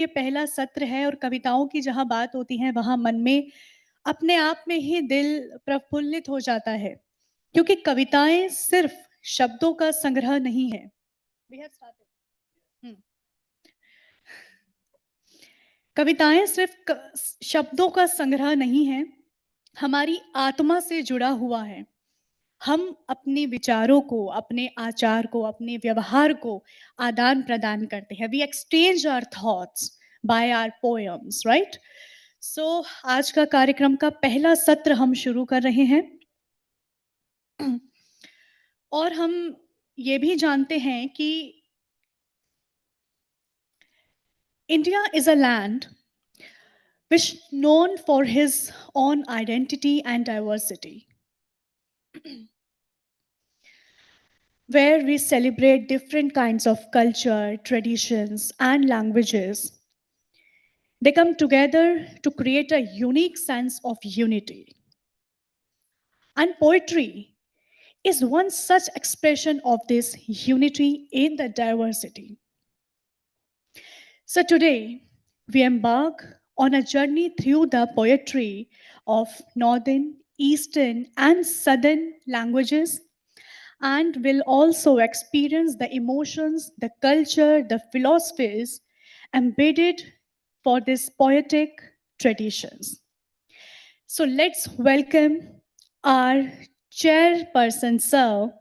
ये पहला सत्र है और कविताओं की जहाँ बात होती है वहाँ मन में अपने आप में ही दिल प्रफुल्लित हो जाता है, क्योंकि कविताएं सिर्फ शब्दों का संग्रह नहीं है। We have started. कविताएं सिर्फ शब्दों का संग्रह नहीं है, हमारी आत्मा से जुड़ा हुआ है। हम अपने विचारों को, अपने आचार को, अपने व्यवहार को आदान प्रदान करते हैं। We exchange our thoughts by our poems, right? So आज का कार्यक्रम का पहला सत्र हम शुरू कर रहे हैं और हम ये भी जानते हैं कि India is a land which known for his own identity and diversity, where we celebrate different kinds of culture, traditions, and languages. They come together to create a unique sense of unity. And poetry is one such expression of this unity in the diversity. So today, we embark on a journey through the poetry of Northern, Eastern, and Southern languages, and will also experience the emotions, the culture, the philosophies embedded for these poetic traditions. So let's welcome our chairperson, sir,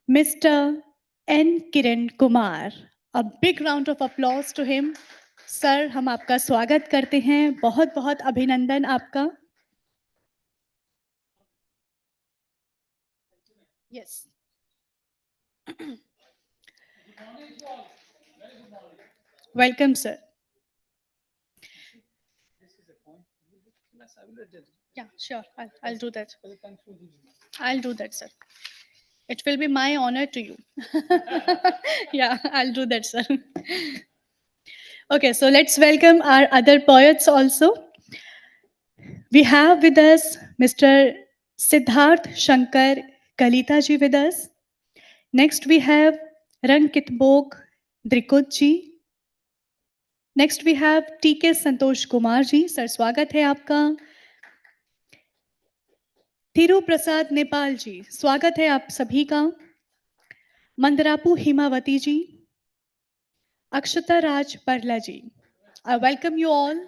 Mr. N. Kiran Kumar. A big round of applause to him. Sir, हम आपका स्वागत करते हैं, बहुत बहुत अभिनंदन आपका। Yes. Welcome sir. Yeah, sure. I'll do that. I'll do that, sir. It will be my honor to you. Yeah, I'll do that, sir. Okay, so let's welcome our other poets also. We have with us Mr. Siddharth Shankar Kalita ji with us. Next we have Rankitbog Drikut ji. Next we have TK Santosh Kumar ji. Sir, स्वागत है आपका। थिरू प्रसाद नेपाल जी, स्वागत है आप सभी का। मंदरापू हिमावती जी, अक्षता राज परला जी, I welcome you all.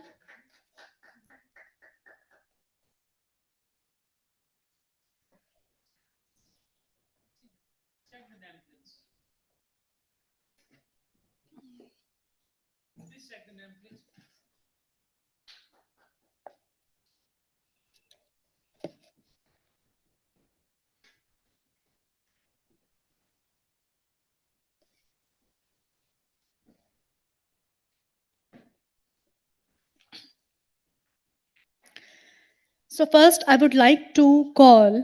So first I would like to call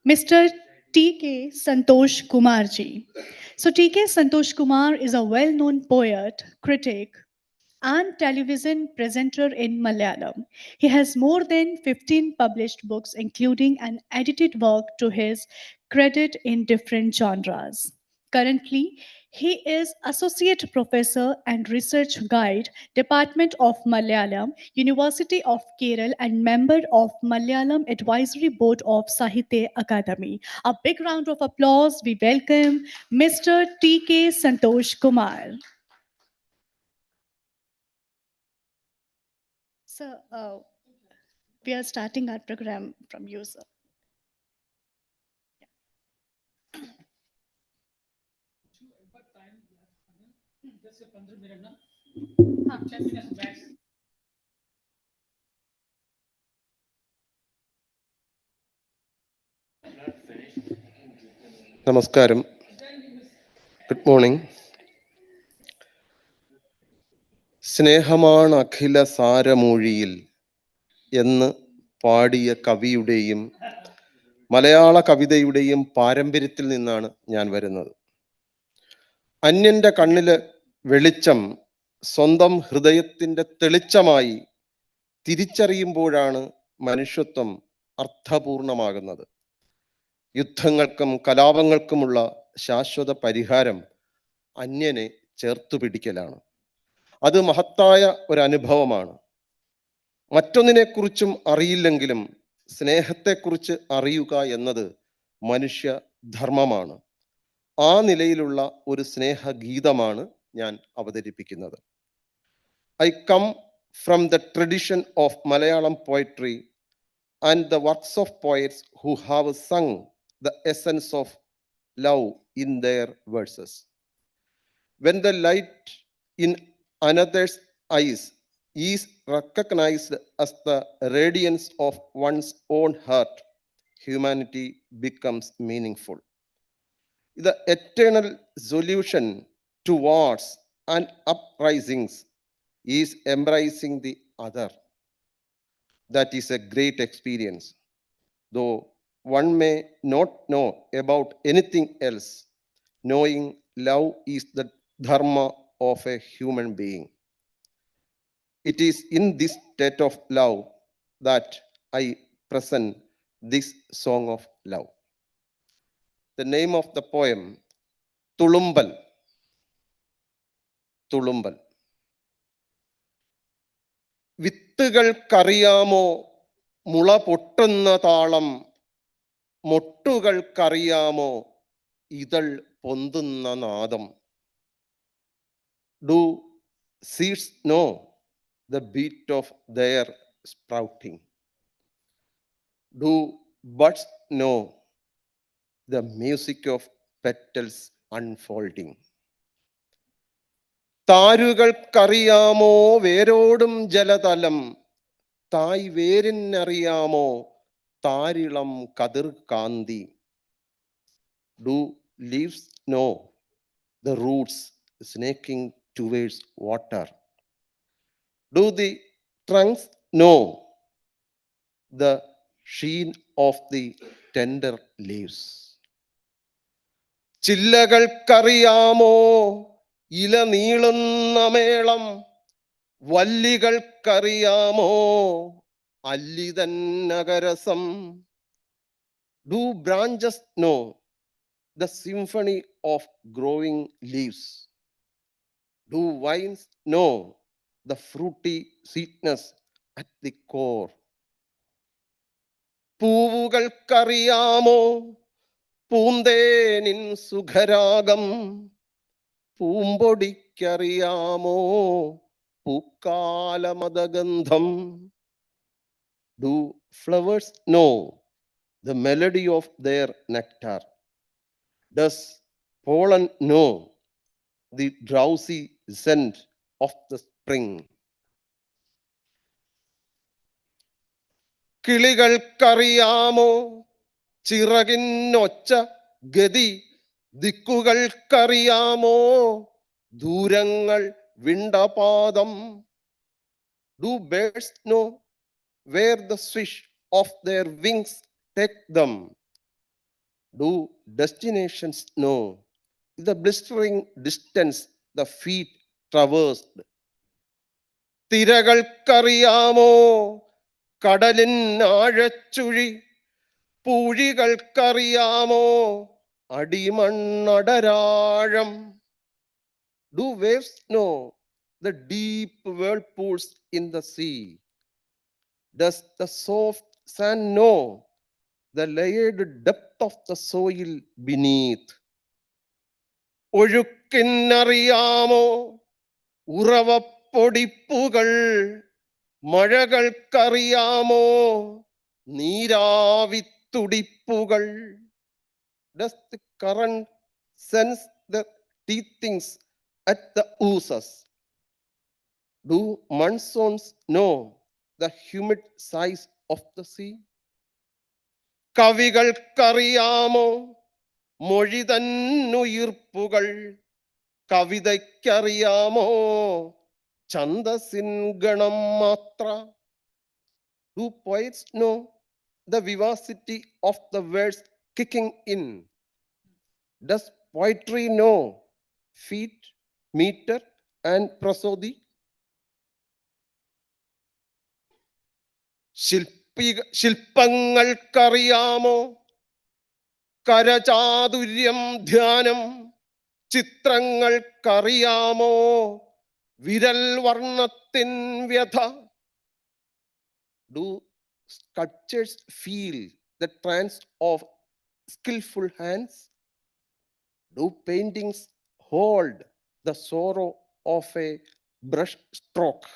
Mr. TK Santosh Kumar ji. So TK Santosh Kumar is a well-known poet, critic, and television presenter in Malayalam. He has more than 15 published books, including an edited work to his credit in different genres. Currently, he is Associate Professor and Research Guide, Department of Malayalam, University of Kerala, and member of Malayalam Advisory Board of Sahitya Akademi. A big round of applause. We welcome Mr. TK Santosh Kumar. Sir, we are starting our program from you, sir. നമസ്കാരം. Good morning. സ്നേഹമാണ് അഖില സാരമൂഴിയിൽ എന്ന് പാടിയ കവിയുടെയും മലയാള കവിതയുടെയും പാരമ്പര്യത്തിൽ നിന്നാണ് ഞാൻ വരുന്നത്. അന്യന്റെ കണ്ണില് വെളിച്ചം സ്വന്തം ഹൃദയത്തിന്റെ തെളിച്ചമായി തിരിച്ചറിയുമ്പോഴാണ് മനുഷ്യത്വം അർത്ഥപൂർണമാകുന്നത്. യുദ്ധങ്ങൾക്കും കലാപങ്ങൾക്കുമുള്ള ശാശ്വത പരിഹാരം അന്യനെ ചേർത്തു പിടിക്കലാണ്. അത് മഹത്തായ ഒരു അനുഭവമാണ്. മറ്റൊന്നിനെക്കുറിച്ചും അറിയില്ലെങ്കിലും സ്നേഹത്തെക്കുറിച്ച് അറിയുക എന്നത് മനുഷ്യ ധർമ്മമാണ്. ആ നിലയിലുള്ള ഒരു സ്നേഹഗീതമാണ് ഞാൻ അവതരിപ്പിക്കുന്നത്. I come from the tradition of Malayalam poetry and the works of poets who have sung the essence of love in their verses. When the light in another's eyes is recognized as the radiance of one's own heart, humanity becomes meaningful. The eternal solution to wars and uprisings is embracing the other. That is a great experience. Though one may not know about anything else, knowing love is the dharma of a human being. It is in this state of love that I present this song of love. The name of the poem, Tulumbal. Tulumbal. വിത്തുകൾക്കറിയാമോ മുള പൊട്ടുന്ന താളം, മൊട്ടുകൾക്കറിയാമോ ഇതൾ പൊന്തുന്ന നാദം. Do seeds know the beat of their sprouting? Do buds know the music of petals unfolding? താരുകൾക്കറിയാമോ വേരോടും ജലതലം, Thai വേരിനറിയാമോ താരിളം Kathir Kanti? Do leaves know the roots snaking towards water? Do the trunks know the sheen of the tender leaves? ചില്ലകൾക്കറിയാമോ ഇല നീളുന്ന മേളം, വല്ലികൾക്കറിയാമോ അല്ലിതൻ നഗരസം? Do branches know the symphony of growing leaves? Do vines know the fruity sweetness at the core? പൂവുകൾക്കറിയാമോ പൂന്തേനിൻ സുഖരാഗം, പൂമ്പൊടിക്കറിയാമോ പൂക്കാലമദഗന്ധം? Do flowers know the melody of their nectar? Does pollen know the drowsy scent of the spring? കിളികൾക്കറിയാമോ ചിറകിനൊച്ച ഗതി, ദിക്കുകൾക്കറിയാമോ ദൂരങ്ങൾ വിണ്ടപാദം? Do birds know where the swish of their wings take them? Do destinations know the blistering distance the feet traversed? തിരകൾക്കറിയാമോ കടലിൻ ആഴച്ചുഴി, പൂഴികൾക്കറിയാമോ അടിമണ്ണടരാഴം? Do waves know the deep whirlpools in the sea? Does the soft sand know the layered depth of the soil beneath? ഒഴുക്കിനറിയാമോ ഉറവപ്പൊടിപ്പുകൾ, മഴകൾക്കറിയാമോ നീരാവിത്തുടിപ്പുകൾ? Does the current sense the teethings at the oozes? Do monsoons know the humid sighs of the sea? കവികൾക്കറിയാമോ മൊഴിതന്നുയിർപ്പുകൾ, കവിതയ്ക്കറിയാമോ ഛന്ദസിൻ ഗണം മാത്ര? Do poets know the vivacity of the words kicking in? Does poetry know feet, meter, and prosody? ശില്പങ്ങൾക്കറിയാമോ കരചാതുര്യം ധ്യാനം, ചിത്രങ്ങൾക്കറിയാമോ വിരൽ വർണ്ണത്തിൻ വ്യഥ. Do sculptures feel the trance of skillful hands? Do paintings hold the sorrow of a brush stroke?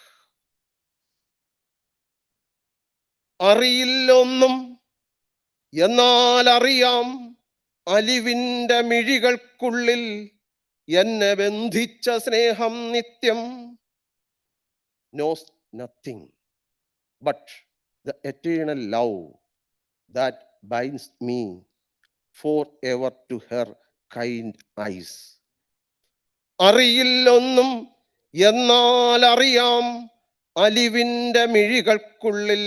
അറിയില്ലൊന്നും, എന്നാൽ അറിയാം അലിവിൻ്റെ മിഴികൾക്കുള്ളിൽ എന്നെ ബന്ധിച്ച സ്നേഹം നിത്യം. Knows nothing but the eternal love that binds me forever to her kind eyes. അറിയില്ലൊന്നും, എന്നാൽ അറിയാം അലിവിൻ്റെ മിഴികൾക്കുള്ളിൽ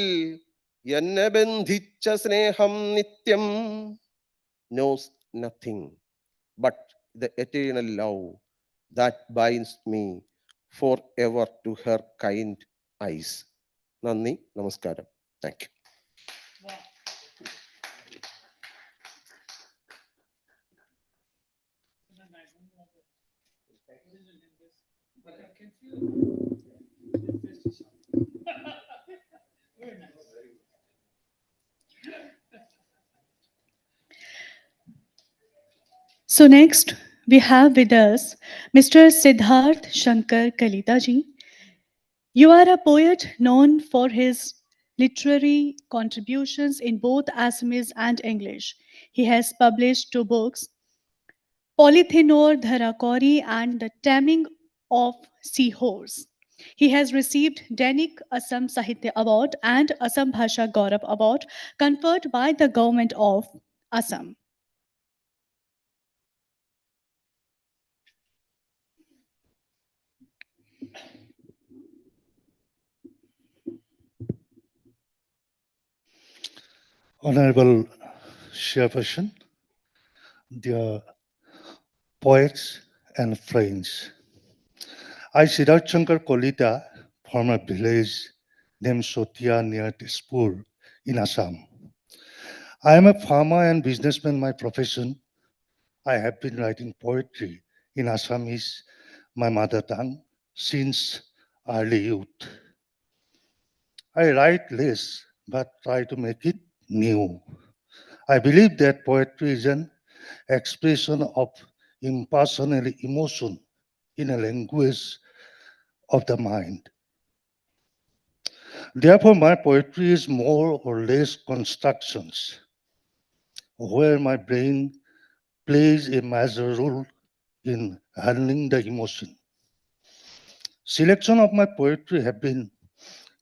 എന്നെ ബന്ധിച്ച സ്നേഹം നിത്യം. Knows nothing but the eternal love that binds me forever to her kind eyes. നന്ദി, നമസ്കാരം. Thank you. So next we have with us Mr. Siddharth Shankar Kalitaji. You are a poet known for his literary contributions in both Assamese and English. He has published 2 books, Polythenor Dharakori and The Taming of Seahorse. He has received Dainik Assam Sahitya Award and Assam Bhasha Gaurav Award conferred by the government of Assam. Honorable Chairperson, dear poets and friends, I, Siddharth Shankar Kolita, from a village named Sotia near Tezpur in Assam. I am a farmer and businessman by profession. I have been writing poetry in Assamese, my mother tongue, since early youth. I write less, but try to make it new. I believe that poetry is an expression of impersonal emotion in a language of the mind. Therefore, my poetry is more or less constructions where my brain plays a major role in handling the emotion. Selection of my poetry have been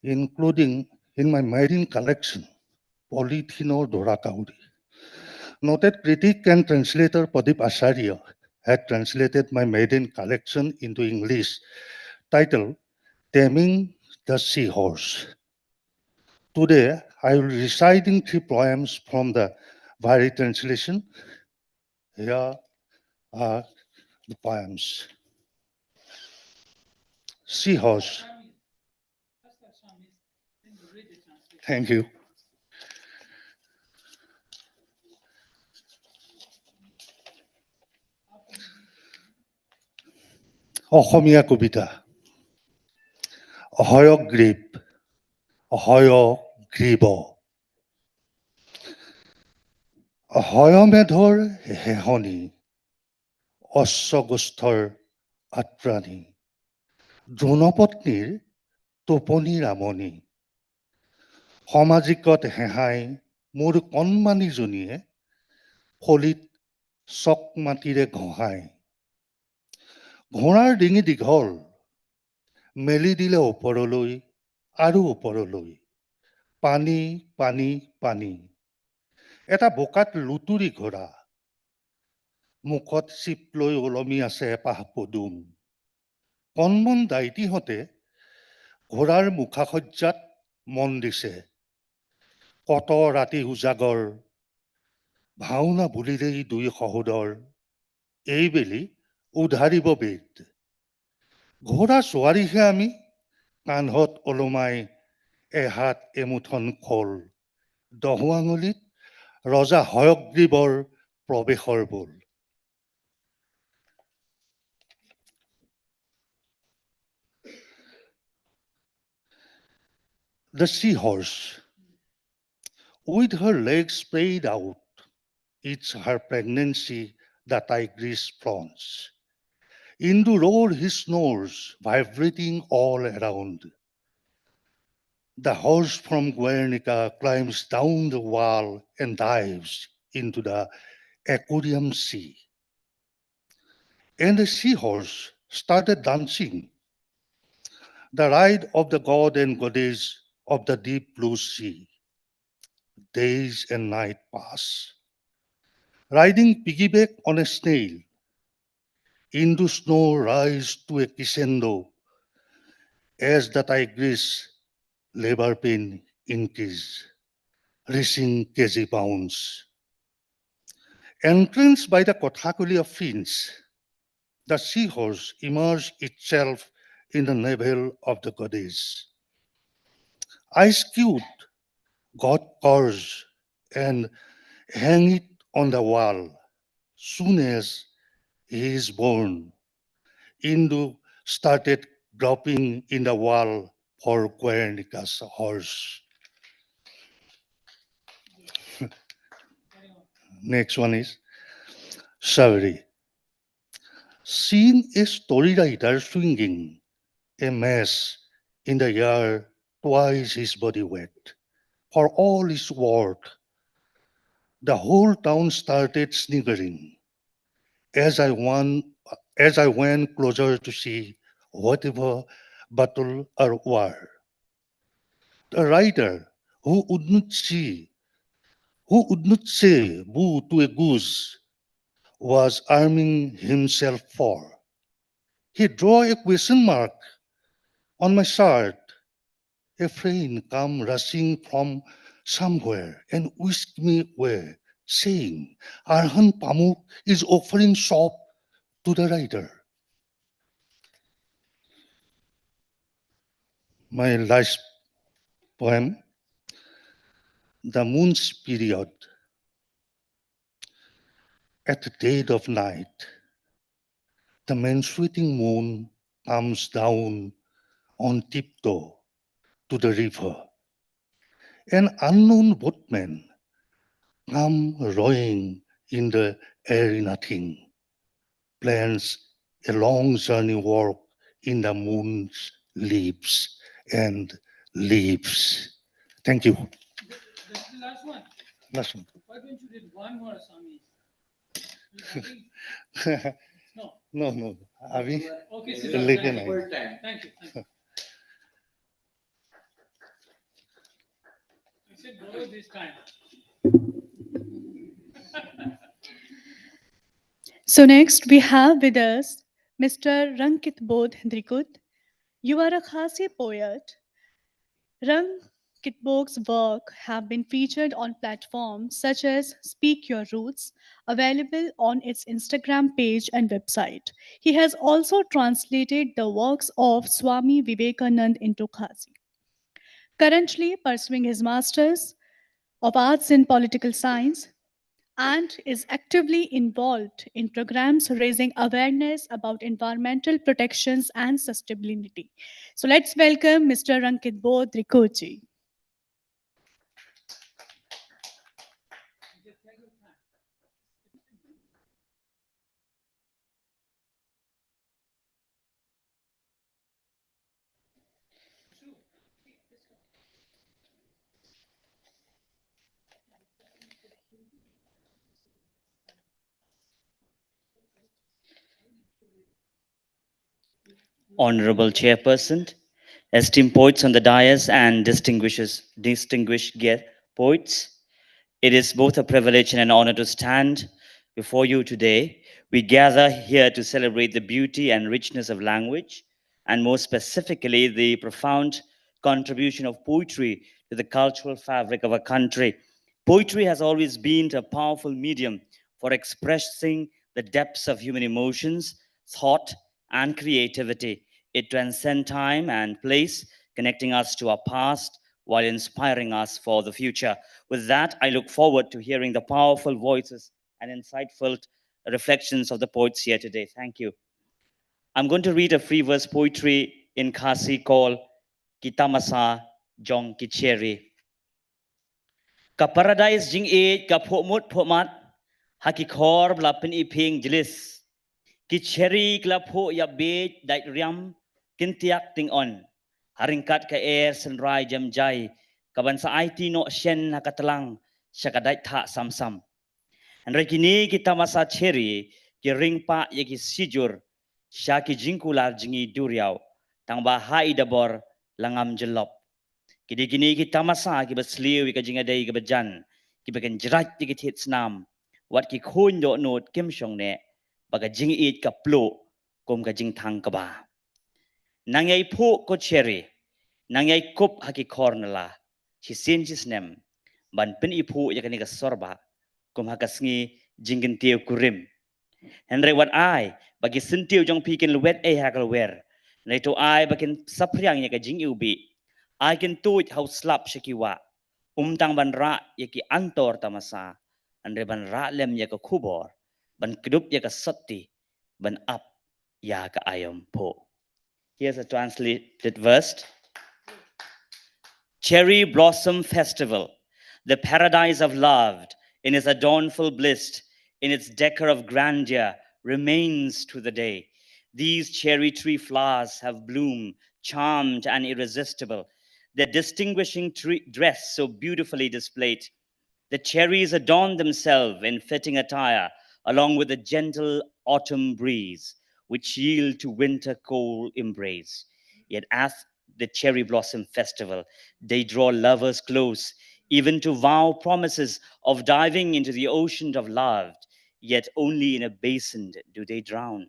including in my maiden collection, Polytheno Dorakauri. Noted critic and translator Pradeep Acharya had translated my maiden collection into English, titled Taming the Seahorse. Today, I will be reciting 3 poems from the Bhari translation. Here are the poems. Seahorse. Thank you. Asomiya কবিতা হয়গ্ৰীৱ হয়গ্ৰীৱ হয়মেধৰ হেহনি অশ্বগোষ্ঠৰ আত্ৰাণী দ্ৰোণপত্নীৰ টোপনি ৰামনি সমাজিকত হেহাই মোৰ কণমানিজনীয়ে ফলিত চক মাটিৰে ঘঁহাই ঘোঁৰাৰ ডিঙি দীঘল মেলি দিলে ওপৰলৈ আৰু ওপৰলৈ পানী পানী পানী এটা বোকাত লুতুৰি ঘোঁৰা মুখত চিপ লৈ ওলমি আছে এপাহ পদুম কণমন দাইটিহঁতে ঘোঁৰাৰ মুখাসজ্জাত মন দিছে কত ৰাতি উজাগৰ ভাওনা বুলিলেই দুই সহোদৰ এইবেলি উধাৰিব বেদ ঘোঁৰা চোৱাৰীহে আমি কান্ধত ওলোমাই এহাত এমুঠন খোল দহো আঙুলিত ৰজা হয়গ্ৰীৱৰ প্ৰৱেশৰ বোল The seahorse, with her legs spread out, eats her pregnancy the tigress flaunts. Into roar he snores, vibrating all around. The horse from Guernica climbs down the wall and dives into the aquarium sea. And the seahorse started dancing, the ride of the god and goddess of the deep blue sea. Days and night pass. Riding piggyback on a snail, into snow rise to a crescendo as the tigress labor pain increase, reaching kg pounds. Entranced by the Kothakuli of fins, the seahorse immersed itself in the navel of the goddess. Ice cubed got cars and hang it on the wall. Soon as he is born, Indu started dropping in the wall for Guernica's horse. Next one is Kaveri. Seeing a story writer swinging a mess in the air twice his body weight. For all his worth, the whole town started sniggering as as I went closer to see whatever battle or war. The writer who would not see, who would not say boo to a goose, was arming himself for. He drew a question mark on my shirt. A friend come rushing from somewhere and whisked me away, saying, Arhan Pamuk is offering shop to the writer. My last poem, The Moon's Period. At the dead of night, the menstruating moon comes down on tiptoe to the river. An unknown boatman come rowing in the airy nothing, plans a long journey walk in the moon's leaves and leaves. Thank you. This is the last one. Last one. Why don't you read one more Assamese? No. No, no. Abhi, Okay, लेके Siddharth, नहीं. thank you. Thank you. Thank you. I said borrow this time. So next we have with us Mr. Rankit Bodh Drikut. You are a Khasi poet. Rankit Bodh's work have been featured on platforms such as Speak Your Roots, available on its Instagram page and website. He has also translated the works of Swami Vivekanand into Khasi. Currently pursuing his Masters of Arts in Political Science, and is actively involved in programs raising awareness about environmental protections and sustainability. So let's welcome Mr. Rankit Bodh Rikoji. Honorable Chairperson, esteemed poets on the dais, and distinguished guest poets, it is both a privilege and an honor to stand before you today. We gather here to celebrate the beauty and richness of language, and more specifically, the profound contribution of poetry to the cultural fabric of our country. Poetry has always been a powerful medium for expressing the depths of human emotions, thought, and creativity. It transcends time and place, connecting us to our past while inspiring us for the future. With that, I look forward to hearing the powerful voices and insightful reflections of the poets here today. Thank you. I'm going to read a free verse poetry in Khasi called Kitamasa Jong Kicheri. Ka paradise jing e ka phomut phomat haki khor blapin iping jilis. Kicheri klapho ya be dait riam kintiak ting on. Haringkat ka air senrai jam jai kaban sa IT no shen nakatalang syakadait tha sam. And rekini kita masa cheri ki ringpa ye ki sijur syaki jingkular jingi duriau tang bahai dabor langam jelop. Kini kita masa ki basliu ki jinga dai ki bajan ki bagan jerat ki hit snam wat ki khun do not kim shong ne baga jing it ka plo kom ka jing thang ka ba. Nangyay po ko cheri nangyay kup haki kornala si sin nem ban pin ipu ya kani ka sorba kum hakasngi jingin tiu kurim. Henry wat ai bagi sentiu jong pikin luwet hakal wer. Nei to ai bakin sapriang ya ka jing ubi. Ai kin tuit hau slap shikiwa. Tang ban ra ya ki antor tamasa. Andre ban ra lem ya ka kubor. Ban kedup ya ka sotti. Ban up ya ka ayom po. Here's a translated verse. Cherry Blossom Festival, the paradise of love, in its adornful bliss, in its decor of grandeur, remains to the day. These cherry tree flowers have bloomed, charmed and irresistible. Their distinguishing dress so beautifully displayed. The cherries adorn themselves in fitting attire, along with a gentle autumn breeze, which yield to winter cold embrace. Yet as the cherry blossom festival, they draw lovers close, even to vow promises of diving into the ocean of love, yet only in a basin do they drown.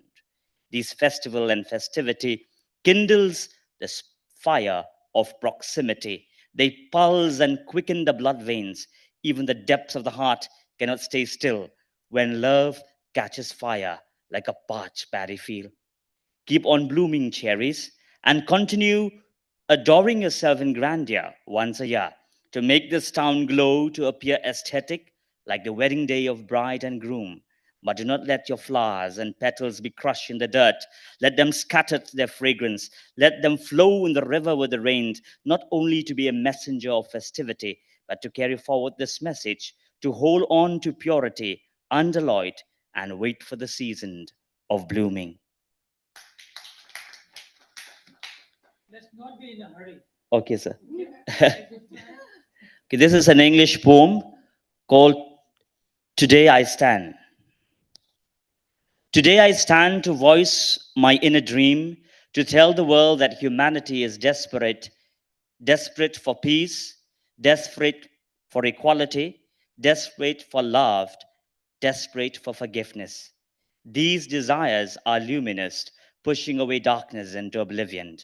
This festival and festivity kindles the fire of proximity. They pulse and quicken the blood veins. Even the depths of the heart cannot stay still when love catches fire like a parched paddy field. Keep on blooming, cherries, and continue adoring yourself in grandeur once a year to make this town glow to appear aesthetic like the wedding day of bride and groom. But do not let your flowers and petals be crushed in the dirt. Let them scatter their fragrance. Let them flow in the river with the rain, not only to be a messenger of festivity, but to carry forward this message, to hold on to purity, unalloyed, and wait for the season of blooming. Let's not be in a hurry. Okay, sir. Okay, this is an English poem called Today I Stand. Today I stand to voice my inner dream, to tell the world that humanity is desperate, desperate for peace, desperate for equality, desperate for love, desperate for forgiveness. These desires are luminous, pushing away darkness into oblivion.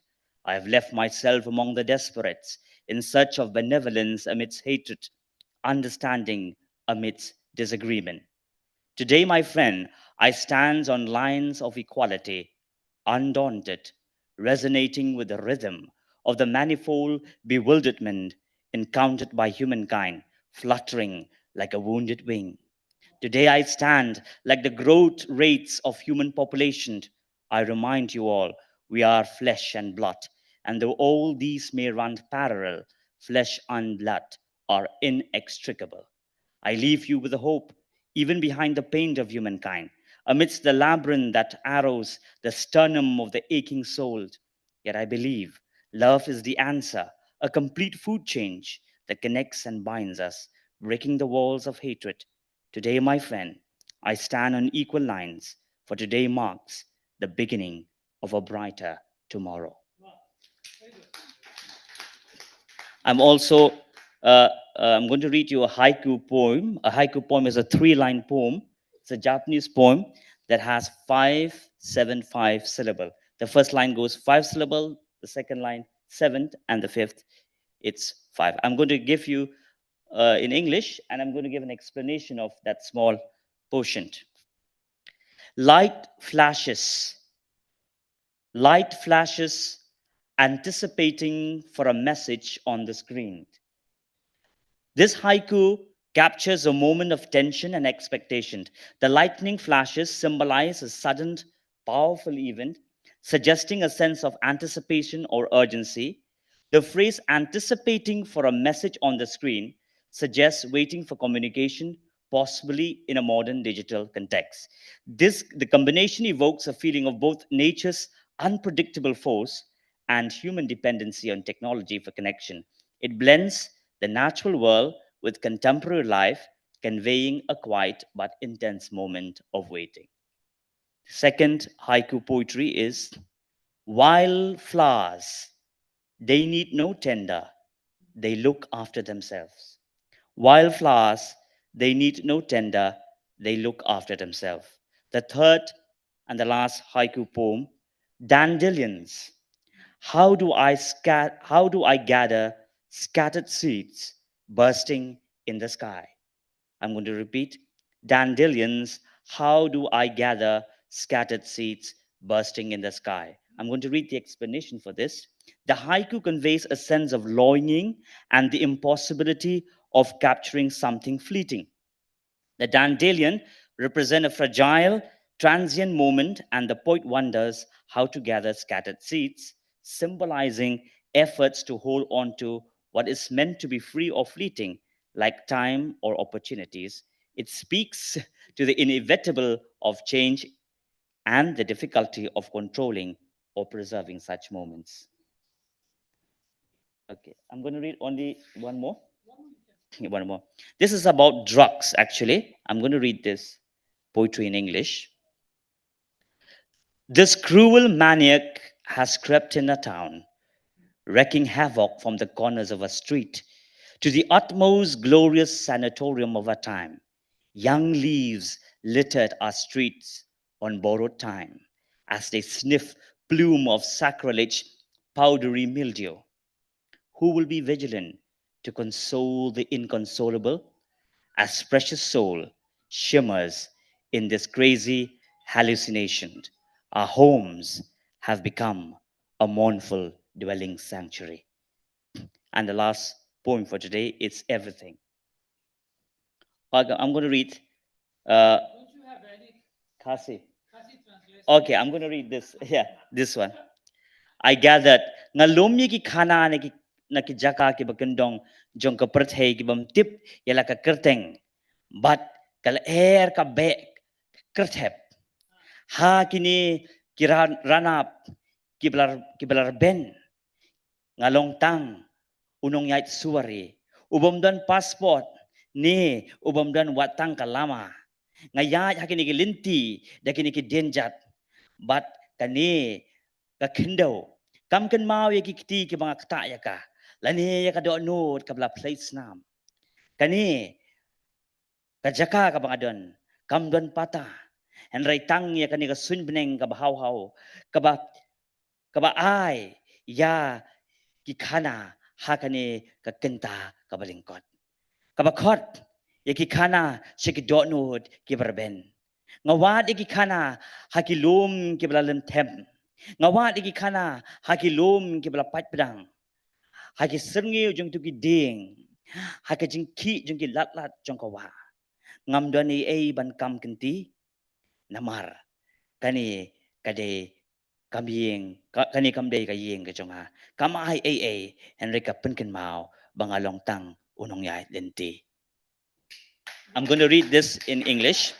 I have left myself among the desperates in search of benevolence amidst hatred, understanding amidst disagreement. Today, my friend, I stand on lines of equality, undaunted, resonating with the rhythm of the manifold bewilderment encountered by humankind, fluttering like a wounded wing. Today I stand like the growth rates of human population. I remind you all, we are flesh and blood. And though all these may run parallel, flesh and blood are inextricable. I leave you with a hope, even behind the pain of humankind, amidst the labyrinth that arrows the sternum of the aching soul. Yet I believe love is the answer, a complete food change that connects and binds us, breaking the walls of hatred. Today, my friend, I stand on equal lines, for today marks the beginning of a brighter tomorrow. I'm also I'm going to read you a haiku poem. A haiku poem is a three-line poem. It's a Japanese poem that has 575 syllable. The first line goes 5 syllable, the second line 7, and the fifth it's 5. I'm going to give you in English, and I'm going to give an explanation of that small portion. Light flashes, light flashes, anticipating for a message on the screen. This haiku captures a moment of tension and expectation. The lightning flashes symbolize a sudden, powerful event, suggesting a sense of anticipation or urgency. The phrase anticipating for a message on the screen suggests waiting for communication, possibly in a modern digital context. The combination evokes a feeling of both nature's unpredictable force and human dependency on technology for connection. It blends the natural world with contemporary life, conveying a quiet but intense moment of waiting. Second haiku poetry is wildflowers. They need no tender, they look after themselves. Wildflowers, they need no tender, they look after themselves. The third and the last haiku poem, dandelions. How do I gather scattered seeds bursting in the sky? I'm going to repeat. Dandelions, how do I gather scattered seeds bursting in the sky? I'm going to read the explanation for this. The haiku conveys a sense of longing and the impossibility of capturing something fleeting. The dandelion represent a fragile, transient moment, and the poet wonders how to gather scattered seeds, symbolizing efforts to hold on to what is meant to be free or fleeting, like time or opportunities. It speaks to the inevitable of change and the difficulty of controlling or preserving such moments. Okay, I'm going to read only one more. One more. This is about drugs, actually. I'm going to read this poetry in English. This cruel maniac has crept in a town, wreaking havoc from the corners of a street to the utmost glorious sanatorium of our time. Young leaves littered our streets on borrowed time as they sniff plume of sacrilege, powdery mildew. Who will be vigilant to console the inconsolable as precious soul shimmers in this crazy hallucination? Our homes have become a mournful dwelling sanctuary. And the last poem for today is Everything. Okay, I'm going to read uh, Don't you have Vedic Khasi. Kasi translation? Okay, I'm going to read this. Yeah, this one. I gathered ngalumyi ki khana na ki jaka ki bakendong jong ka perthei ki bam tip yala ka kerteng but kal air ka be kerthep ha kini kiran ranap kiblar ben ngalong tang unong yait suari ubom dan passport ni ubom dan watang kalama ngayat hakini ki linti dakini ki denjat but kani ka kindo kam kan mau ya ki kiti ki mga kata ya ka lani ya ka do nod ka bla place nam kani ka jaka ka mga don kam don pata en rai tang ya kani ka sun beneng ka bahaw haw ka ba ai ya ki khana hakane ka kenta ka balingkot kabakot yaki khana shiki donut ki barben ngawad iki khana hakilum ki balalam them ngawad iki khana hakilum ki bala pat pedang haki serngi jung tu ki ding haki jing ki jung ki lat lat jung ka wa ngam doni ei ban kam kenti namar kani kade kamyeng kani kamde ka yeng ka jong ha kam ai ei henry ka penken mau bangalong tang unong yai lenti. I'm going to read this in English.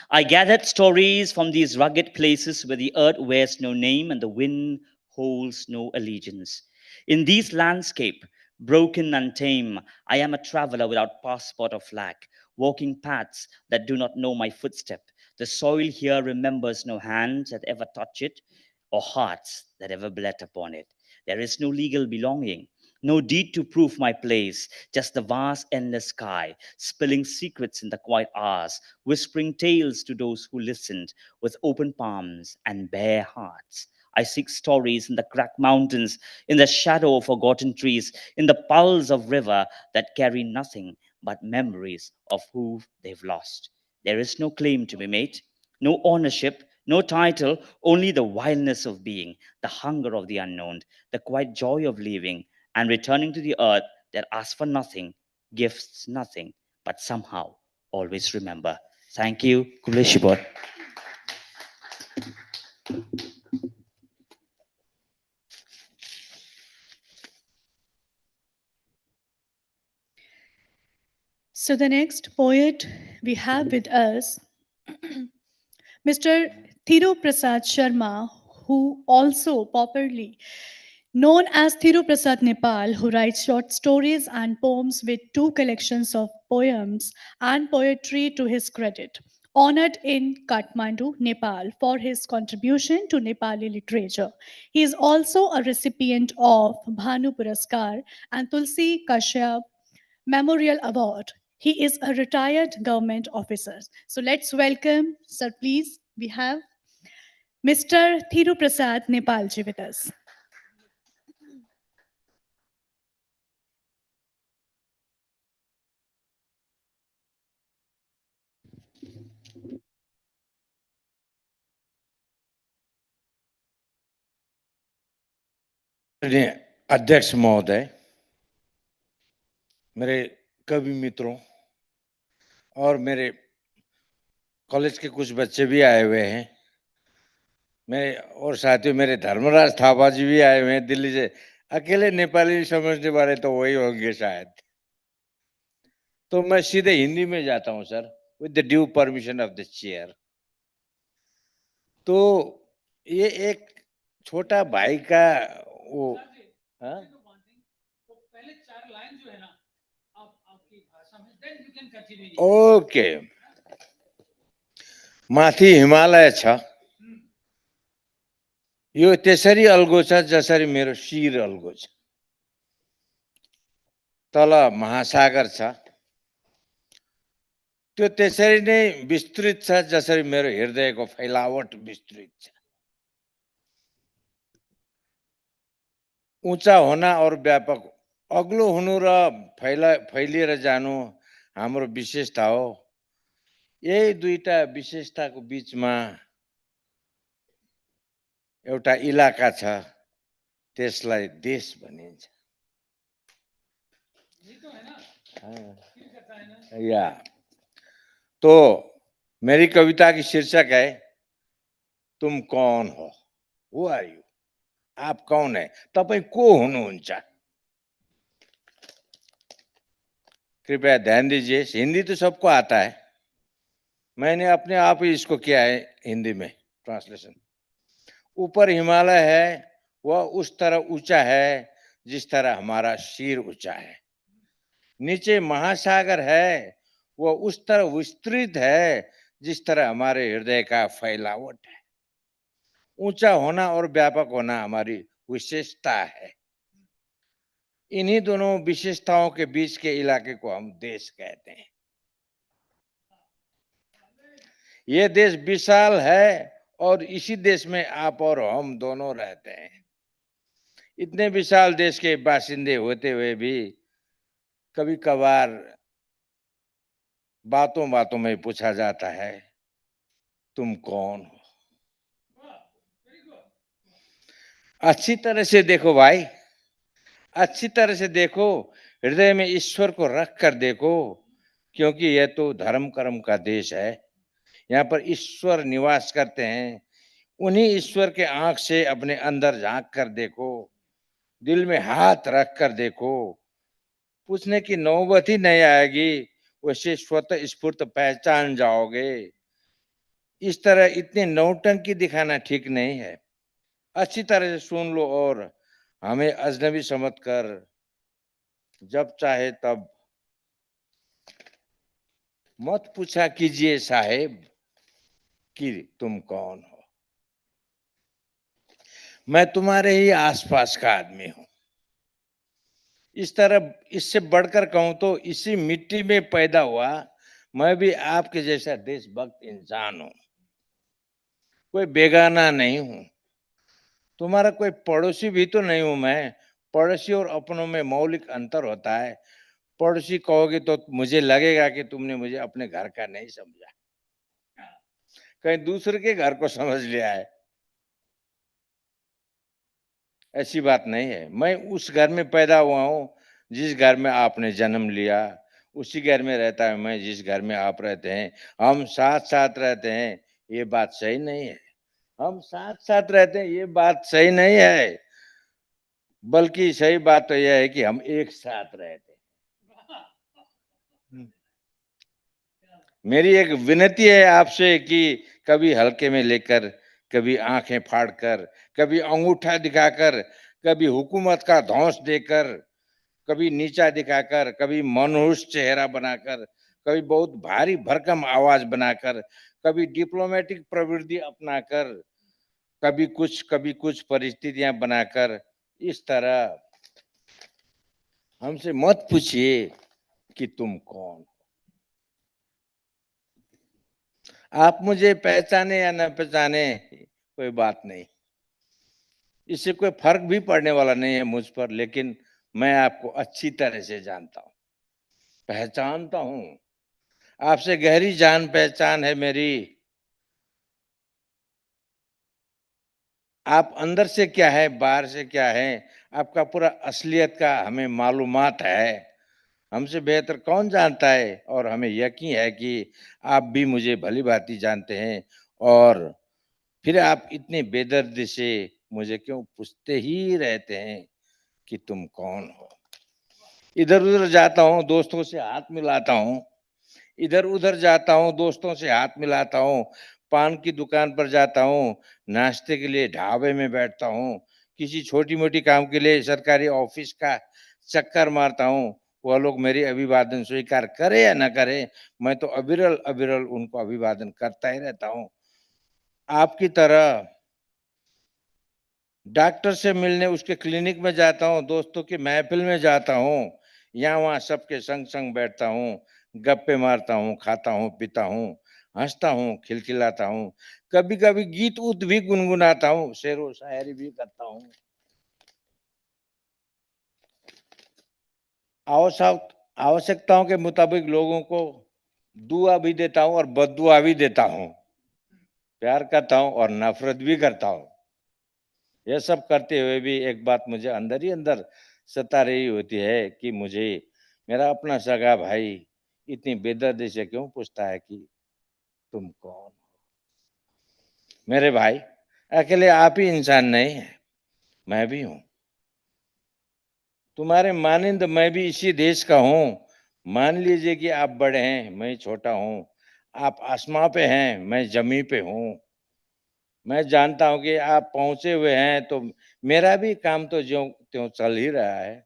I gathered stories from these rugged places where the earth wears no name and the wind holds no allegiance. In these landscape, broken and tame, I am a traveler without passport or flag, walking paths that do not know my footstep. The soil here remembers no hands that ever touch it or hearts that ever bled upon it. There is no legal belonging, no deed to prove my place, just the vast endless sky, spilling secrets in the quiet hours, whispering tales to those who listened with open palms and bare hearts. I seek stories in the cracked mountains, in the shadow of forgotten trees, in the pulse of river that carry nothing but memories of who they've lost. There is no claim to be made, no ownership, no title, only the wildness of being, the hunger of the unknown, the quiet joy of living and returning to the earth that asks for nothing, gives nothing, but somehow always remember. Thank you, Kuleshibot. So the next poet we have with us, Mr. Thiru Prasad Sharma, who also popularly known as Thiru Prasad Nepal, who writes short stories and poems with two collections of poems and poetry to his credit. Honored in Kathmandu, Nepal, for his contribution to Nepali literature. He is also a recipient of Bhanu Puraskar and Tulsi Kashyap Memorial Award. He is a retired government officer. So let's welcome, sir, please. We have Mr. Thiru Prasad Nepalji with us. आदरणीय अध्यक्ष महोदय, मेरे कवि मित्रों और मेरे college के कुछ बच्चे भी आए हुए हैं, मेरे और साथियों मेरे धर्मराज थापा जी भी आए हुए हैं दिल्ली से। अकेले नेपाली समझने वाले तो वही होंगे शायद। तो मैं सीधे हिंदी में जाता हूं sir, with the due permission of the chair. तो ये एक छोटा भाई का वो हाँ? तो पहले 4 लाइन जो है ना आपकी भाषा में, then you can continue. Okay. माथि हिमालय छ, यो त्यसरी अल्गो छ जसरी मेरो शिर अल्गो छ। तल महासागर छ, त्यो त्यसरी नै विस्तृत छ जसरी मेरो हृदयको फैलावट विस्तृत छ। ऊंचा होना और व्यापक, अग्लो हुनु र फैलिएर जानु हाम्रो विशेषता हो। यही दुईटा विशेषताको बीचमा एउटा इलाका छ, त्यसलाई देश भनिन्छ। ये तो है ना, फील करता है ना। या तो मेरी कविता की शीर्षक है तुम कौन हो, हु आर यू, आप कौन है, तपाईं को हुनुहुन्छ। कृपया ध्यान दीजिए, हिंदी तो सबको आता है, मैंने अपने आप ही इसको किया है हिंदी में ट्रांसलेशन। ऊपर हिमालय है, वह उस तरह ऊंचा है जिस तरह हमारा सिर ऊंचा है। नीचे महासागर है, वह उस तरह विस्तृत है जिस तरह हमारे हृदय का फैलावट है। ऊंचा होना और व्यापक होना हमारी विशेषता है। इन्हीं दोनों विशेषताओं के बीच के इलाके को हम देश कहते हैं। यह देश विशाल है और इसी देश में आप और हम दोनों रहते हैं। इतने विशाल देश के बाशिंदे होते हुए भी कभी कभार बातों बातों में पूछा जाता है तुम कौन हो। अच्छी तरह से देखो भाई, अच्छी तरह से देखो, हृदय में ईश्वर को रख कर देखो, क्योंकि यह तो धर्म कर्म का देश है। यहाँ पर ईश्वर निवास करते हैं। उन्हीं ईश्वर के आंख से अपने अंदर झांक कर देखो, दिल में हाथ रख कर देखो, पूछने की नौबत ही नहीं आएगी, वैसे स्वतः स्फूर्त पहचान जाओगे। इस तरह इतनी नौटंकी दिखाना ठीक नहीं है। अच्छी तरह से सुन लो और हमें अजनबी समझकर जब चाहे तब मत पूछा कीजिए साहेब कि तुम कौन हो। मैं तुम्हारे ही आसपास का आदमी हूं। इस तरह इससे बढ़कर कहूं तो इसी मिट्टी में पैदा हुआ मैं भी आपके जैसा देशभक्त इंसान हूं। कोई बेगाना नहीं हूं। तुम्हारा कोई पड़ोसी भी तो नहीं हूं मैं। पड़ोसी और अपनों में मौलिक अंतर होता है। पड़ोसी कहोगे तो मुझे लगेगा कि तुमने मुझे अपने घर का नहीं समझा, कहीं दूसरे के घर को समझ लिया है। ऐसी बात नहीं है। मैं उस घर में पैदा हुआ हूं जिस घर में आपने जन्म लिया, उसी घर में रहता है मैं जिस घर में आप रहते हैं। हम साथ साथ रहते हैं, ये बात सही नहीं है। हम साथ साथ रहते हैं, ये बात सही नहीं है, बल्कि सही बात तो यह है कि हम एक साथ रहते हैं। मेरी एक विनती है आपसे कि कभी हल्के में लेकर, कभी आंखें फाड़कर, कभी अंगूठा दिखाकर, कभी हुकूमत का धौंस देकर, कभी नीचा दिखाकर, कभी मनहूस चेहरा बनाकर, कभी बहुत भारी भरकम आवाज बनाकर, कभी डिप्लोमेटिक प्रवृत्ति अपनाकर, कभी कुछ परिस्थितियां बनाकर, इस तरह हमसे मत पूछिए कि तुम कौन। आप मुझे पहचाने या न पहचाने, कोई बात नहीं, इससे कोई फर्क भी पड़ने वाला नहीं है मुझ पर, लेकिन मैं आपको अच्छी तरह से जानता हूं, पहचानता हूं। आपसे गहरी जान पहचान है मेरी। आप अंदर से क्या है, बाहर से क्या है, आपका पूरा असलियत का हमें मालूमात है। हमसे बेहतर कौन जानता है, और हमें यकीन है कि आप भी मुझे भली भांति जानते हैं। और फिर आप इतने बेदर्दी से मुझे क्यों पूछते ही रहते हैं कि तुम कौन हो। इधर उधर जाता हूँ, दोस्तों से हाथ मिलाता हूँ, इधर उधर जाता हूँ, दोस्तों से हाथ मिलाता हूँ, पान की दुकान पर जाता हूँ, नाश्ते के लिए ढाबे में बैठता हूँ, किसी छोटी मोटी काम के लिए सरकारी ऑफिस का चक्कर मारता हूँ। वह लोग मेरी अभिवादन स्वीकार करे या न करे, मैं तो अविरल अविरल उनको अभिवादन करता ही रहता हूँ। आपकी तरह डॉक्टर से मिलने उसके क्लिनिक में जाता हूँ, दोस्तों की महफिल में जाता हूँ, यहाँ वहाँ सबके संग संग बैठता हूँ, गप्पे मारता हूँ, खाता हूँ, पीता हूँ, हंसता हूँ, खिलखिलाता हूँ, कभी कभी गीत उत भी गुनगुनाता हूँ, शेरो शायरी भी करता हूँ। आवश्यकताओं के मुताबिक लोगों को दुआ भी देता हूँ और बद्दुआ भी देता हूँ, प्यार करता हूँ और नफरत भी करता हूँ। यह सब करते हुए भी एक बात मुझे अंदर ही अंदर सता रही होती है कि मुझे मेरा अपना सगा भाई इतनी बेदर्दी से क्यों पूछता है कि तुम कौन। मेरे भाई, अकेले आप ही इंसान नहीं है, मैं भी हूं। तुम्हारे मानिंद मैं भी इसी देश का हूं। मान लीजिए कि आप बड़े हैं, मैं छोटा हूं। आप आसमां पे हैं, मैं जमी पे हूं। मैं जानता हूं कि आप पहुंचे हुए हैं, तो मेरा भी काम तो ज्यों त्यों चल ही रहा है।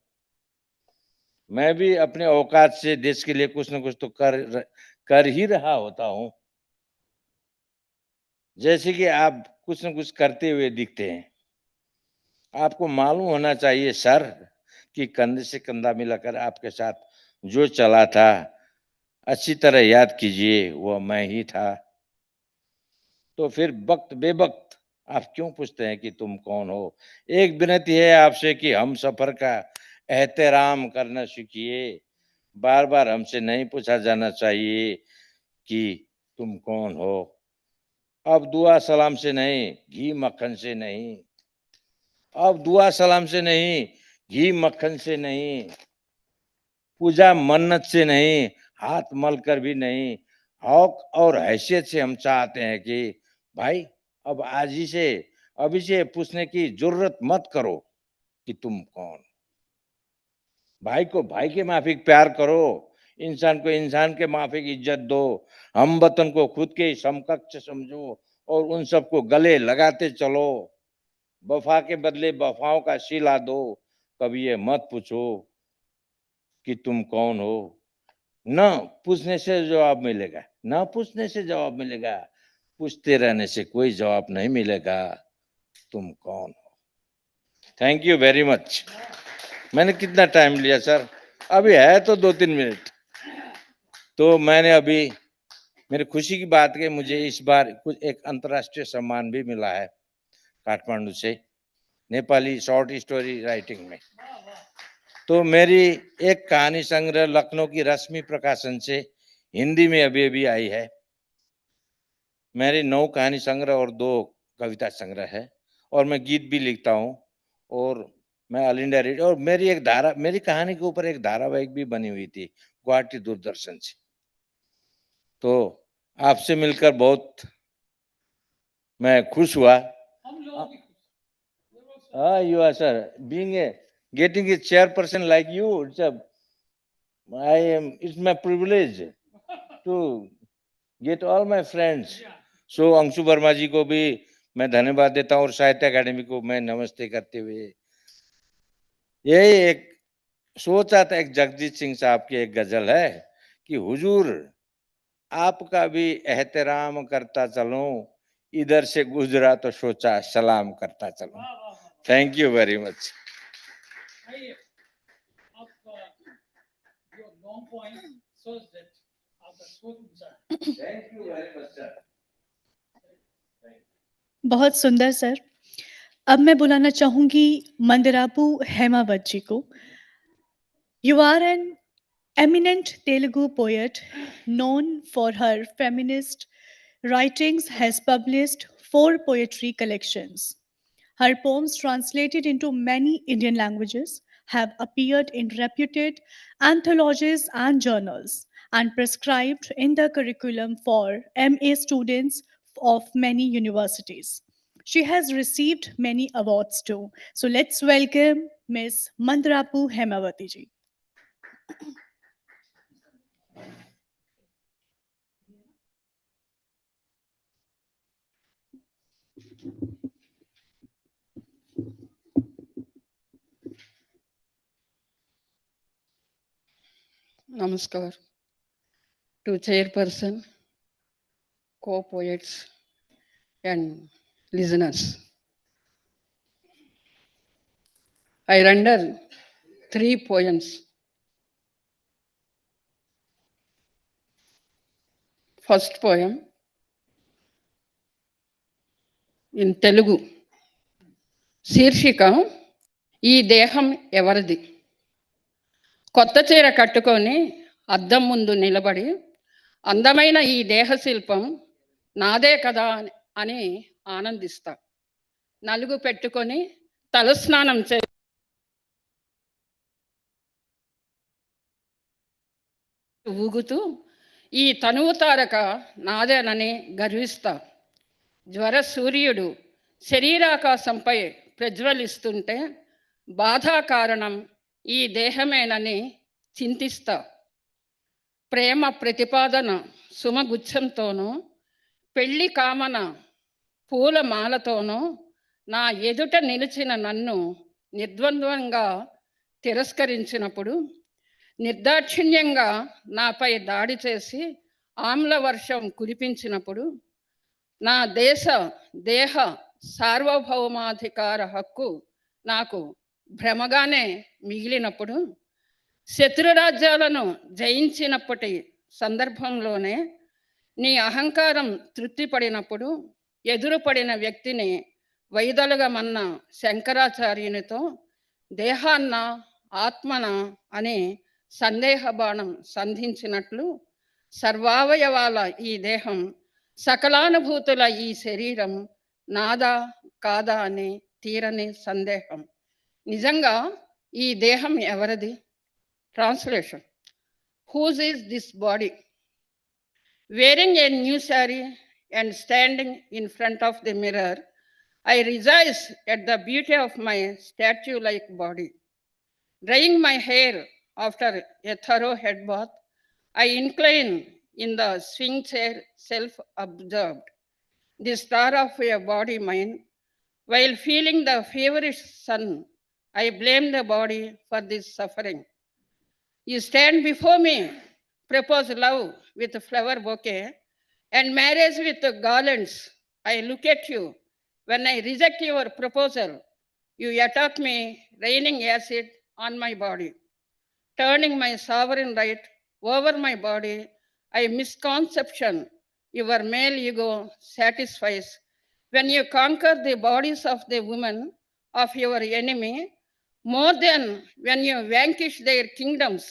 मैं भी अपने औकात से देश के लिए कुछ न कुछ तो कर ही रहा होता हूं। जैसे कि आप कुछ न कुछ करते हुए दिखते हैं। आपको मालूम होना चाहिए सर कि कंधे से कंधा मिलाकर आपके साथ जो चला था, अच्छी तरह याद कीजिए, वो मैं ही था। तो फिर वक्त बेवक्त आप क्यों पूछते हैं कि तुम कौन हो। एक विनती है आपसे कि हम सफर का एहतराम करना सीखिए। बार बार हमसे नहीं पूछा जाना चाहिए कि तुम कौन हो। अब दुआ सलाम से नहीं, घी मक्खन से नहीं। अब दुआ सलाम से नहीं, घी मक्खन से नहीं, पूजा मन्नत से नहीं, हाथ मल कर भी नहीं। हौक और हैसियत से हम चाहते हैं कि भाई, अब आज ही से, अभी से पूछने की जरूरत मत करो कि तुम कौन। भाई को भाई के माफिक प्यार करो, इंसान को इंसान के माफिक इज्जत दो, हम वतन को खुद के समकक्ष समझो और उन सबको गले लगाते चलो। वफा के बदले वफाओं का सिला दो। कभी ये मत पूछो कि तुम कौन हो। न पूछने से जवाब मिलेगा, न पूछने से जवाब मिलेगा, पूछते रहने से कोई जवाब नहीं मिलेगा। तुम कौन हो। Thank you very much. मैंने कितना टाइम लिया सर? अभी है तो 2-3 मिनट। तो मैंने अभी, मेरी खुशी की बात है, मुझे इस बार कुछ एक अंतर्राष्ट्रीय सम्मान भी मिला है काठमांडू से, नेपाली शॉर्ट स्टोरी राइटिंग में। तो मेरी एक कहानी संग्रह लखनऊ की रश्मि प्रकाशन से हिंदी में अभी अभी आई है। मेरी 9 कहानी संग्रह और 2 कविता संग्रह है, और मैं गीत भी लिखता हूँ। और मैं ऑल इंडिया रेडियो, और मेरी एक धारा, मेरी कहानी के ऊपर एक धारावाहिक भी बनी हुई थी गुवाहाटी दूरदर्शन से। तो आपसे मिलकर बहुत मैं खुश हुआ। हम लोगों की You are sir, being a getting a chairperson like you, it's my privilege to ये तो ऑल माय फ्रेंड्स. सो अंशु वर्मा जी को भी मैं धन्यवाद देता हूँ और साहित्य अकादमी को मैं नमस्ते करते हुए यही एक सोचा था, एक जगजीत सिंह साहब की एक गजल है कि हुजूर आपका भी एहतराम करता चलूं, इधर से गुजरा तो सोचा सलाम करता चलूं. Thank you very much. आइए, आप your long point shows that आपका सोच ऊंचा है. Thank you very much sir. बहुत सुंदर सर। अब मैं बुलाना चाहूंगी मंदरापू हेमावत जी को। You are an eminent Telugu poet known for her feminist writings has published 4 poetry collections. Her poems translated into many Indian languages have appeared in reputed anthologies and journals and prescribed in the curriculum for MA students of many universities. She has received many awards too. So let's welcome Miss Mandrapu Hemavati ji. Namaskar to chairperson, co-poets and listeners. I render 3 poems. First poem in Telugu. శీర్షిక ఈ దేహం ఎవరిది. కొత్త చీర కట్టుకొని అద్దం ముందు నిలబడి అందమైన ఈ దేహ శిల్పం నాదే కదా అని ఆనందిస్తా. నలుగు పెట్టుకొని తలస్నానం ఊగుతూ ఈ తనువు తారక నాదేనని గర్విస్తా. జ్వర సూర్యుడు శరీరాకాశంపై ప్రజ్వలిస్తుంటే బాధా కారణం ఈ దేహమేనని చింతిస్తా. ప్రేమ ప్రతిపాదన సుమగుచ్చంతోనూ పెళ్లి కామన పూల మాలతోనూ నా ఎదుట నిలిచిన నన్ను నిర్ద్వంద్వంగా తిరస్కరించినప్పుడు, నిర్దాక్షిణ్యంగా నాపై దాడి చేసి ఆమ్ల వర్షం కురిపించినప్పుడు, నా దేహ సార్వభౌమాధికార హక్కు నాకు భ్రమగానే మిగిలినప్పుడు, శత్రురాజ్యాలను జయించినప్పటి సందర్భంలోనే నీ అహంకారం తృప్తిపడినప్పుడు, ఎదురుపడిన వ్యక్తిని వైదొలగమన్న శంకరాచార్యునితో దేహాన్న ఆత్మన అని సందేహ బాణం సంధించినట్లు, సర్వావయవాల ఈ దేహం, సకలానుభూతుల ఈ శరీరం నాదా కాదా అని తీరని సందేహం. నిజంగా ఈ దేహం ఎవరిది? Translation. Whose is this body? Wearing a new saree and standing in front of the mirror, I rejoice at the beauty of my statue-like body. Drying my hair after a thorough head bath, I incline in the swing chair, self-absorbed, the star of a body mine. While feeling the feverish sun, I blame the body for this suffering. You stand before me, propose love with a flower bouquet and marriage with garlands. I look at you. When I reject your proposal, you attack me, raining acid on my body. Turning my sovereign right over my body, I misconception your male ego satisfies. When you conquer the bodies of the women of your enemy, more than when you vanquish their kingdoms.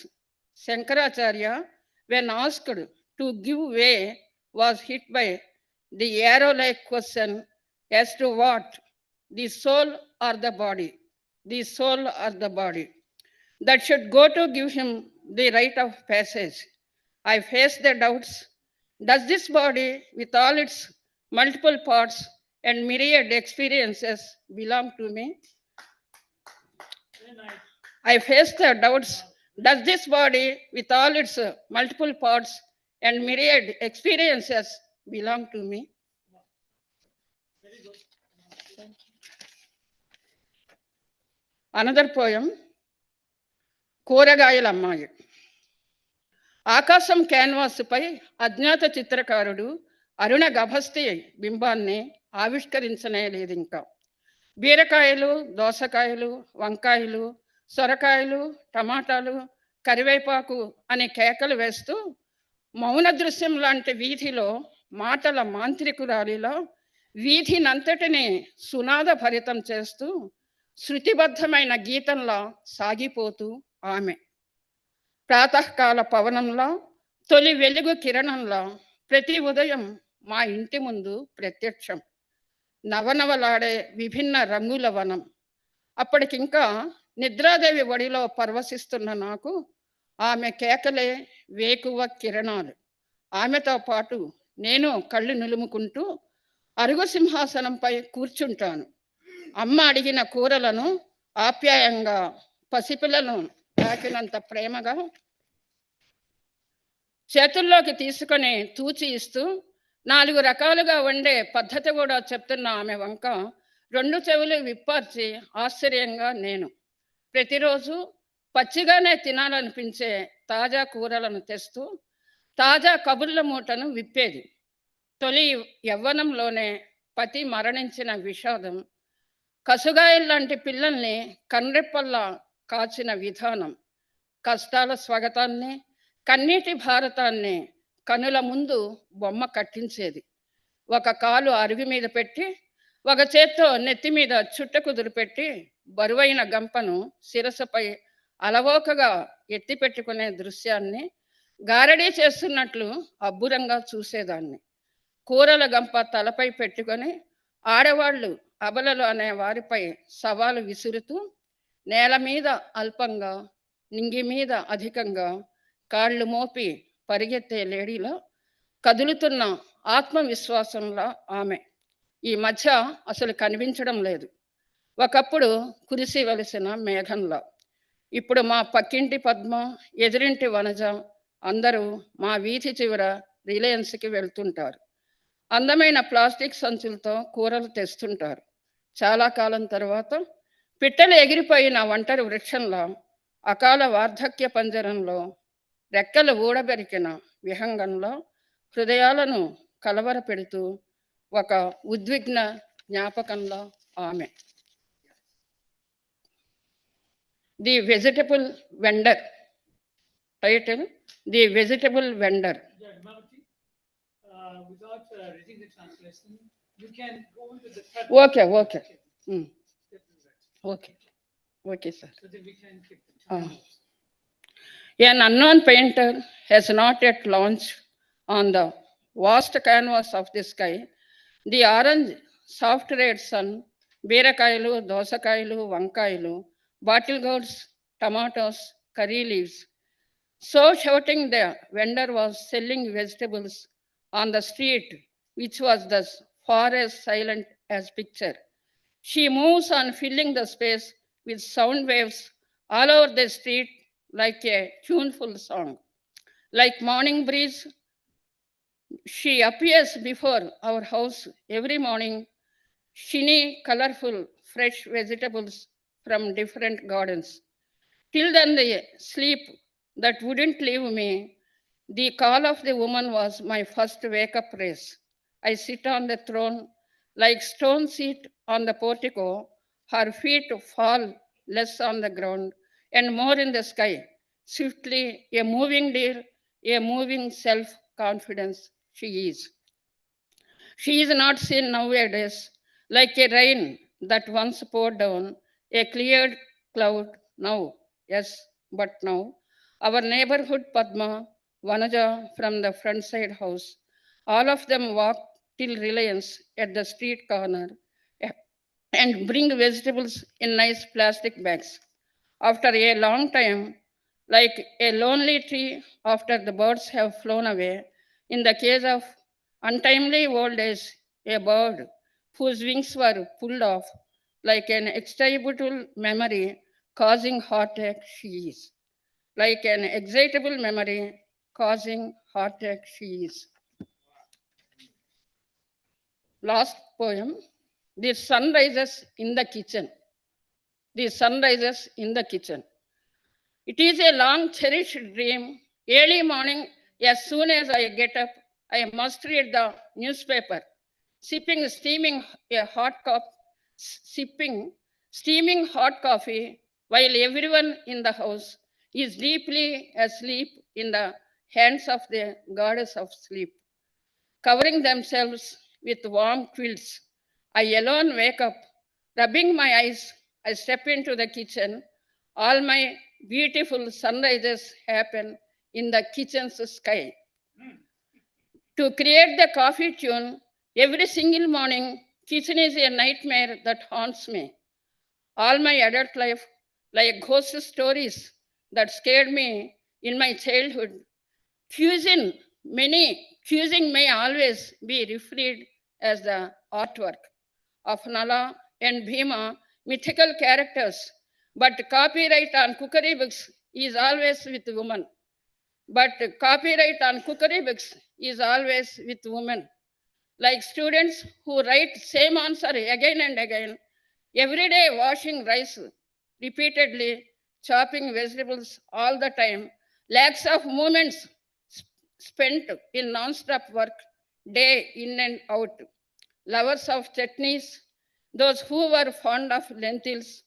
Shankaracharya, when asked to give way, was hit by the arrow-like question as to what? The soul or the body? The soul or the body? That should go to give him the right of passage. I face the doubts. Does this body, with all its multiple parts and myriad experiences, belong to me? I face the doubts. Does this body, with all its multiple parts and myriad experiences belong to me. Another poem, కూరగాయల అమ్మాయి. ఆకాశం క్యాన్వాస్పై అజ్ఞాత చిత్రకారుడు అరుణ గభస్తి బింబాన్ని ఆవిష్కరించనే లేదు ఇంకా. బీరకాయలు, దోసకాయలు, వంకాయలు, సొరకాయలు, టమాటాలు, కరివేపాకు అనే కేకలు వేస్తూ మౌన దృశ్యం లాంటి వీధిలో మాటల మాంత్రికురాలిలో వీధినంతటిని సునాద భరితం చేస్తూ శృతిబద్ధమైన గీతంలా సాగిపోతూ ఆమె ప్రాతకాల పవనంలో తొలి వెలుగు కిరణంలో ప్రతి ఉదయం మా ఇంటి ముందు ప్రత్యక్షం. నవనవలాడే విభిన్న రంగుల వనం. అప్పటికింకా నిద్రాదేవి ఒడిలో పరవశిస్తున్న నాకు ఆమె కేకలే వేకువ కిరణాలు. ఆమెతో పాటు నేను కళ్ళు నులుముకుంటూ అరుగు సింహాసనంపై కూర్చుంటాను. అమ్మ అడిగిన కూరలను ఆప్యాయంగా పసిపిల్లను తాకినంత ప్రేమగా చేతుల్లోకి తీసుకొని తూచి ఇస్తూ 4 రకాలుగా వండే పద్ధతి కూడా చెప్తున్న ఆమె వంక 2 చెవులు విప్పార్చి ఆశ్చర్యంగా నేను ప్రతిరోజు పచ్చిగానే తినాలనిపించే తాజా కూరలను తెస్తూ తాజా కబుర్ల మూటను విప్పేది. తొలి యవ్వనంలోనే పతి మరణించిన విషాదం, కసుగాయల్లాంటి పిల్లల్ని కన్రెప్పల్లా కాచిన విధానం, కష్టాల స్వాగతాన్ని, కన్నీటి భారతాన్ని కనుల ముందు బొమ్మ కట్టించేది. ఒక కాలు అరుగు మీద పెట్టి ఒక చేత్తో నెత్తి మీద చుట్ట కుదురు పెట్టి బరువైన గంపను శిరస్సుపై అలవోకగా ఎత్తి పెట్టుకునే దృశ్యాన్ని గారడీ చేస్తున్నట్లు అబ్బురంగా చూసేదాన్ని. కూరల గంప తలపై పెట్టుకొని ఆడవాళ్ళు అబలలు అనే వారిపై సవాలు విసురుతూ నేల మీద అల్పంగా, నింగి మీద అధికంగా కాళ్ళు మోపి పరిగెత్తే లేడీలో కదులుతున్న ఆత్మవిశ్వాసంలో ఆమె ఈ మధ్య అసలు కనిపించడం లేదు. ఒకప్పుడు కురిసివలసిన మేఘంలో. ఇప్పుడు మా పక్కింటి పద్మ, ఎదురింటి వనజ అందరూ మా వీధి చివర రిలయన్స్కి వెళ్తుంటారు. అందమైన ప్లాస్టిక్ సంచులతో కూరలు తెస్తుంటారు. చాలా కాలం తర్వాత పిట్టలు ఎగిరిపోయిన ఒంటరి వృక్షంలో, అకాల వార్ధక్య పంజరంలో, రెక్కలు ఊడబెరికిన విహంగంలో హృదయాలను కలవర పెడుతూ ఒక ఉద్విగ్న జ్ఞాపకంలో ఆమె. The vegetable vendor. Title the vegetable vendor. Without reading the translation, you can go into the third. Okay. Okay, sir. So that we can keep the time. An unknown painter has not yet launched on the vast canvas of the sky the orange soft red sun, బీరకాయలు, దోసకాయలు, వంకాయలు, bottle gourds, tomatoes, curry leaves. So shouting, the vendor was selling vegetables on the street, which was thus far as silent as picture. She moves on, filling the space with sound waves all over the street like a tuneful song. Like morning breeze, she appears before our house every morning, shiny, colorful, fresh vegetables from different gardens. Till then, the sleep that wouldn't leave me, the call of the woman was my first wake-up race. I sit on the throne like stone seat on the portico. Her feet fall less on the ground and more in the sky. Swiftly, a moving deer, a moving self-confidence she is. She is not seen nowadays like a rain that once poured down, a cleared cloud now. Yes, but now, our neighborhood Padma, Vanaja from the front side house, all of them walk till Reliance at the street corner and bring vegetables in nice plastic bags. After a long time, like a lonely tree after the birds have flown away, in the case of untimely old age, a bird whose wings were pulled off, like an excitable memory causing heartache she is. Like an excitable memory causing heartache she is. Last poem, The Sun Rises in the Kitchen. The sun rises in the kitchen. It is a long cherished dream. Early morning, as soon as I get up, I must read the newspaper, steaming a hot cup, sipping steaming hot coffee, while everyone in the house is deeply asleep in the hands of the goddess of sleep, covering themselves with warm quilts. I alone wake up, rubbing my eyes. I step into the kitchen. All my beautiful sunrises happen in the kitchen's sky. To create the coffee tune, every single morning, kitchen is a nightmare that haunts me. All my adult life, like ghost stories that scared me in my childhood. Cuisine may always be referred as the artwork of Nala and Bhima, mythical characters, but copyright on cookery books is always with women. But copyright on cookery books is always with women. Like students who write same answer again and again, every day washing rice repeatedly, chopping vegetables all the time, lakhs of moments spent in non-stop work, day in and out. Lovers of chutneys, those who were fond of lentils,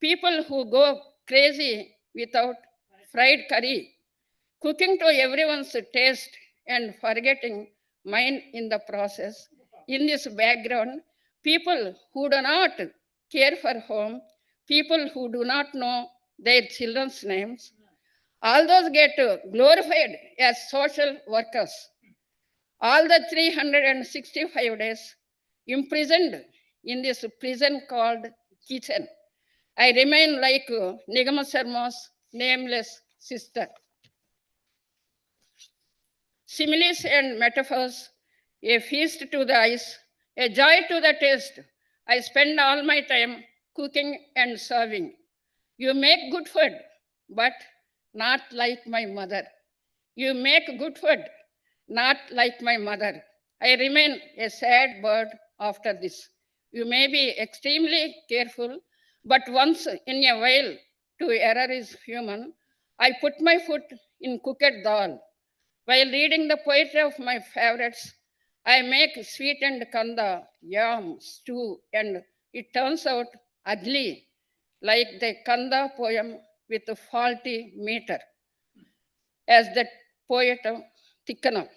people who go crazy without fried curry, cooking to everyone's taste and forgetting mine in the process. In this background, people who do not care for home, people who do not know their children's names, all those get glorified as social workers. All the 365 days imprisoned in this prison called kitchen. I remain like Nigama Sharma's nameless sister. Similes and metaphors, a feast to the eyes, a joy to the taste. I spend all my time cooking and serving. You make good food, but not like my mother. You make good food, not like my mother. I remain a sad bird after this. You may be extremely careful, but once in a while, to error is human. I put my foot in cooked dal. While reading the poetry of my favorites, I make sweetened kanda, yam, stew, and it turns out ugly, like the kanda poem with a faulty meter, as the poet Tikkana.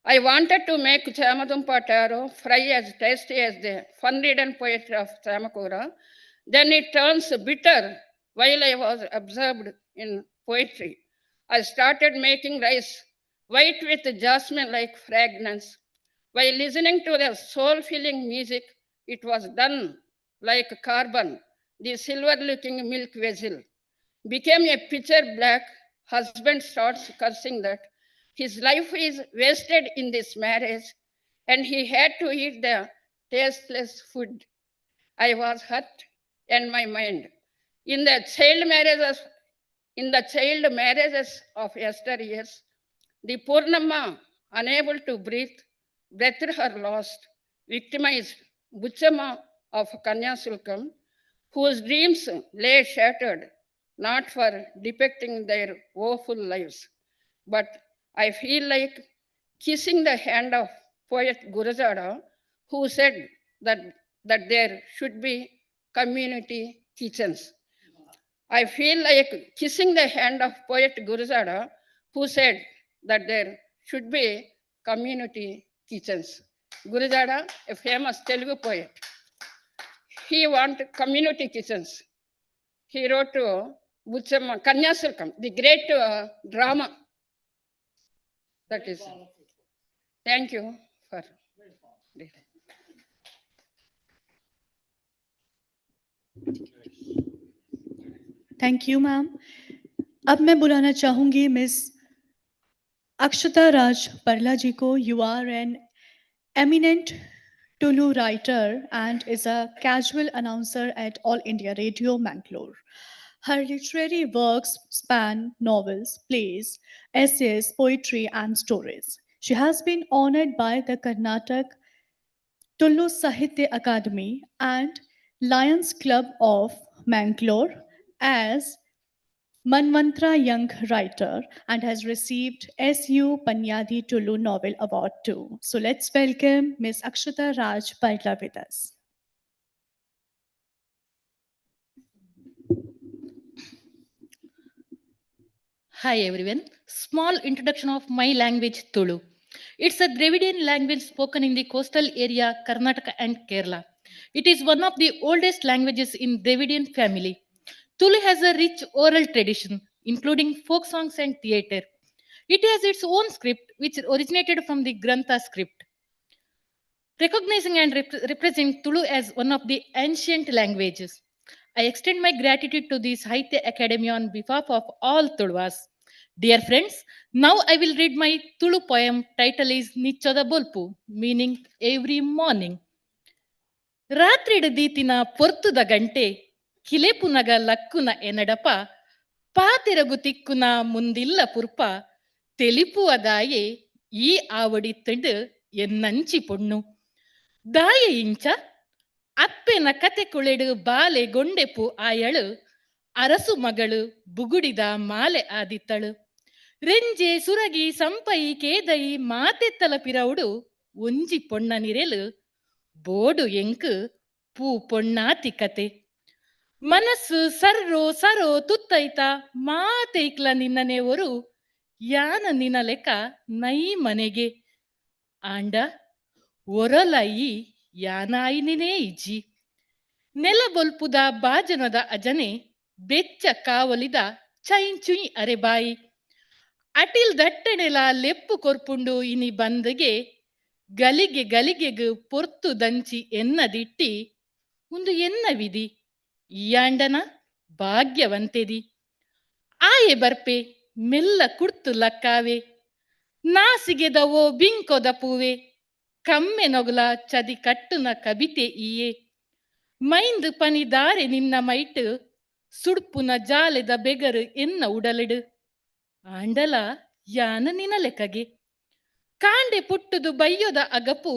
I wanted to make Chamadumpa taro fry as tasty as the fun-ridden poetry of Chamakura. Then it turns bitter while I was absorbed in poetry. I started making rice white with jasmine-like fragrance. While listening to the soul-filling music, it was done like carbon, the silver-looking milk vessel. Became a pitcher black. Husband starts cursing that his life is wasted in this marriage and he had to eat the tasteless food. I was hurt in my mind. In the child marriages of yesteryears, the Purnamma, unable to breathe, breathed her lost, victimized Buchama of Kanyasulkam, whose dreams lay shattered, not for depicting their woeful lives, but I feel like kissing the hand of poet Gurujada, who said that there should be community kitchens. I feel like kissing the hand of poet Gurujada, who said that there should be community kitchens. Gurujada, a famous Telugu poet, he wanted community kitchens. He wrote to Buchama, Kanyasulkam, the great drama. That is. Thank you for. Thank you ma'am. अब मैं बुलाना चाहूंगी miss अक्षता राज परला जी को. You are an eminent Tulu writer and is a casual announcer at All India Radio, Mangalore. Her literary works span novels, plays, essays, poetry, and stories. She has been honored by the Karnataka Tullu Sahitya Academy and Lions Club of Mangalore as Manvantra Young Writer and has received S.U. Panyadi Tullu Novel Award too. So let's welcome Ms. Akshata Raj Paitla with us. Hi everyone. Small introduction of my language Tulu. It's a Dravidian language spoken in the coastal area Karnataka and Kerala. It is one of the oldest languages in Dravidian family. Tulu has a rich oral tradition, including folk songs and theatre. It has its own script, which originated from the Grantha script. Recognizing and representing Tulu as one of the ancient languages, I extend my gratitude to the Sahitya Academy on behalf of all Tulwas. Dear friends, now I will read my Tulu poem. Title is Nichada Bolpu, meaning every morning. ರಾತ್ರಿಡದೀತಿನ ಪೊರ್ತುದ ಗಂಟೆ ಕಿಲೆಪುನಗ ಲಕ್ಕುನ ಎನಡಪ ಪಾತಿರಗು ತಿಕ್ಕುನ ಮುಂದಿಲ್ಲ ಪುರ್ಪ ತೆಲಿಪು ಅದಾಯೆ ಈ ಆವಡಿ ತಿಂಡು ಎನ್ನಂಚಿ ಪೊಣ್ಣು ದಾಯ ಇಂಚ ಅಪ್ಪೆನ ಕತೆ ಕುಳೆಡು ಬಾಲೆ ಗೊಂಡೆಪು ಆಯಳು ಅರಸು ಮಗಳು ಬುಗುಡಿದ ಮಾಲೆ ಆದಿತ್ತಳು ರೆಂಜೆ ಸುರಗಿ ಸಂಪೈ ಕೇದೈ ಮಾತೆತ್ತಲ ಪಿರವುಡು ಒಂಜಿ ಪೊಣ್ಣ ನಿರೆಲು ಬೋಡು ಎಂಕು ಪೂ ಪೊಣ್ಣಾತಿ ಕತೆ ಮನಸ್ಸು ಸರ್ರೋ ಸರೋ ತುತ್ತೈತ ಮಾತೈಕ್ಲ ನಿನ್ನನೆ ಒರು ಯಾನ ನಿನ ಲೆಕ್ಕ ನೈ ಮನೆಗೆ ಆಂಡ ಒರಲೈ ಯಾನಾಯಿನೇ ಇಜ್ಜಿ ನೆಲ ಬೊಲ್ಪುದ ಬಾಜನದ ಅಜನೆ ಬೆಚ್ಚ ಕಾವಲಿದ ಚೈಂಚುಯಿ ಅರೆಬಾಯಿ ಅಟಿಲ್ ದಟ್ಟೆನೆಲ ಲೆಪ್ಪು ಕೊರ್ಪುಂಡು ಇನಿ ಬಂದಗೆ ಗಲಿಗೆ ಗಲಿಗೆಗು ಪೊರ್ತು ದಂಚಿ ಎನ್ನದಿಟ್ಟಿ ಒಂದು ಎನ್ನ ವಿಧಿ ಈಯಾಂಡನ ಭಾಗ್ಯವಂತೆದಿ ಆಯೆ ಬರ್ಪೆ ಮೆಲ್ಲ ಕುರ್ತು ಲಕ್ಕಾವೆ ನಾಸಿಗೆದವೋ ಬಿಂಕೊದ ಪೂವೆ ಕಮ್ಮೆ ನೊಗಲ ಚದಿ ಕಟ್ಟುನ ಕಬಿತೆ ಈಯೆ ಮೈಂದು ಪನಿ ದಾರೆ ನಿನ್ನ ಮೈಟ್ ಸುಡ್ಪುನ ಜಾಲೆದ ಬೆಗರು ಎನ್ನ ಉಡಲಿಡು ಆಂಡಲ ಯಾನ ನಿನ ಲೆಕ್ಕಗೆ ಕಾಂಡೆ ಪುಟ್ಟುದು ಬಯ್ಯೊದ ಅಗಪು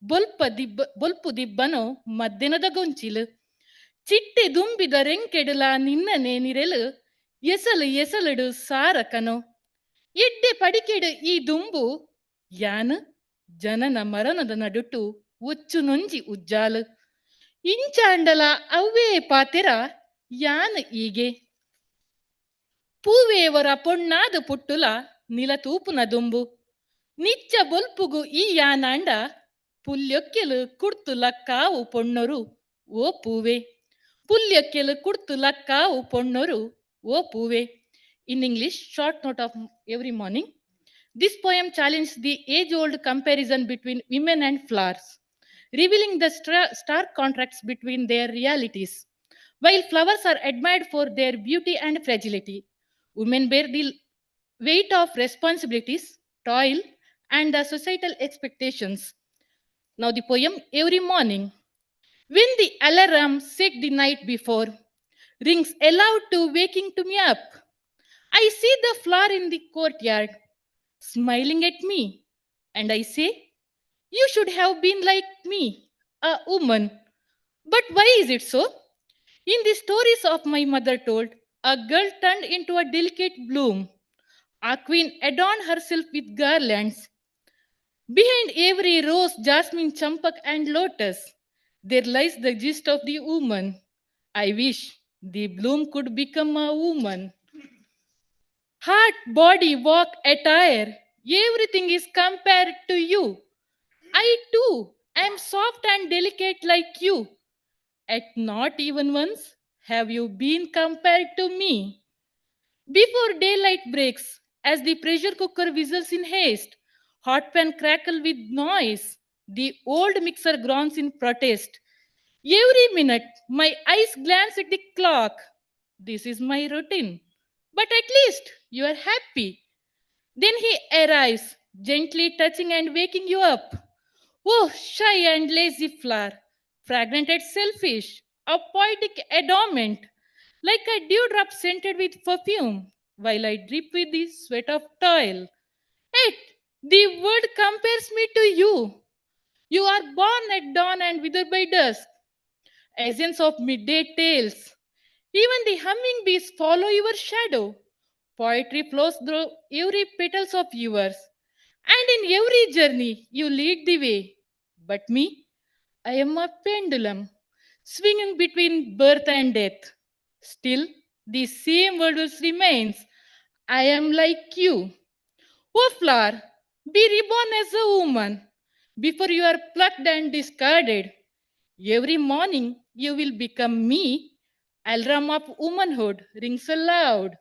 ಬೊಲ್ಪು ದಿಬ್ಬನೋ ಮದ್ದೆನದ ಗೊಂಚಿಲು ಚಿಟ್ಟೆ ದುಂಬಿದ ರೆಂಕೆಡುಲ ನಿನ್ನನೆ ನಿರೆಲು ಎಸಲು ಎಸಲುಡು ಸಾರಕನೋ ಎಡ್ಡೆ ಪಡಿಕೆಡು ಈ ದುಂಬು ಯಾನು ಜನನ ಮರಣದ ನಡುಟು ಒಚ್ಚು ನೊಂಜಿ ಉಜ್ಜಾಲು ಇಂಚಾಂಡಲ ಅವ್ವೇ ಪಾತೆರ ಯಾನು ಈಗೆ ಪೂವೇವರ ಪೊಣ್ಣಾದು ಪುಟ್ಟುಲ ನಿಲತೂಪುನ ದುಂಬು ನಿಚ್ಚ ಬೊಲ್ಪುಗು ಈ ಯಾನಾಂಡ ಪುಲ್ಯೊಕ್ಕೆಲು ಕುಡ್ತು ಲಕ್ಕಾವು ಪೊಣ್ಣೊರು ಓ ಪೂವೆ ಪುಲ್ಯೊಕ್ಕೆಲು ಕುಡ್ತು ಲಕ್ಕಾವು ಪೊಣ್ಣೊರು ಓ Poove. In English, short note of every morning. This poem challenges the age-old comparison between women and flowers, revealing the stark contrasts between their realities. While flowers are admired for their beauty and fragility, women bear the weight of responsibilities, toil, and the societal expectations. Now the poem, Every Morning. When the alarm set the night before, rings aloud to waking to me up, I see the flower in the courtyard, smiling at me, and I say, you should have been like me, a woman. But why is it so? In the stories of my mother told, a girl turned into a delicate bloom. A queen adorned herself with garlands. Behind every rose, jasmine, champak, and lotus, there lies the gist of the woman. I wish the bloom could become a woman. Heart, body, walk, attire, everything is compared to you. I too am soft and delicate like you. At not even once have you been compared to me. Before daylight breaks, as the pressure cooker whistles in haste, hot pan crackle with noise, the old mixer groans in protest. Every minute, my eyes glance at the clock. This is my routine. But at least you are happy. Then he arrives, gently touching and waking you up. Oh, shy and lazy flower, fragrant and selfish, a poetic adornment, like a dewdrop scented with perfume, while I drip with the sweat of toil. Yet the world compares me to you. You are born at dawn and withered by dusk, essence of midday tales. Even the humming bees follow your shadow. Poetry flows through every petals of yours, and in every journey you lead the way. But me, I am a pendulum, swinging between birth and death. Still, the same word remains. I am like you. Oh, flower, be reborn as a woman before you are plucked and discarded. Every morning you will become me. Alarm of womanhood rings aloud.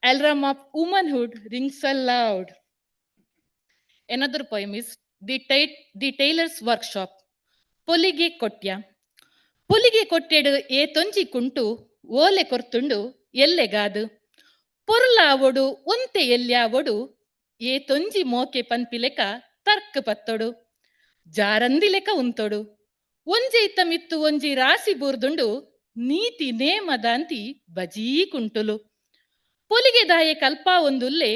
Alarm of womanhood rings aloud. Another poem is the Tailor's Workshop. Polige Kotya. పొలిగే కొట్టెడు ఏ తొంజి కుంటూ ఓలె కొర్తుండు ఎల్లెగాదు పొరులావొడు ಒಂತೆ ಎಲ್ಯಾವೊಡು ఏ తొంజి మోಕೆ పన్పిಲೆಕ తర్క్ పత్తొడు ಜಾರಂದಿ ಲೆಕ ಉಂತೊಡು ಒಂಜೈತ ಮಿತ್ತು ಒಂಜಿ ರಾಸಿ ಬೂರ್ದುಂಡು ನೀತಿ ನೇಮದಾಂತಿ ಬಜೀ ಕುಂಟುಲು పొలిಗೆ ದಾಯೆ ಕಲ್ಪ ಒಂದುಲ್ಲೆ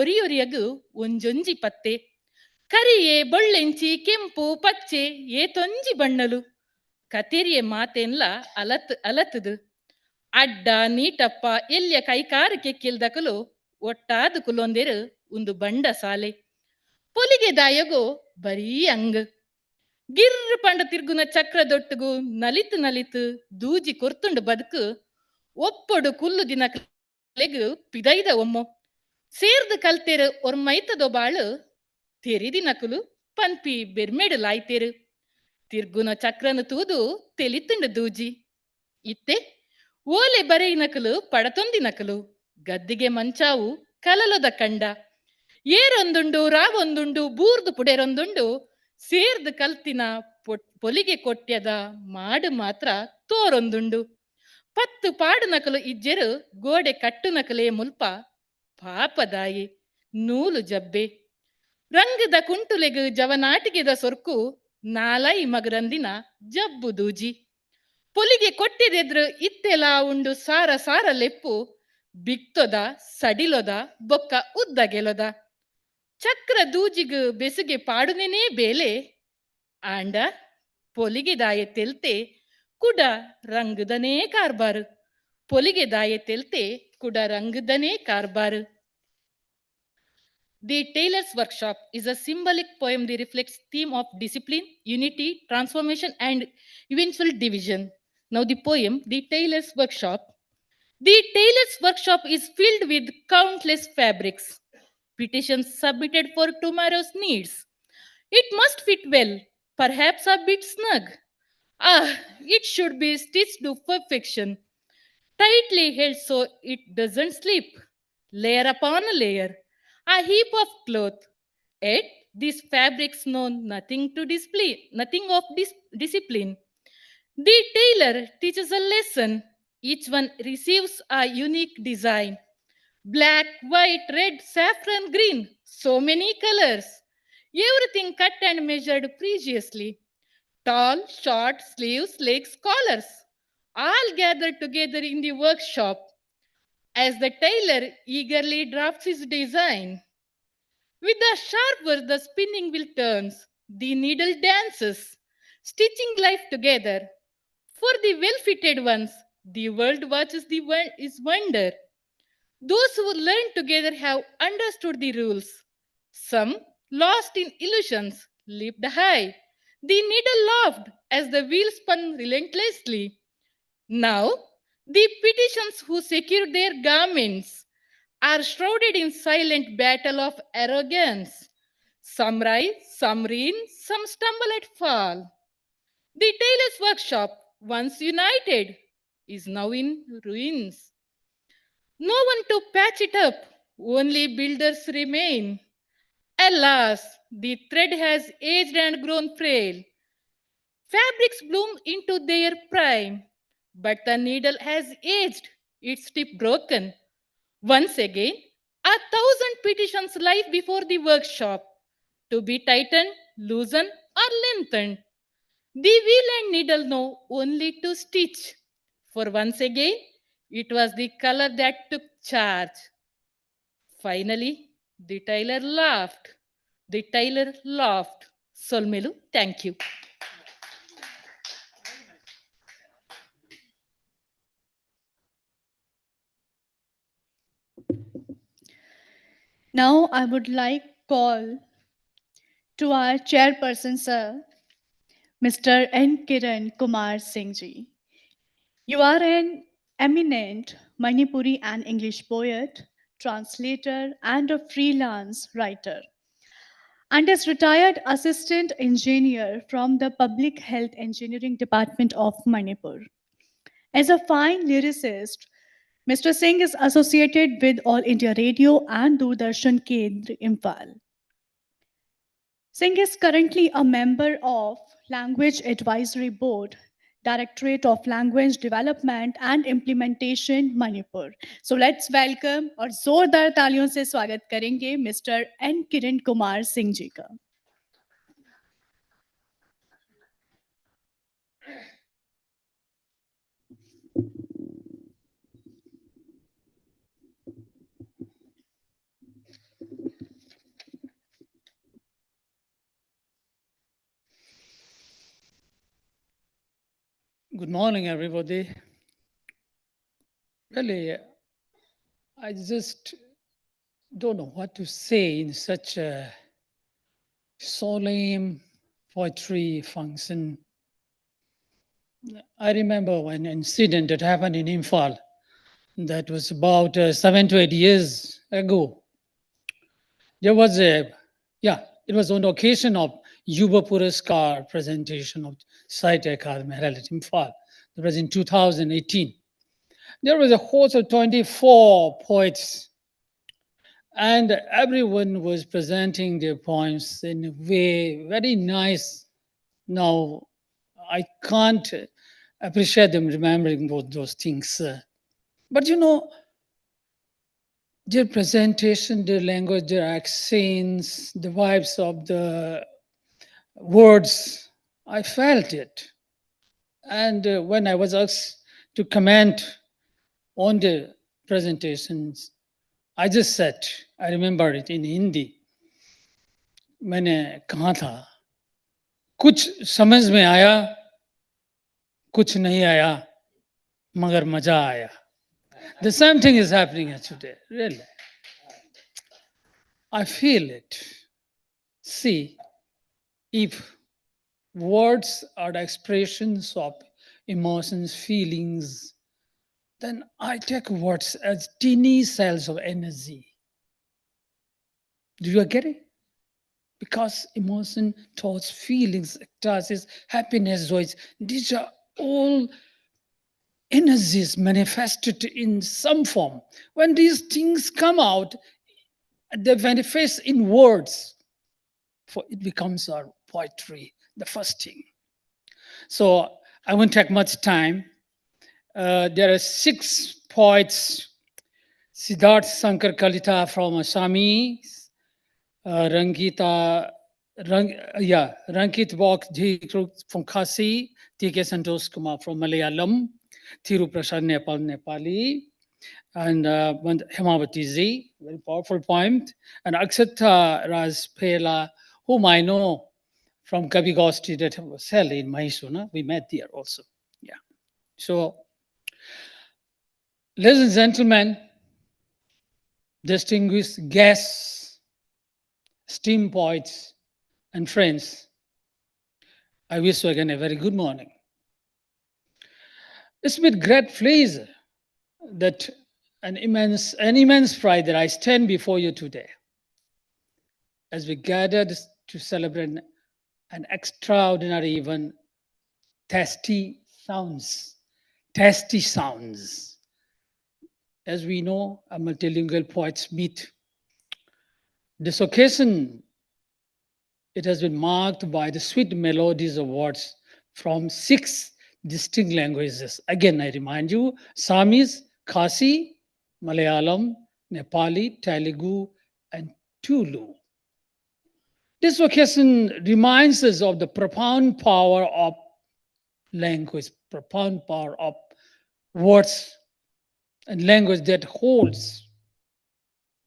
ಒರಿಯೊರಿಯಗು ಒಂಜೊಂಜಿ ಪತ್ತೆ ಕರಿಯೆ ಬೊಳ್ಳೆಂಚಿ ಕೆಂಪು ಪಚ್ಚೆ ಏ ತೊಂಜಿ ಬಣ್ಣಲು ಕತೆರಿಯ ಮಾತೆನ್ಲ ಅಲತದು ಅಡ್ಡ ನೀಟಪ್ಪ ಎಲ್ಲಿಯ ಕೈಕಾರಕ್ಕೆ ಕಿಲ್ದಕಲು ಒಟ್ಟಾದ ಕುಲೊಂದೆರು ಒಂದು ಬಂಡ ಸಾಲೆ పొలిಗೆ ದಾಯಗೋ ಬರೀ ಅಂಗ್ ಗಿರ್ರ ಪಂಡ ತಿರ್ಗುನ ಚಕ್ರದೊಟ್ಟುಗು ನಲಿತು ದೂಜಿ ಕೊರ್ತುಂಡು ಬದುಕು ಒಪ್ಪೊಡು ಕುಲ್ಲು ದಿನಕ್ಲೆಗು ಪಿದೈದ ಒಮ್ಮೊ ಸೇರ್ದು ಕಲ್ತೆರು ಒರ್ಮೈತದೊ ಬಾಳು ತೆರಿದಿನಕುಲು ಪನ್ಪಿ ಬೆರ್ಮೆಡು ಲಾಯ್ತೆರು ತಿರ್ಗುನ ಚಕ್ರನು ತೂದು ತೆಲಿತುಂಡು ದೂಜಿ ಇತ್ತೆ ಓಲೆ ಬರೆಯಿನಕಲು ಪಡತೊಂದಿನಕಲು ಗದ್ದಿಗೆ ಮಂಚಾವು ಕಲಲೊದ ಕಂಡ ಏರೊಂದುಂಡು ರಾವೊಂದುಂಡು ಬೂರ್ದು ಪುಡೆರೊಂದುಂಡು ಸೇರ್ದು ಕಲ್ತಿನ పొలిಗೆ ಕೊಟ್ಯದ ಮಾಡು ಮಾತ್ರ ತೋರೊಂದುಂಡು ಪತ್ತು ಪಾಡು ನಕಲು ಇಜ್ಜೆರು ಗೋಡೆ ಕಟ್ಟು ನಕಲೇ ಮುಲ್ಪ ಪಾಪದಾಯಿ ನೂಲು ಜಬ್ಬೆ ರಂಗದ ಕುಂಟುಲೆಗು ಜವನಾಟಿಗೆದ ಸೊರ್ಕು ನಾಲೈ ಮಗರಂದಿನ ಜಬ್ಬು ದೂಜಿ పొలిಗೆ ಕೊಟ್ಟಿದೆದ್ರು ಇತ್ತೆಲ ಉಂಡು ಸಾರ ಸಾರ ಲೆಪ್ಪು ಬಿಕ್ತೊದ ಸಡಿಲೊದ ಬೊಕ್ಕ ಉದ್ದ ಗೆಲೊದ ಚಕ್ರ ದೂಜಿಗು ಬೆಸುಗೆ ಪಾಡುನೆನೇ ಬೇಲೆ ಆಂಡ పొలిಗೆ ದಾಯೆ ತೆಲ್ತೆ ಕುಡ ರಂಗದನೇ ಕಾರ್ಬಾರು పొలిಗೆ ದಾಯೆ ತೆಲ್ತೆ ಕುಡ ರಂಗದನೇ ಕಾರ್ಬಾರು. The Tailor's Workshop is a symbolic poem that reflects theme of discipline, unity, transformation, and eventual division. Now the poem, The Tailor's Workshop. The Tailor's Workshop is filled with countless fabrics, petitions submitted for tomorrow's needs. It must fit well, perhaps a bit snug. Ah, it should be stitched to perfection, tightly held so it doesn't slip, layer upon a layer, a heap of cloth. Yet these fabrics know nothing of discipline. The tailor teaches a lesson. Each one receives a unique design. Black, white, red, saffron, green, so many colors. Everything cut and measured preciously. Tall, short, sleeves, legs, collars, all gathered together in the workshop. As the tailor eagerly drafts his design, with the sharp words the spinning wheel turns, the needle dances, stitching life together. For the well-fitted ones, the world watches is wonder. Those who learn together have understood the rules. Some, lost in illusions, leaped high. The needle laughed as the wheel spun relentlessly. Now, the petitions who secured their garments are shrouded in silent battle of arrogance. Some rise, some reign, some stumble and fall. The tailor's workshop, once united, is now in ruins. No one to patch it up, only builders remain. Alas, the thread has aged and grown frail. Fabrics bloom into their prime, but the needle has aged, its tip broken. Once again, 1,000 petitions lie before the workshop to be tightened, loosened, or lengthened. The wheel and needle know only to stitch. For once again, It was the color that took charge. Finally, the tailor laughed. The tailor laughed. Solmelu, thank you. Now I would like call to our chairperson, sir, Mr. N. Kiran Kumar Singh ji. You are an eminent Manipuri and English poet, translator, and a freelance writer, and is retired assistant engineer from the Public Health Engineering Department of Manipur. As a fine lyricist, Mr. Singh is associated with All India Radio and Doordarshan Kendra Imphal. Singh is currently a member of Language Advisory Board, Directorate of Language Development and Implementation, Manipur. So let's welcome और जोरदार तालियों से स्वागत करेंगे mister N Kiran Kumar Singh ji का. Good morning, everybody. Really, I just don't know what to say in such a solemn poetry function. I remember one incident that happened in Imphal that was about 7 to 8 years ago. There was it was on the occasion of Yuba Puraskar presentation of Sahitya Akademi held at Imphal. That was in 2018. There was a host of 24 poets, and everyone was presenting their poems in a way very nice. Now, I can't appreciate them remembering those things. But you know, their presentation, their language, their accents, the vibes of the words, I felt it. And when I was asked to comment on the presentations, I just said, I remember it in Hindi. मैंने कहा था कुछ समझ में आया कुछ नहीं आया मगर मजा आया. The same thing is happening here today, really. I feel it. See, if words are the expressions of emotions, feelings, then I take words as tiny cells of energy. Do you get it? Because emotion, thoughts, feelings, ecstasies, happiness, joys, these are all energies manifested in some form. When these things come out, they manifest in words. For it becomes our poetry, the first thing. So I won't take much time. There are 6 poets. Siddharth Shankar Kalita from Assamese, Rankit Bok from Khasi, T.K. Santosh Kumar from Malayalam, Thiru Prasad Nepali, and Hemavati Z, very powerful poem, and Akshata Raj Pela, whom I know from Kavi Gosti that was held in Mysore. We met there also. Yeah. So, ladies and gentlemen, distinguished guests, esteemed poets, and friends, I wish you again a very good morning. It's with great pleasure that an immense pride that I stand before you today as we gathered to celebrate an extraordinary event, tasty sounds. Tasty sounds. As we know, a multilingual poets meet. This occasion, it has been marked by the sweet melodies of words from 6 distinct languages. Again, I remind you, Assamese, Khasi, Malayalam, Nepali, Telugu, and Tulu. This occasion reminds us of the profound power of language, profound power of words a language that holds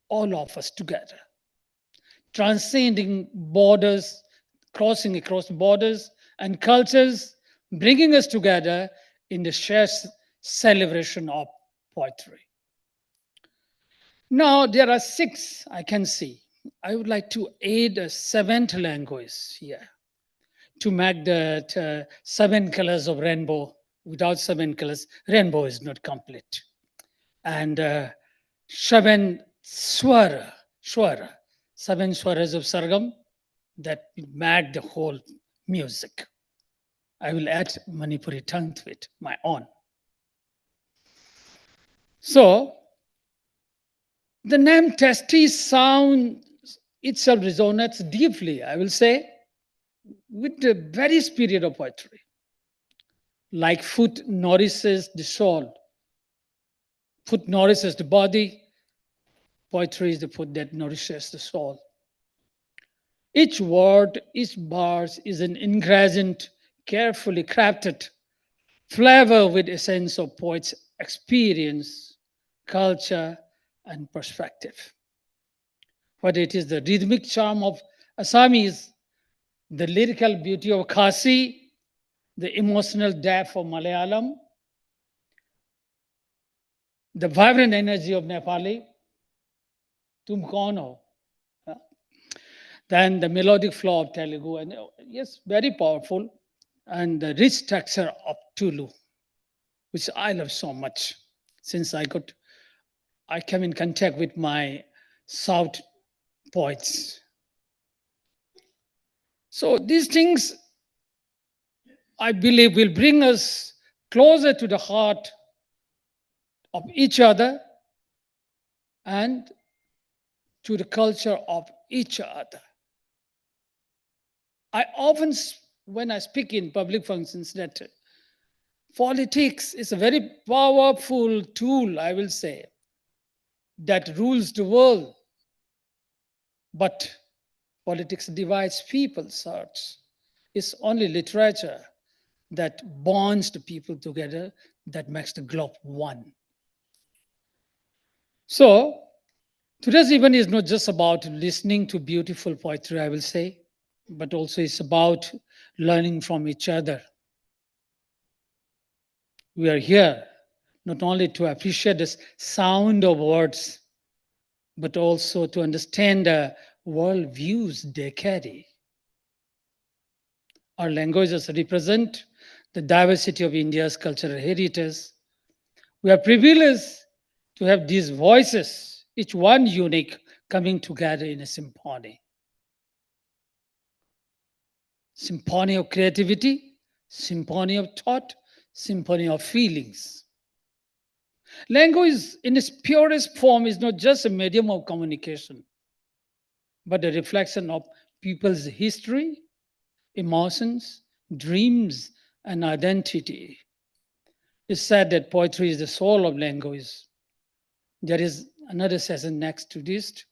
all of us together, transcending borders, crossing across borders and cultures, bringing us together in the shared celebration of poetry. Now, there are six I can see. I would like to add a seventh language here to make that seven colors of rainbow. Without seven colors, rainbow is not complete. And seven swara, seven swaras of sargam that make the whole music. I will add Manipuri tongue to it, my own. So the name Testy sound itself resonates deeply, I will say, with the very spirit of poetry. Like food nourishes the soul, food nourishes the body, poetry is the food that nourishes the soul. Each word, each verse is an ingredient carefully crafted, flavor with a sense of poet's experience, culture, and perspective. Whether it is the rhythmic charm of Assamese, the lyrical beauty of Khasi, the emotional depth of Malayalam, the vibrant energy of Nepali, Tum Kaun Ho, then the melodic flow of Telugu, and yes, very powerful, and the rich texture of Tulu, which I love so much since I came in contact with my South poets. So these things, I believe, will bring us closer to the heart of each other and to the culture of each other. I often, when I speak in public functions, that politics is a very powerful tool, I will say, that rules the world. But politics divides people's hearts. It's only literature that bonds the people together, that makes the globe one. So, today's event is not just about listening to beautiful poetry, I will say, but also it's about learning from each other. We are here not only to appreciate the sound of words, but also to understand the world views they carry. Our languages represent the diversity of India's cultural heritage. We are privileged to have these voices, each one unique, coming together in a symphony. Symphony of creativity, symphony of thought, symphony of feelings. Language in its purest form is not just a medium of communication, but a reflection of people's history, emotions, dreams, and identity. It's said that poetry is the soul of language. There is another session next to this.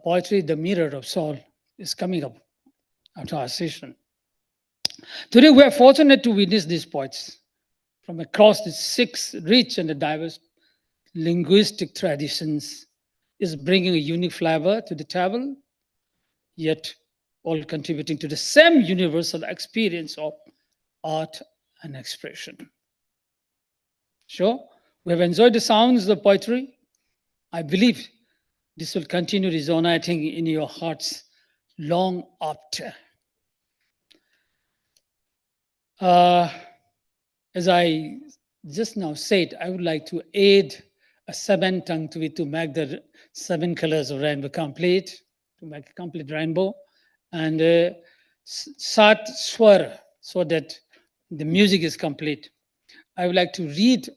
Poetry, the mirror of soul, is coming up after our session. Today, we are fortunate to witness these poets from across the six rich and diverse linguistic traditions, is bringing a unique flavor to the table, yet all contributing to the same universal experience of art and expression. Sure, we have enjoyed the sounds of poetry. I believe this will continue resonating in your hearts long after. As I just now said, I would like to add a seven tongue to it to make the seven colors of rainbow complete, to make a complete rainbow, and sat swar, so that the music is complete. I would like to read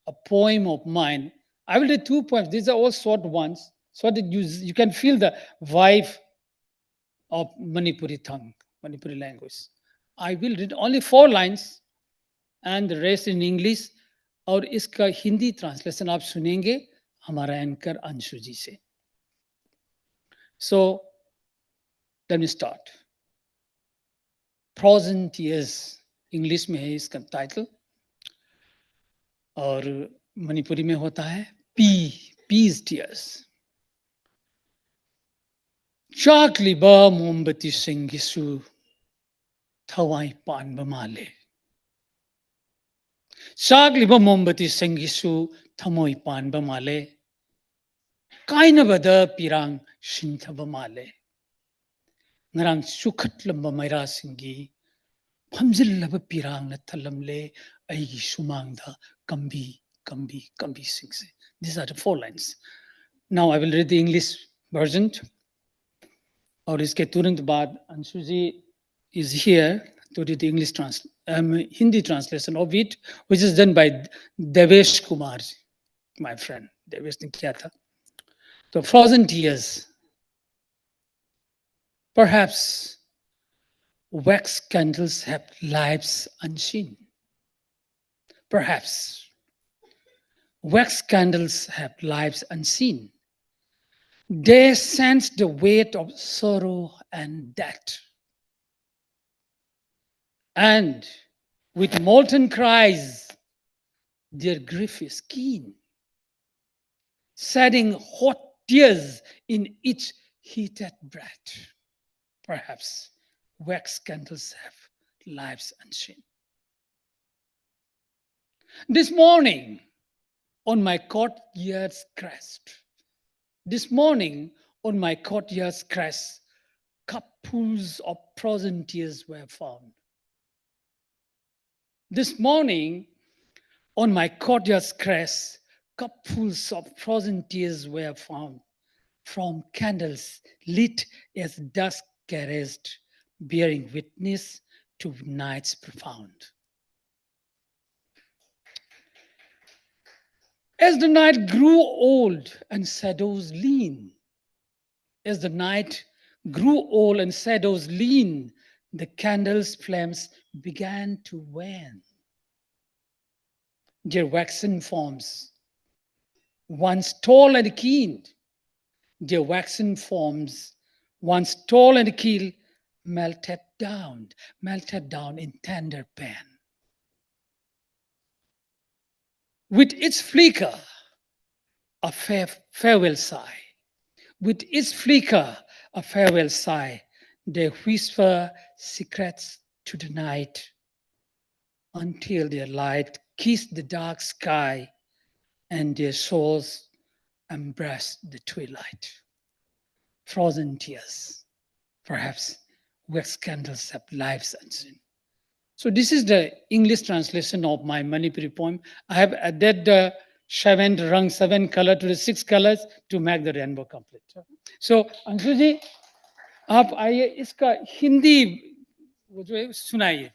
a poem of mine. I will read two poems. These are all short ones, so that you can feel the vibe of Manipuri tongue, Manipuri language. I will read only 4 lines and the rest in English. और इसका Hindi translation आप सुनेंगे हमारा anchor Anshu जी से. So let me start. Frozen Tears, English में है इसका title. और मणिपुरी में होता है पीस टीयर्स। चाकलिबा मोमबत्ती सिंगिसु थवाई पान बमाले। चाकलिबा मोमबत्ती सिंगिसु थमोई पान बमाले। काइनबदा पिरांग सिंथबा माले। ngarang sukhatlamba maira singi phamjillaba pirangna thalamle aigi sumangda kambi singse. These are the 4 lines. Now I will read the English version. और इसके तुरंत बाद अंशु जी is here to read the English Hindi translation of it, which is done by Devesh Kumar, my friend. Devesh ने किया था. So frozen tears. Perhaps wax candles have lives unseen. Perhaps wax candles have lives unseen. They sense the weight of sorrow and death. And with molten cries, their grief is keen, shedding hot tears in each heated breath. Perhaps wax candles have lives unseen. This morning, on my courtyard's crest, this morning, on my courtyard's crest, cupfuls of frozen tears were found. This morning, on my courtyard's crest, cupfuls of frozen tears were found from candles lit as dusk caressed, bearing witness to nights profound. As the night grew old and shadows lean, as the night grew old and shadows lean, the candles' flames began to wane. Their waxen forms, once tall and keen, their waxen forms, once tall and keen, melted down in tender pain. With its flicker, a farewell sigh. With its flicker, a farewell sigh, they whisper secrets to the night until their light kissed the dark sky and their souls embrace the twilight. Frozen tears, perhaps wax candles have lives unseen. So this is the English translation of my Manipuri poem. I have added the 7 color to the 6 colors to make the rainbow complete. So Anshu जी आप आइए इसका हिंदी वो जो है सुनाइए.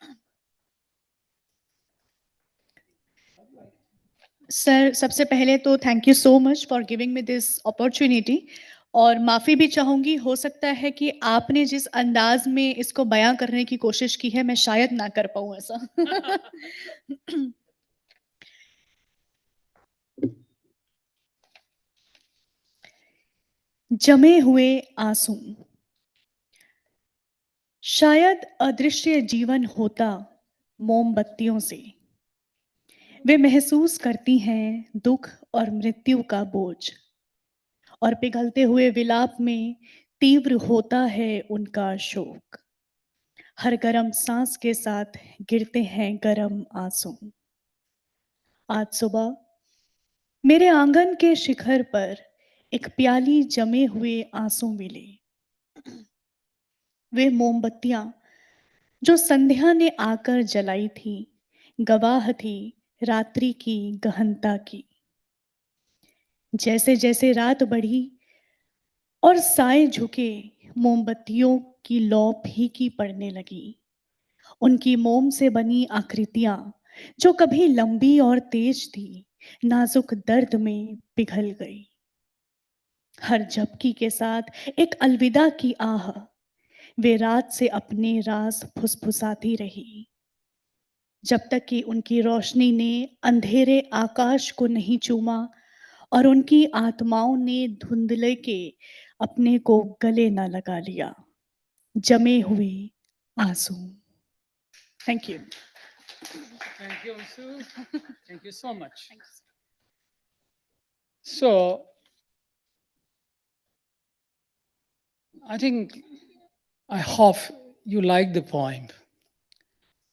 Sir सबसे पहले तो thank you so much for giving me this opportunity और माफ़ी भी चाहूँगी हो सकता है कि आपने जिस अंदाज में इसको बयां करने की कोशिश की है मैं शायद ना कर पाऊँ ऐसा. जमे हुए आंसू. शायद अदृश्य जीवन होता मोमबत्तियों से. वे महसूस करती हैं दुख और मृत्यु का बोझ और पिघलते हुए विलाप में तीव्र होता है उनका शोक. हर गरम सांस के साथ गिरते हैं गरम आंसू. आज सुबह मेरे आंगन के शिखर पर एक प्याली जमे हुए आंसू मिले. वे मोमबत्तियां जो संध्या ने आकर जलाई थी गवाह थी रात्रि की गहनता की. जैसे जैसे रात बढ़ी और साए झुके मोमबत्तियों की लौ फीकी पड़ने लगी. उनकी मोम से बनी आकृतियां जो कभी लंबी और तेज थी नाजुक दर्द में पिघल गई. हर झपकी के साथ एक अलविदा की आह. वे रात से अपने राज फुसफुसाती रही जब तक कि उनकी रोशनी ने अंधेरे आकाश को नहीं चूमा और उनकी आत्माओं ने धुंधले के अपने को गले न लगा लिया. जमे हुए आंसू. Thank you. Thank you, Ansu. Thank you so much. So I think, I hope you like the poem.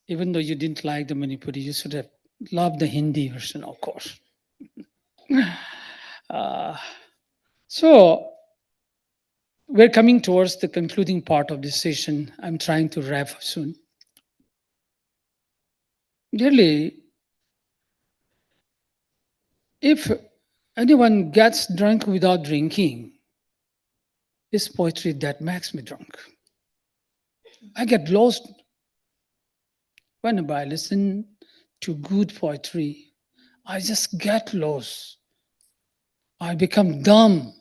Even though you didn't like the Manipuri, you should have loved the Hindi version, of course. So we're coming towards the concluding part of this session. I'm trying to wrap up soon. Really, if anyone gets drunk without drinking, it's poetry that makes me drunk. I get lost whenever I listen to good poetry. I just get lost. I become dumb.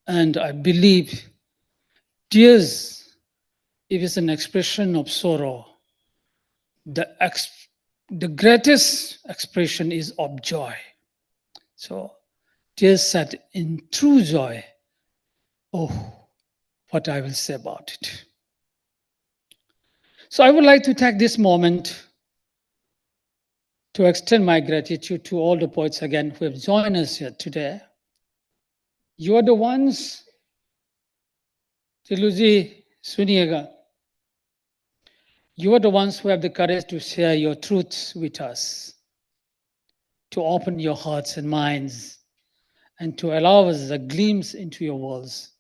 And I believe tears, if it's an expression of sorrow, the greatest expression is of joy. So tears set in true joy. Oh, what I will say about it. So I would like to take this moment to extend my gratitude to all the poets again who have joined us here today. You are the ones, Tiluji, Suniega, you are the ones who have the courage to share your truths with us, to open your hearts and minds, and to allow us a glimpse into your worlds.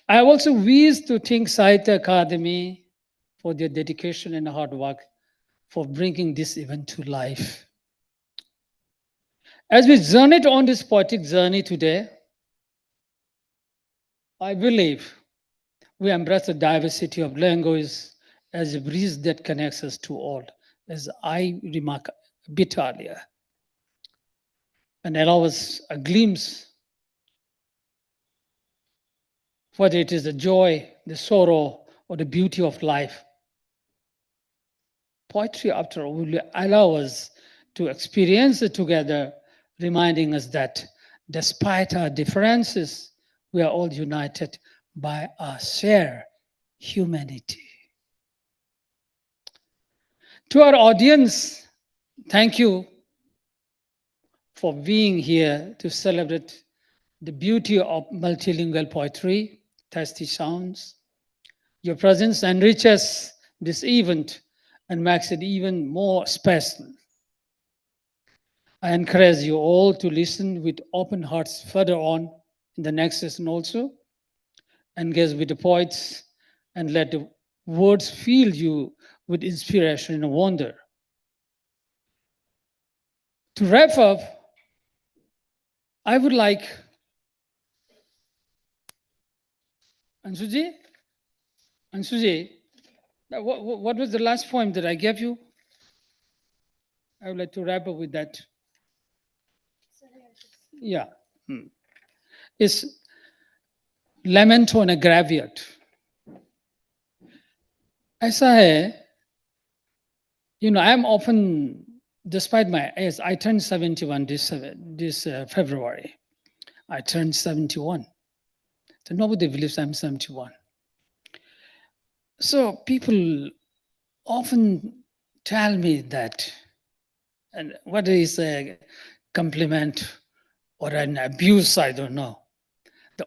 I also wish to thank Sahitya Academy for their dedication and hard work for bringing this event to life. As we journeyed on this poetic journey today, I believe we embrace the diversity of language as a bridge that connects us to all, as I remarked a bit earlier, and allow us a glimpse, whether it is the joy, the sorrow, or the beauty of life. Poetry, after all, will allow us to experience it together, reminding us that despite our differences, we are all united by our shared humanity. To our audience, thank you for being here to celebrate the beauty of multilingual poetry, tasty sounds. Your presence enriches this event and makes it even more special. I encourage you all to listen with open hearts further on in the next session also. Engage with the poets and let the words fill you with inspiration and wonder. To wrap up, I would like Ansuji, what was the last poem that I gave you? I would like to wrap up with that. Yeah. It's Lament on a Graveyard. ऐसा है, I'm often, despite my age, I turned 71 this February. I turned 71. So nobody believes I'm 71. So people often tell me that, and what is a compliment or an abuse, I don't know.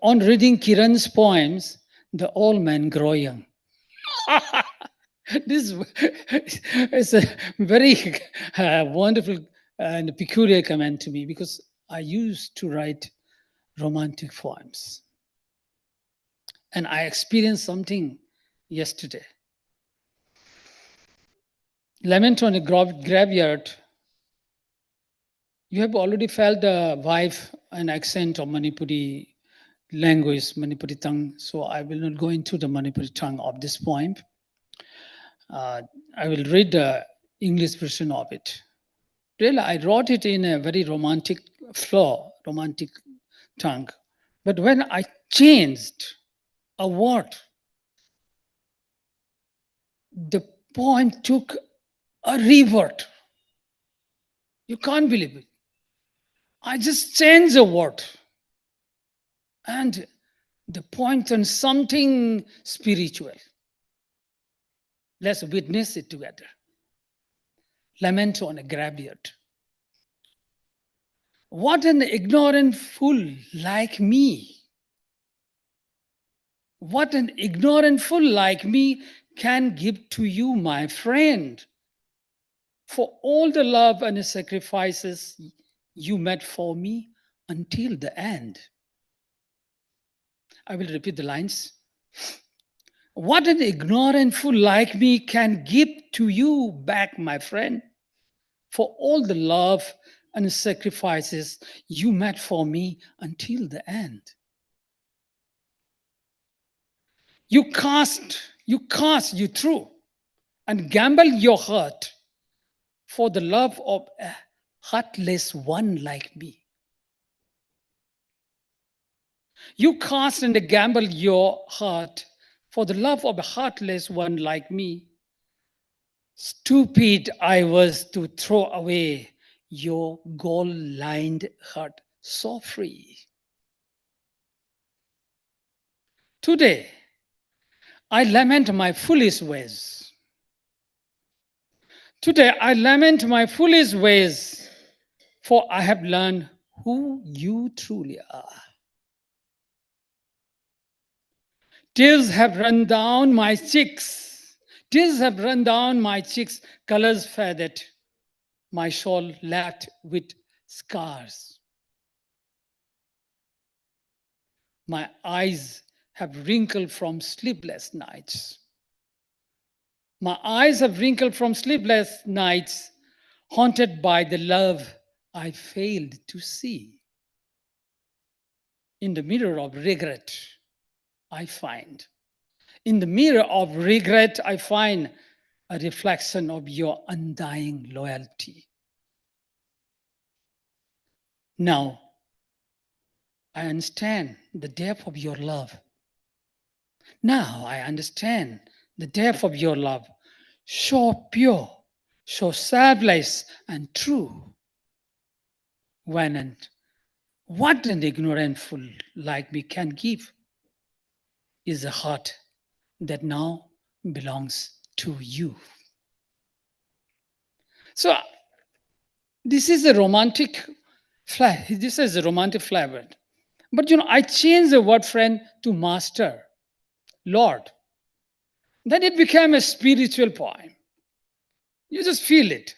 On reading Kiran's poems, the old men grow young. This is a very wonderful and peculiar comment to me because I used to write romantic poems. And I experienced something yesterday. Lament on a Graveyard. You have already felt the vibe and accent of Manipuri language, Manipuri tongue. So I will not go into the Manipuri tongue of this poem. I will read the English version of it. Really, I wrote it in a very romantic flow, romantic tongue. But when I changed a word, the poem took a revert. You can't believe it. I just changed a word. And the point on something spiritual. Let's witness it together. Lament on a Graveyard. What an ignorant fool like me. What an ignorant fool like me can give to you, my friend, for all the love and the sacrifices you made for me until the end. I will repeat the lines. What an ignorant fool like me can give to you back, my friend, for all the love and sacrifices you made for me until the end. You through and gamble your heart for the love of a heartless one like me. You cast and gamble your heart for the love of a heartless one like me. Stupid I was to throw away your gold-lined heart so free. Today, I lament my foolish ways. Today, I lament my foolish ways, for I have learned who you truly are. Tears have run down my cheeks. Tears have run down my cheeks, colors faded, my shawl lapped with scars. My eyes have wrinkled from sleepless nights. My eyes have wrinkled from sleepless nights, haunted by the love I failed to see. In the mirror of regret, I find. In the mirror of regret, I find a reflection of your undying loyalty. Now, I understand the depth of your love. Now I understand the depth of your love. So pure, so selfless and true. What an ignorant fool like me can give is a heart that now belongs to you. So this is a romantic flavor. But I changed the word friend to master, Lord. Then it became a spiritual poem. You just feel it.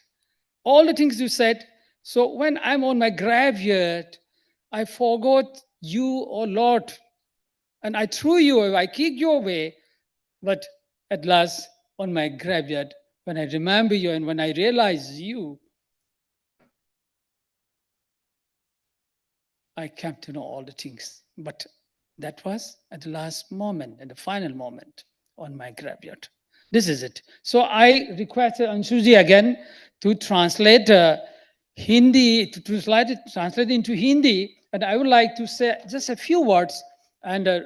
All the things you said. So when I'm on my graveyard, I forgot you, oh Lord, and I threw you away, I kicked you away. But at last, on my graveyard, when I remember you and when I realize you, I came to know all the things. But that was at the last moment, at the final moment on my graveyard. This is it. So I requested Anshuji again to translate Hindi, to translate into Hindi. And I would like to say just a few words, and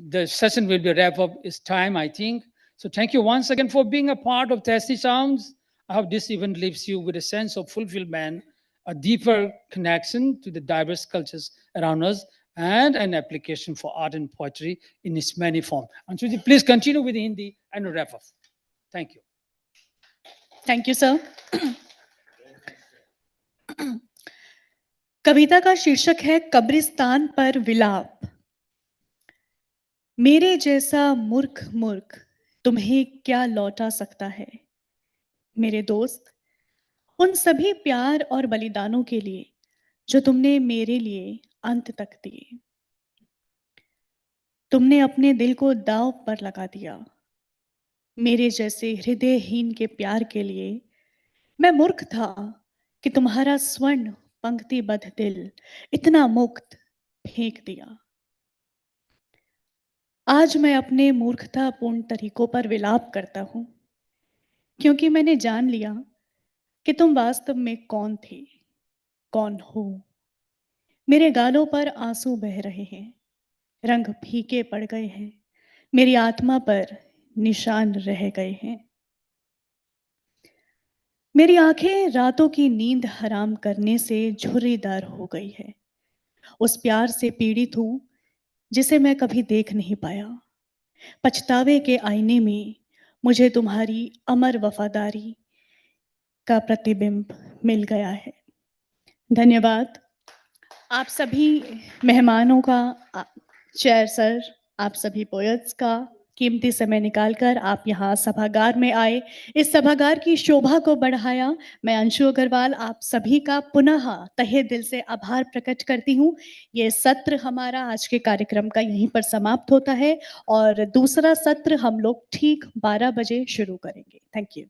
the session will be wrap up. It's time, I think. So thank you once again for being a part of Tasty Sounds. I hope this event leaves you with a sense of fulfillment, a deeper connection to the diverse cultures around us, and an application for art and poetry in its many forms. Anshuji, please continue with Hindi and wrap up. Thank you. Thank you sir. कविता का शीर्षक है कब्रिस्तान पर विलाप. मेरे जैसा मूर्ख मूर्ख तुम्हें क्या लौटा सकता है मेरे दोस्त, उन सभी प्यार और बलिदानों के लिए जो तुमने मेरे लिए अंत तक दिए. तुमने अपने दिल को दांव पर लगा दिया. मेरे जैसे हृदयहीन के प्यार के लिए मैं मूर्ख था कि तुम्हारा स्वर्ण पंक्तिबद्ध दिल इतना मुक्त फेंक दिया. आज मैं अपने मूर्खतापूर्ण तरीकों पर विलाप करता हूं, क्योंकि मैंने जान लिया कि तुम वास्तव में कौन थे, कौन हो. मेरे गालों पर आंसू बह रहे हैं, रंग फीके पड़ गए हैं, मेरी आत्मा पर निशान रह गए हैं. मेरी आंखें रातों की नींद हराम करने से झुर्रीदार हो गई है. उस प्यार से पीड़ित हूं जिसे मैं कभी देख नहीं पाया. पछतावे के आईने में मुझे तुम्हारी अमर वफादारी का प्रतिबिंब मिल गया है. धन्यवाद. आप सभी मेहमानों का चेयर सर, आप सभी पोएट्स का कीमती समय निकालकर आप यहाँ सभागार में आए, इस सभागार की शोभा को बढ़ाया। मैं अंशु अग्रवाल आप सभी का पुनः तहे दिल से आभार प्रकट करती हूँ। ये सत्र हमारा आज के कार्यक्रम का यहीं पर समाप्त होता है और दूसरा सत्र हम लोग ठीक 12 बजे शुरू करेंगे। Thank you.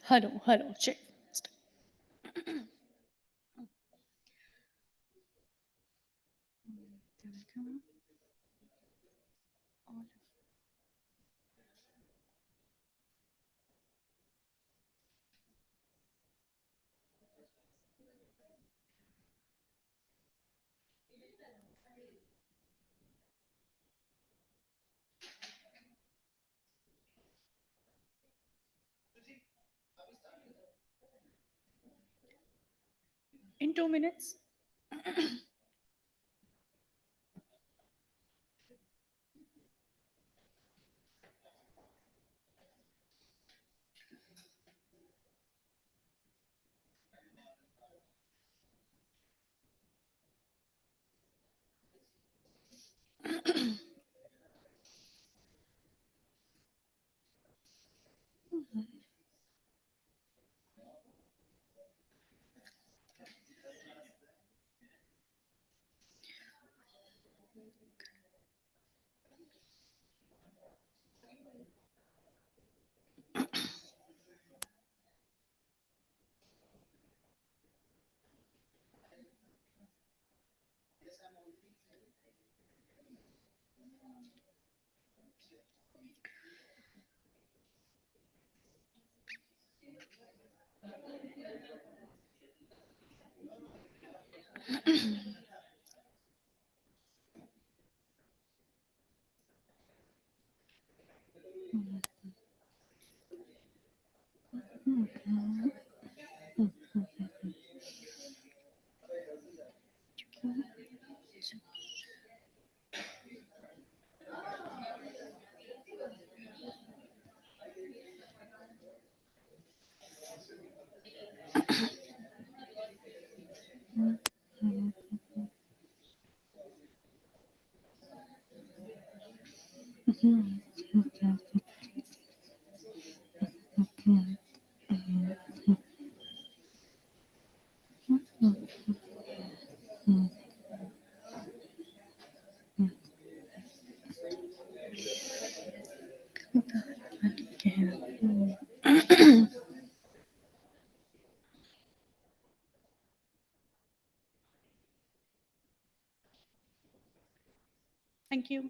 Hello, check. In 2 minutes. Thank you.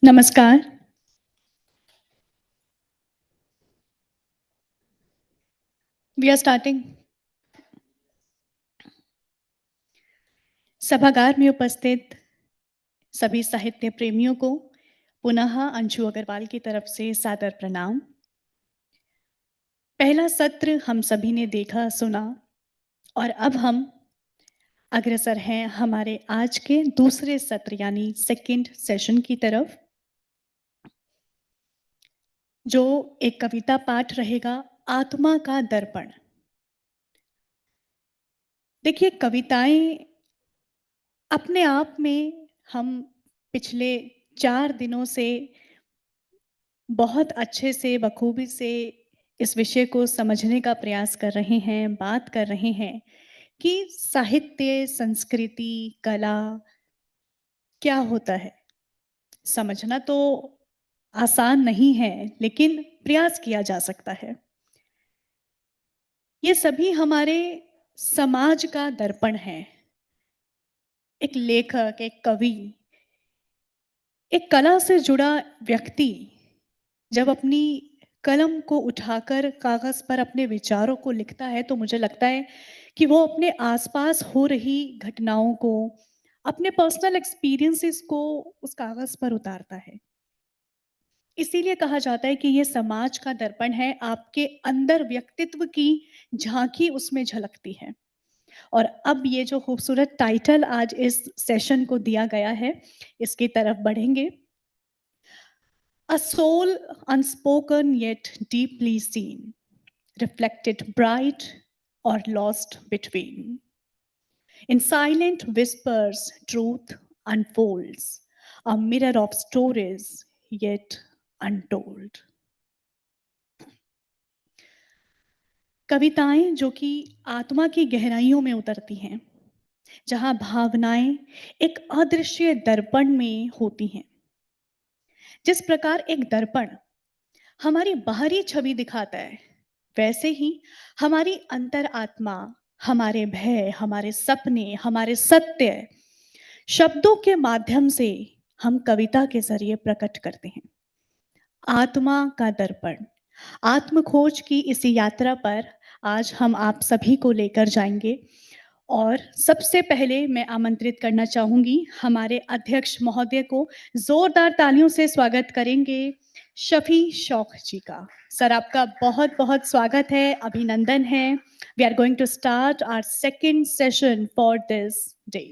Namaskar. We are starting. सभागार में उपस्थित सभी साहित्य प्रेमियों को पुनः अंशु अग्रवाल की तरफ से सादर प्रणाम। पहला सत्र हम सभी ने देखा सुना और अब हम अग्रसर हैं हमारे आज के दूसरे सत्र यानी सेकंड सेशन की तरफ, जो एक कविता पाठ रहेगा, आत्मा का दर्पण। देखिए, कविताएं अपने आप में हम पिछले 4 दिनों से बहुत अच्छे से बखूबी से इस विषय को समझने का प्रयास कर रहे हैं, बात कर रहे हैं कि साहित्य, संस्कृति, कला क्या होता है। समझना तो आसान नहीं है, लेकिन प्रयास किया जा सकता है। ये सभी हमारे समाज का दर्पण है। एक लेखक, एक कवि, एक कला से जुड़ा व्यक्ति जब अपनी कलम को उठाकर कागज पर अपने विचारों को लिखता है, तो मुझे लगता है कि वो अपने आसपास हो रही घटनाओं को, अपने पर्सनल एक्सपीरियंसेस को उस कागज पर उतारता है। इसीलिए कहा जाता है कि ये समाज का दर्पण है, आपके अंदर व्यक्तित्व की झांकी उसमें झलकती है। और अब ये जो खूबसूरत टाइटल आज इस सेशन को दिया गया है, इसकी तरफ बढ़ेंगे। A soul unspoken yet deeply seen, reflected bright or lost between. In silent whispers, truth unfolds, a mirror of stories yet untold. कविताएं जो कि आत्मा की गहराइयों में उतरती हैं, जहां भावनाएं एक अदृश्य दर्पण में होती हैं। जिस प्रकार एक दर्पण हमारी बाहरी छवि दिखाता है, वैसे ही हमारी अंतरात्मा, हमारे भय, हमारे सपने, हमारे सत्य शब्दों के माध्यम से हम कविता के जरिए प्रकट करते हैं। आत्मा का दर्पण, आत्मखोज की इस यात्रा पर आज हम आप सभी को लेकर जाएंगे। और सबसे पहले मैं आमंत्रित करना चाहूंगी हमारे अध्यक्ष महोदय को। जोरदार तालियों से स्वागत करेंगे शफी शौक जी का। सर, आपका बहुत बहुत स्वागत है, अभिनंदन है। We are going to start our second session for this day.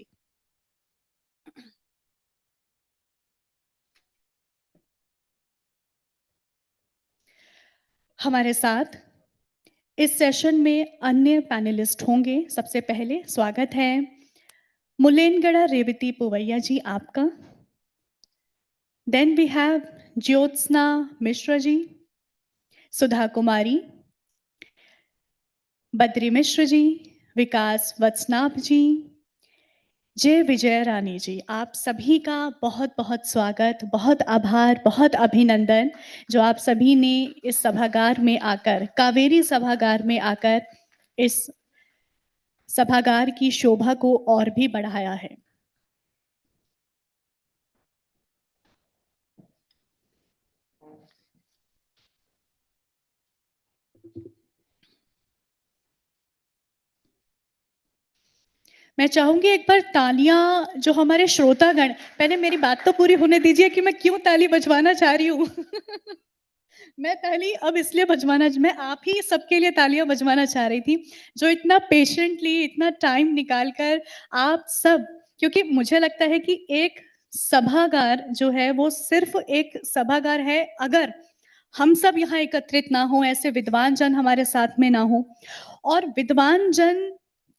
हमारे साथ इस सेशन में अन्य पैनलिस्ट होंगे। सबसे पहले स्वागत है मुलेनगढ़ रेवती पुवैया जी आपका। Then we have Jyotsna Mishra ji, Sudha Kumari, Badri Mishra ji, Vikas Vatsnabh ji, Jay Vijay रानी जी। आप सभी का बहुत बहुत स्वागत, बहुत आभार, बहुत अभिनंदन जो आप सभी ने इस सभागार में आकर, कावेरी सभागार में आकर इस सभागार की शोभा को और भी बढ़ाया है। मैं चाहूंगी एक बार तालियां जो हमारे श्रोतागण, पहले मेरी बात तो पूरी होने दीजिए कि मैं क्यों ताली बजवाना चाह रही हूँ। मैं पहली अब इसलिए बजवाना, मैं आप ही सबके लिए तालियां बजवाना चाह रही थी जो इतना पेशेंटली, इतना टाइम निकालकर आप सब, क्योंकि मुझे लगता है कि एक सभागार जो है वो सिर्फ एक सभागार है अगर हम सब यहाँ एकत्रित ना हो, ऐसे विद्वान जन हमारे साथ में ना हो। और विद्वान जन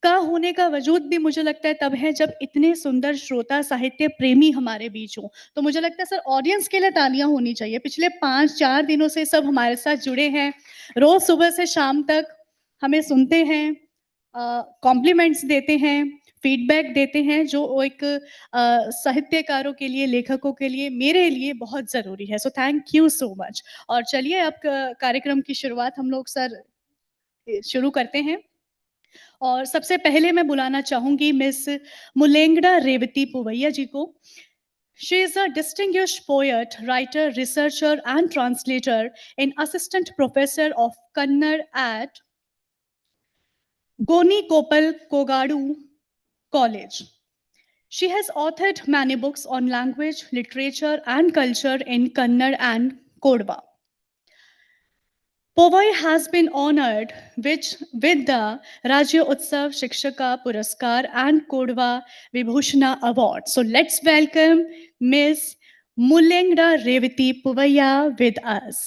का होने का वजूद भी मुझे लगता है तब है जब इतने सुंदर श्रोता, साहित्य प्रेमी हमारे बीच हो। तो मुझे लगता है सर ऑडियंस के लिए तालियां होनी चाहिए। पिछले 5-4 दिनों से सब हमारे साथ जुड़े हैं, रोज सुबह से शाम तक हमें सुनते हैं, कॉम्प्लीमेंट्स देते हैं, फीडबैक देते हैं, जो एक साहित्यकारों के लिए, लेखकों के लिए, मेरे लिए बहुत ज़रूरी है। So thank you so much. और चलिए अब कार्यक्रम की शुरुआत हम लोग सर शुरू करते हैं। और सबसे पहले मैं बुलाना चाहूंगी मिस मुलेंगड़ा रेवती पुवैया जी को। She is a distinguished poet, writer, researcher, and translator and assistant professor of Kannada at Goni Kopal Kogadu College. She has authored many books on language, literature, and culture in Kannada and Kodva. Povai has been honored with the Rajya Utsav Shikshaka Puraskar and Kodva Vibhushana Award. So let's welcome Ms. Mulengda Revati Povaiya with us.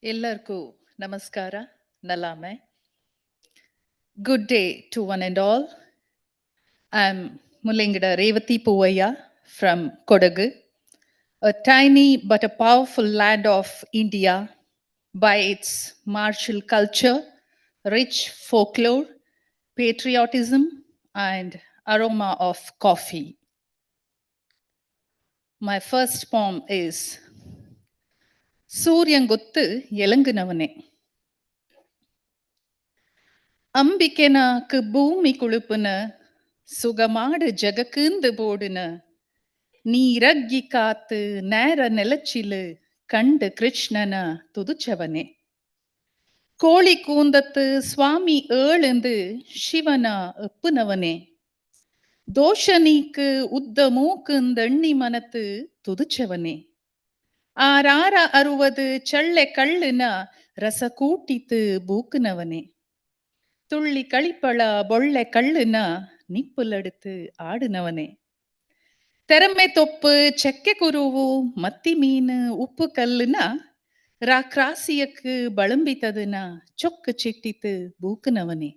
ಎಲ್ಲರಿಗೂ ನಮಸ್ಕಾರ, ನಲಾಮೆ. Good day to one and all. I'm Mulengada Revati Povaiya from Kodagu, a tiny but a powerful land of India by its martial culture, rich folklore, patriotism, and aroma of coffee. My first poem is ಸೂರ್ಯಂಗೊತ್ತು ಎಲಂಗುನವನೆ. ಅಂಬಿಕೆನಕ್ ಭೂಮಿ ಕುಳುಪುನ ಸುಗಮಾಡು ಜಗಕುಂದು ಬೋಡುನ ನೀರಗ್ಗಿ ಕಾತು ನೇರ ನೆಲಚಿಲು ಕಂಡು ಕೃಷ್ಣನ ತುದುಚವನೆ. ಕೋಳಿ ಕೂಂದತ್ತು ಸ್ವಾಮಿ ಏಳೆಂದು ಶಿವನ ಒಪ್ಪುನವನೆ. ದೋಷ ನೀಕು ಉದ್ದ ಮೂಕುಂದಣ್ಣಿ ಮನತು ತುದುಚವನೆ ಆರಾರ ಅರುவது ಚಳ್ಳೆ ಕಳ್ಳಿನ ರಸ ಕೂಟಿತು ಬೂಕುನವನೆ ತುಳ್ಳಿ ಕಳಿಪಳ ಬೊಳ್ಳೆ ಕಳ್ಳಿನ ನಿಪ್ಪುಲಡುத்து ஆடுனவனே ತೆರಮೆ ತೊಪ್ಪು ಚೆಕ್ಕೆ ಕುರುವು ಮತ್ತಿ ಮೀನು ಉಪ್ಪು ಕಲ್ಲುನ ರಾಕ್ರಾಸಿಯಕ್ಕೆ ಬಳಂಬಿತದನ ಚೊಕ್ಕ ಚಿಟ್ಟಿತು ಬೂಕುನವನೇ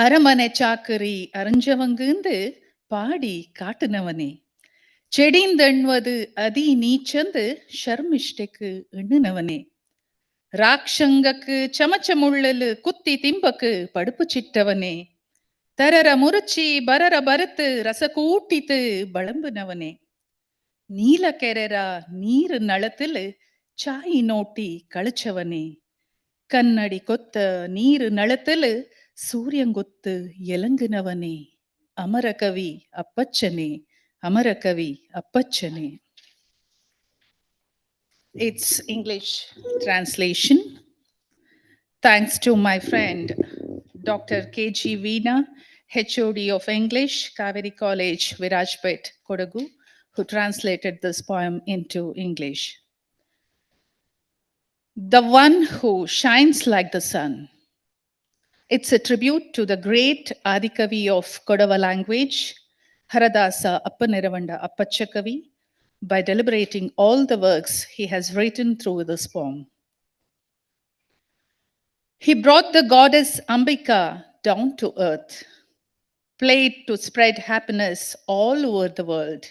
அரமனை சாக்கரி அறிஞ்சவங்குந்து பாடி காட்டுனவனே செடிந்தெண்வது அதி நீச்சந்து ಶರ್ಮಿಷ್ಠೆக்கு ಎಣ್ಣುನವನೇ ರಾಕ್ಷಂಗಕ್ಕೆ ಚಮಚಮುಳ್ಳಲು ಕುತ್ತಿ ತಿಂಬಕ್ಕೆ ಪಡುಪು ಚಿಟ್ಟವನೇ ತರರ ಮುರುಚಿ ಬರರ ಬರತು ರಸ ಕೂಟಿತು ಬಳಂಬುನವನೇ ನೀಲಕೆರೆರ ನೀರು ನಳತಿಲು ಚಾಯಿ ನೋಟಿ ಕಳಚವನೇ ಕನ್ನಡಿ ಕೊತ್ತ ನೀರು ನಳತಿಲು ಸೂರ್ಯಂಗೊತ್ತು ಎಲಂಗುನವನೇ ಅಮರಕವಿ ಅಪ್ಪಚ್ಚನೆ ಅಮರಕವಿ ಅಪ್ಪಚ್ಚನೆ. It's English translation. Thanks to my friend Dr. K.G. Veena, HOD of English, Kaveri College, Virajpet, Kodagu, who translated this poem into English. The one who shines like the sun. It's a tribute to the great Adikavi of Kodava language, Haradasa Appaniravanda Appachakavi, by deliberating all the works he has written through this poem. He brought the goddess Ambika down to earth, played to spread happiness all over the world.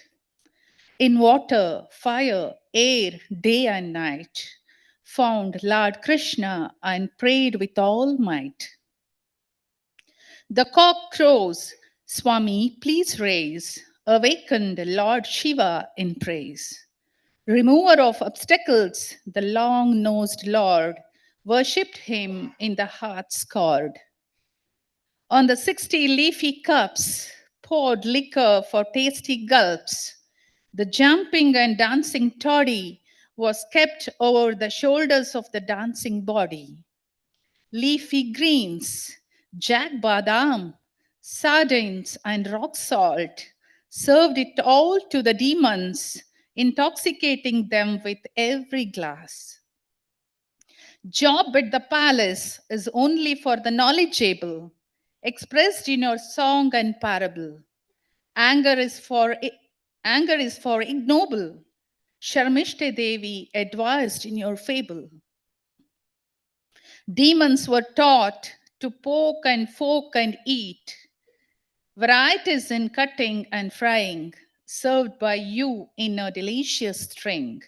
In water, fire, air, day and night, found Lord Krishna and prayed with all might. The cock crows, Swami, please raise, awakened Lord Shiva in praise. Remover of obstacles, the long-nosed Lord worshipped him in the heart's chord. On the 60 leafy cups, poured liquor for tasty gulps. The jumping and dancing toddy was kept over the shoulders of the dancing body. Leafy greens, jack badam, sardines, and rock salt served it all to the demons, intoxicating them with every glass. Job at the palace is only for the knowledgeable, expressed in your song and parable. Anger is for ignoble, Sharmishte Devi advised in your fable. Demons were taught to poke and fork and eat. Varieties in cutting and frying, served by you in a delicious string.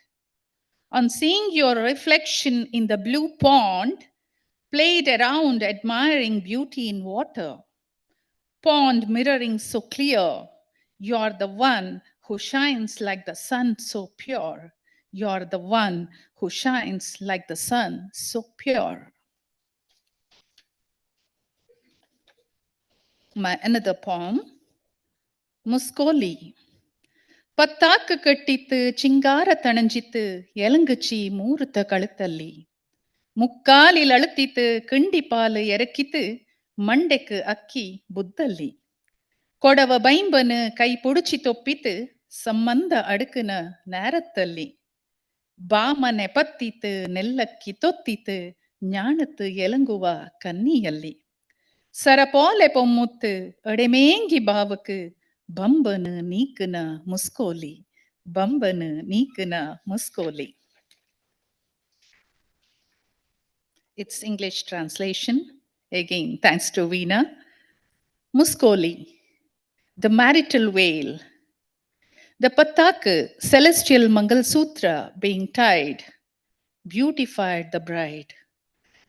On seeing your reflection in the blue pond, played around admiring beauty in water. Pond mirroring so clear, you are the one who shines like the sun so pure. You are the one who shines like the sun so pure. My another poem, Muskoli. ಪತ್ತಾಕ ಕಟ್ಟಿತ್ತು ಚಿಂಗಾರ ತಣಂಜಿತ್ತು ಎಲಂಗಚಿ ಮೂರುತ ಕಳುತ್ತಲ್ಲಿ ಮುಕ್ಕಾಲಿಲ್ ಅಳುತ್ತಿತ್ತು ಕಿಂಡಿ ಪಾಲು ಎರಕಿತ್ತು ಮಂಡೆಕ್ ಅಕ್ಕಿ ಬುದ್ದಲ್ಲಿ ಕೊಡವ ಬೈಂಬನು ಕೈ ಪುಡುಚಿ ತೊಪ್ಪಿತ್ತು ಸಂಬಂಧ ಅಡುಕನ ನೇರತ್ತಲ್ಲಿ ಬಾಮನೆ ಪತ್ತಿತ್ತು ನೆಲ್ಲಕ್ಕಿ ತೊತ್ತಿತ್ತು ஞானத்து ಎಲಂಗುವ ಕನ್ನಿಯಲ್ಲಿ ಸರಪೋಲೆ ಪೊಮ್ಮುತ್ತು ಅಡೆಮೇಂಗಿ ಬಾವಕು ಬಂಬನು ನೀಕನ ಮುಸ್ಕೋಲಿ ಬಂಬನು ನೀಕನ ಮುಸ್ಕೋಲಿ. It's English translation. Again, thanks to Veena. Muskoli, the marital veil. The Pataka, celestial Mangal Sutra being tied, beautified the bride.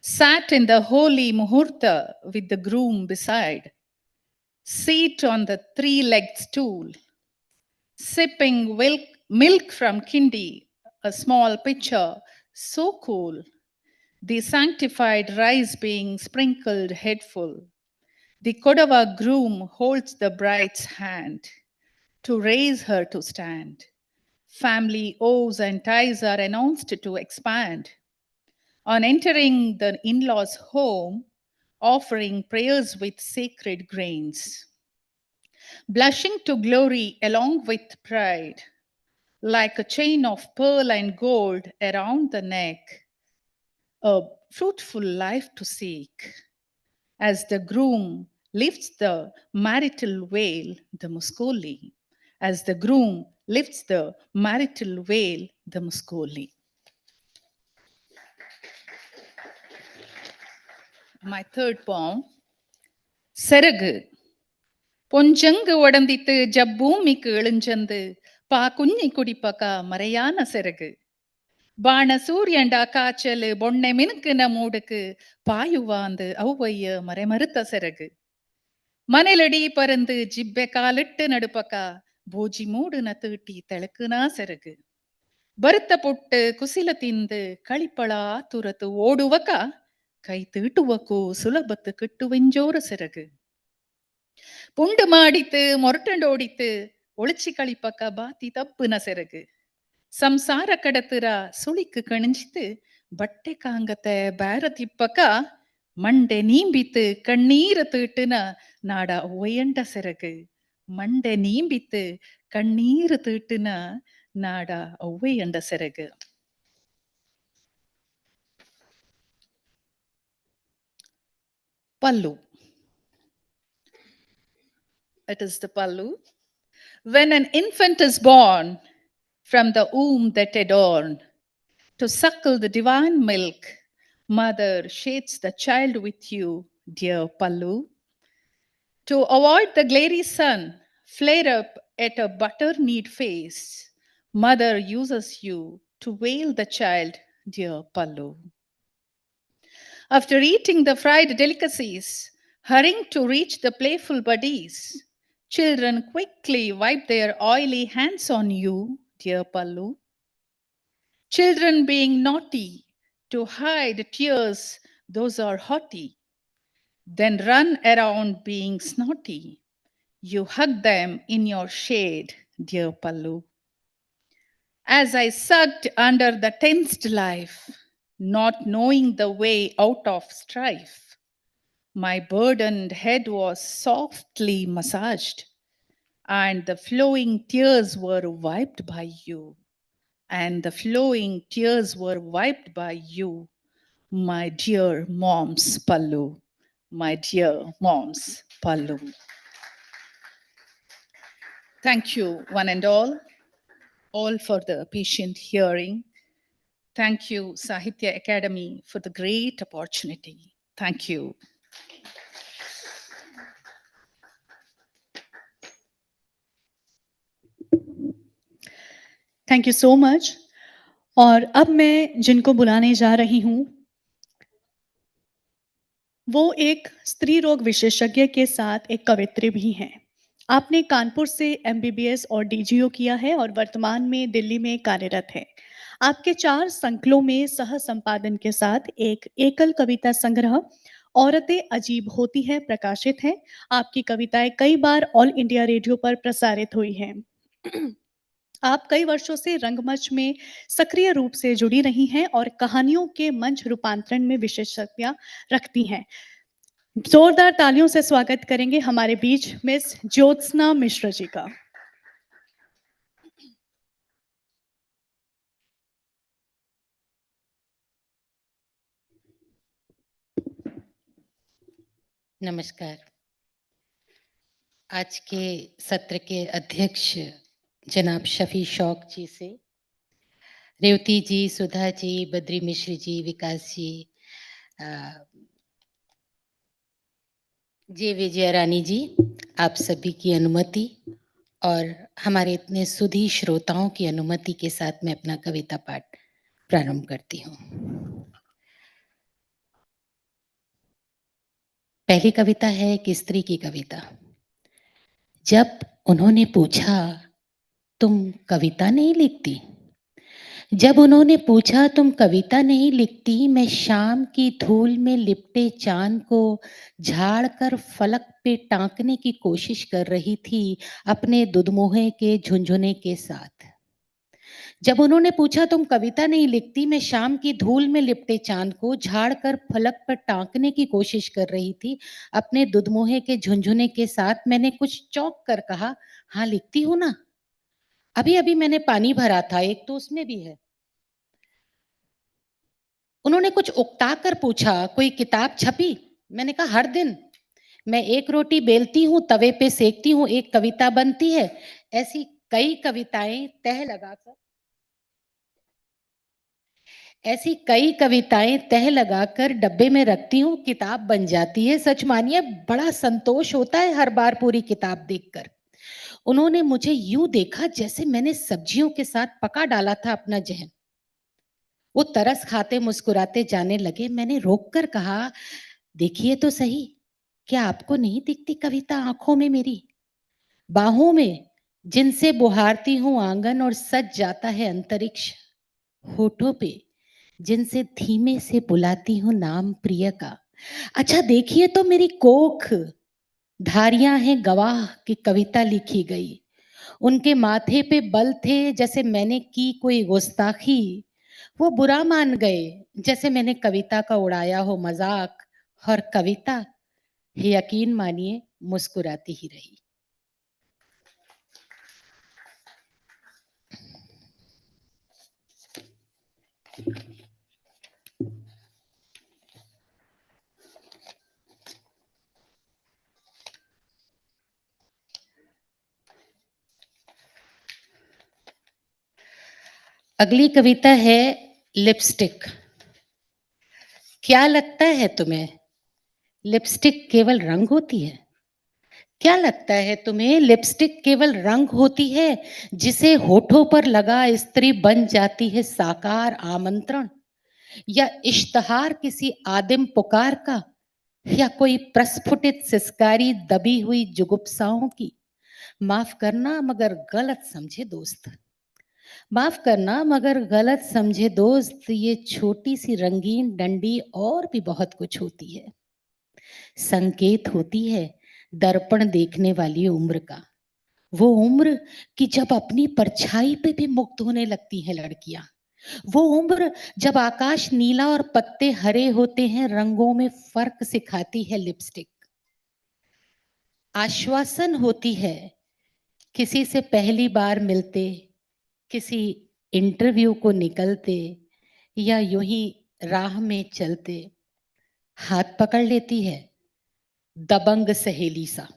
Sat in the holy Muhurta with the groom beside. Seat on the three-legged stool. Sipping milk from kindi, a small pitcher, so cool. The sanctified rice being sprinkled headful. The Kodava groom holds the bride's hand to raise her to stand. Family oaths and ties are announced to expand. On entering the in-laws' home, offering prayers with sacred grains. blushing to glory along with pride, like a chain of pearl and gold around the neck, a fruitful life to seek. As the groom lifts the marital veil, the muscoli. As the groom lifts the marital veil, the muscoli. My third poem, Seragu. பொஞ்சங்கு உடந்தித்து ஜப்பூமிக்கு எழுஞ்சந்து பா குஞ்சி குடிப்பக்கா மறையான செருகு ಬಾಣ ಸೂರ್ಯಂಡ ಕಾಚಲು ಬೊಣ್ಣೆ ಮಿನುಕಿನ ಮೂಡುಕು ಪಾಯುವಾಂದು ಅವ್ವಯ್ಯ ಮರೆಮರುತ ಸೆರಗು ಮನೆಲಡಿ ಪರಂದು ಜಿಬ್ಬೆ ಕಾಲಿಟ್ಟು ನಡುಪಕ ಭೋಜಿ ಮೂಡುನ ತೀಟಿ ತೆಳಕುನಾ ಸೆರಗು ಬರುತ್ತ ಪುಟ್ಟು ಕುಸಿಲ ತಿಂದು ಕಳಿಪಳ ತುರತು ಓಡುವಕ ಕೈ ತೀಟುವಕ್ಕೂ ಸುಲಭತ್ತು ಕಿಟ್ಟುವೆಂಜೋರ ಸೆರಗು ಪುಂಡು ಮಾಡಿತ್ತು ಮೊರಟಂಡೋಡಿತ್ತು ಒಳಿಚಿ ಕಳಿಪಕ ಬಾತಿ ತಪ್ಪುನ ಸೆರಗು ಸಂಸಾರ ಕಡತಿರ ಸುಳಿಕು ಕಣಿಂಚಿತು ಬಟ್ಟೆ ಕಾಂಗತೆ ಬ್ಯಾರ ತಿಪ್ಪಕ ಮಂಡೆ ನೀಂಬಿತ್ತು ಕಣ್ಣೀರ ತೀಟಿನ ನಾಡ ಒಯ್ಯಂಡ ಸೆರಗು ಮಂಡೆ ನೀಂಬಿತ್ತು ಕಣ್ಣೀರು ತೀಟಿನ ನಾಡ ಒವ್ವೆಯಂಡ ಸೆರಗು Pallu. It is the Pallu. When an infant is born from the womb that adorn, to suckle the divine milk, mother shades the child with you, dear Pallu. To avoid the glary sun, flare up at a butter-knead face, mother uses you to veil the child, dear Pallu. After eating the fried delicacies, hurrying to reach the playful buddies, children quickly wipe their oily hands on you, dear Pallu. Children being naughty, to hide tears, those are haughty, then run around being snotty. You hug them in your shade, dear Pallu. As I sucked under the tensed life, not knowing the way out of strife, my burdened head was softly massaged, and the flowing tears were wiped by you. And the flowing tears were wiped by you, my dear mom's Pallu. My dear mom's Pallu. Thank you, one and all for the patient hearing. Thank you, Sahitya Academy, for the great opportunity. Thank you. Thank you so much. और अब मैं जिनको बुलाने जा रही हूं वो एक स्त्री रोग विशेषज्ञ के साथ एक कवित्री भी हैं। आपने कानपुर से MBBS और DGO किया है और वर्तमान में दिल्ली में कार्यरत है। आपके 4 संकलों में सह संपादन के साथ एक एकल कविता संग्रह औरतें अजीब होती हैं प्रकाशित है। आपकी कविताएं कई बार ऑल इंडिया रेडियो पर प्रसारित हुई हैं। आप कई वर्षों से रंगमंच में सक्रिय रूप से जुड़ी रही हैं और कहानियों के मंच रूपांतरण में विशेषज्ञता रखती हैं। जोरदार तालियों से स्वागत करेंगे हमारे बीच मिस ज्योत्सना मिश्र जी का। नमस्कार। आज के सत्र के अध्यक्ष जनाब शफी शौक जी से, रेवती जी, सुधा जी, बद्री मिश्र जी, विकास जी, जे विजय रानी जी, आप सभी की अनुमति और हमारे इतने सुधी श्रोताओं की अनुमति के साथ मैं अपना कविता पाठ प्रारंभ करती हूँ। पहली कविता है एक स्त्री की कविता। जब उन्होंने पूछा तुम कविता नहीं लिखती, जब उन्होंने पूछा तुम कविता नहीं लिखती, मैं शाम की धूल में लिपटे चांद को झाड़ कर फलक पे टांकने की कोशिश कर रही थी अपने दुधमुहे के झुंझुने के साथ। जब उन्होंने पूछा तुम कविता नहीं लिखती, मैं शाम की धूल में लिपटे चांद को झाड़ कर फलक पर टांकने की कोशिश कर रही थी। अपने दुधमुहे के झुंझुने के साथ मैंने कुछ चौंक कर कहा, हाँ लिखती हूँ ना, अभी अभी मैंने पानी भरा था, एक तो उसमें भी है। उन्होंने कुछ उकता कर पूछा, कोई किताब छपी? मैंने कहा हर दिन मैं एक रोटी बेलती हूँ, तवे पे सेकती हूँ, एक कविता बनती है। ऐसी कई कविताएं तह लगाकर ऐसी कई कविताएं तह लगाकर डब्बे में रखती हूँ, किताब बन जाती है। सच मानिए बड़ा संतोष होता है हर बार पूरी किताब देखकर। उन्होंने मुझे यूं देखा जैसे मैंने सब्जियों के साथ पका डाला था अपना जहन। वो तरस खाते मुस्कुराते जाने लगे। मैंने रोककर कहा, देखिए तो सही, क्या आपको नहीं दिखती कविता आंखों में मेरी, बाहों में जिनसे बुहारती हूँ आंगन और सज जाता है अंतरिक्ष, होठों पे जिनसे धीमे से बुलाती हूँ नाम प्रिय का। अच्छा देखिए तो मेरी कोख, धारियां हैं गवाह की कविता लिखी गई। उनके माथे पे बल थे जैसे मैंने की कोई गुस्ताखी, वो बुरा मान गए जैसे मैंने कविता का उड़ाया हो मजाक, और कविता यकीन मानिए मुस्कुराती ही रही। अगली कविता है लिपस्टिक। क्या लगता है तुम्हें लिपस्टिक केवल रंग होती है? क्या लगता है तुम्हें लिपस्टिक केवल रंग होती है जिसे होठों पर लगा स्त्री बन जाती है साकार आमंत्रण, या इश्तहार किसी आदिम पुकार का, या कोई प्रस्फुटित सिसकारी दबी हुई जुगुप्साओं की? माफ करना मगर गलत समझे दोस्त, माफ करना मगर गलत समझे दोस्त, ये छोटी सी रंगीन डंडी और भी बहुत कुछ होती है। संकेत होती है दर्पण देखने वाली उम्र का, वो उम्र कि जब अपनी परछाई पे भी मुक्त होने लगती हैं लड़कियां, वो उम्र जब आकाश नीला और पत्ते हरे होते हैं, रंगों में फर्क सिखाती है लिपस्टिक। आश्वासन होती है किसी से पहली बार मिलते, किसी इंटरव्यू को निकलते, या यूं ही राह में चलते हाथ पकड़ लेती है दबंग सहेली सा।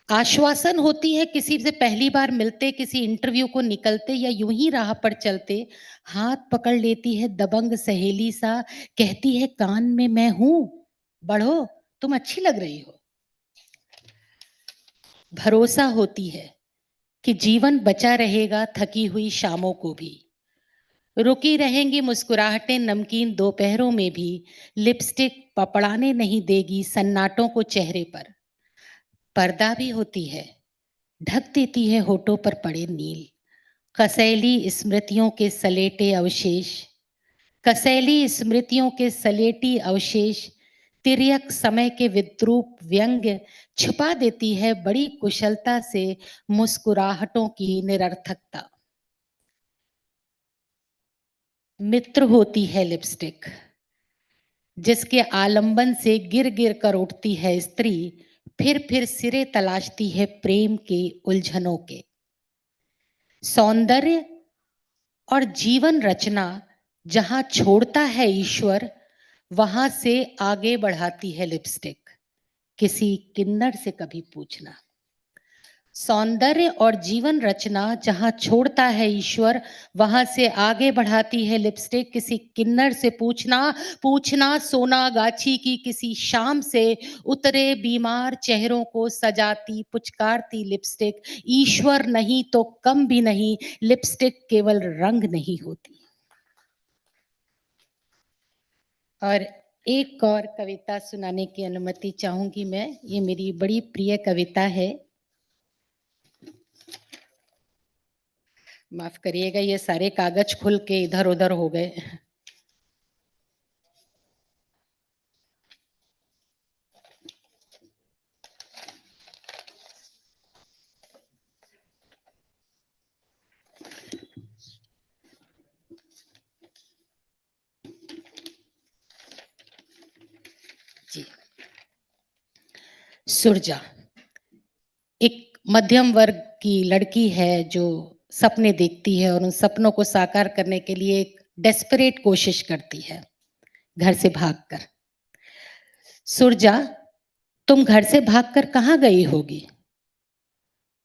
आश्वासन होती है किसी से पहली बार मिलते, किसी इंटरव्यू को निकलते, या यूं ही राह पर चलते हाथ पकड़ लेती है दबंग सहेली सा, कहती है कान में मैं हूं, बढ़ो तुम अच्छी लग रही हो। भरोसा होती है कि जीवन बचा रहेगा थकी हुई शामों को भी, रुकी रहेंगी मुस्कुराहटें नमकीन दोपहरों में भी, लिपस्टिक पपड़ाने नहीं देगी सन्नाटों को चेहरे पर। पर्दा भी होती है, ढक देती है होठों पर पड़े नील, कसैली स्मृतियों के सलेटे अवशेष, कसैली स्मृतियों के सलेटी अवशेष, तिर्यक समय के विद्रूप व्यंग्य छुपा देती है बड़ी कुशलता से मुस्कुराहटों की निरर्थकता। मित्र होती है लिपस्टिक, जिसके आलंबन से गिर गिर कर उठती है स्त्री, फिर सिरे तलाशती है प्रेम के उलझनों के। सौंदर्य और जीवन रचना जहां छोड़ता है ईश्वर, वहां से आगे बढ़ाती है लिपस्टिक। किसी किन्नर से कभी पूछना। सौंदर्य और जीवन रचना जहां छोड़ता है ईश्वर, वहां से आगे बढ़ाती है लिपस्टिक। किसी किन्नर से पूछना, पूछना सोनागाछी की किसी शाम से, उतरे बीमार चेहरों को सजाती पुचकारती लिपस्टिक। ईश्वर नहीं तो कम भी नहीं, लिपस्टिक केवल रंग नहीं होती। और एक और कविता सुनाने की अनुमति चाहूंगी मैं। ये मेरी बड़ी प्रिय कविता है, माफ करिएगा ये सारे कागज खुल के इधर उधर हो गए। सुरजा एक मध्यम वर्ग की लड़की है जो सपने देखती है और उन सपनों को साकार करने के लिए एक डेस्परेट कोशिश करती है घर से भागकर। सुरजा, तुम घर से भागकर कहाँ गई होगी?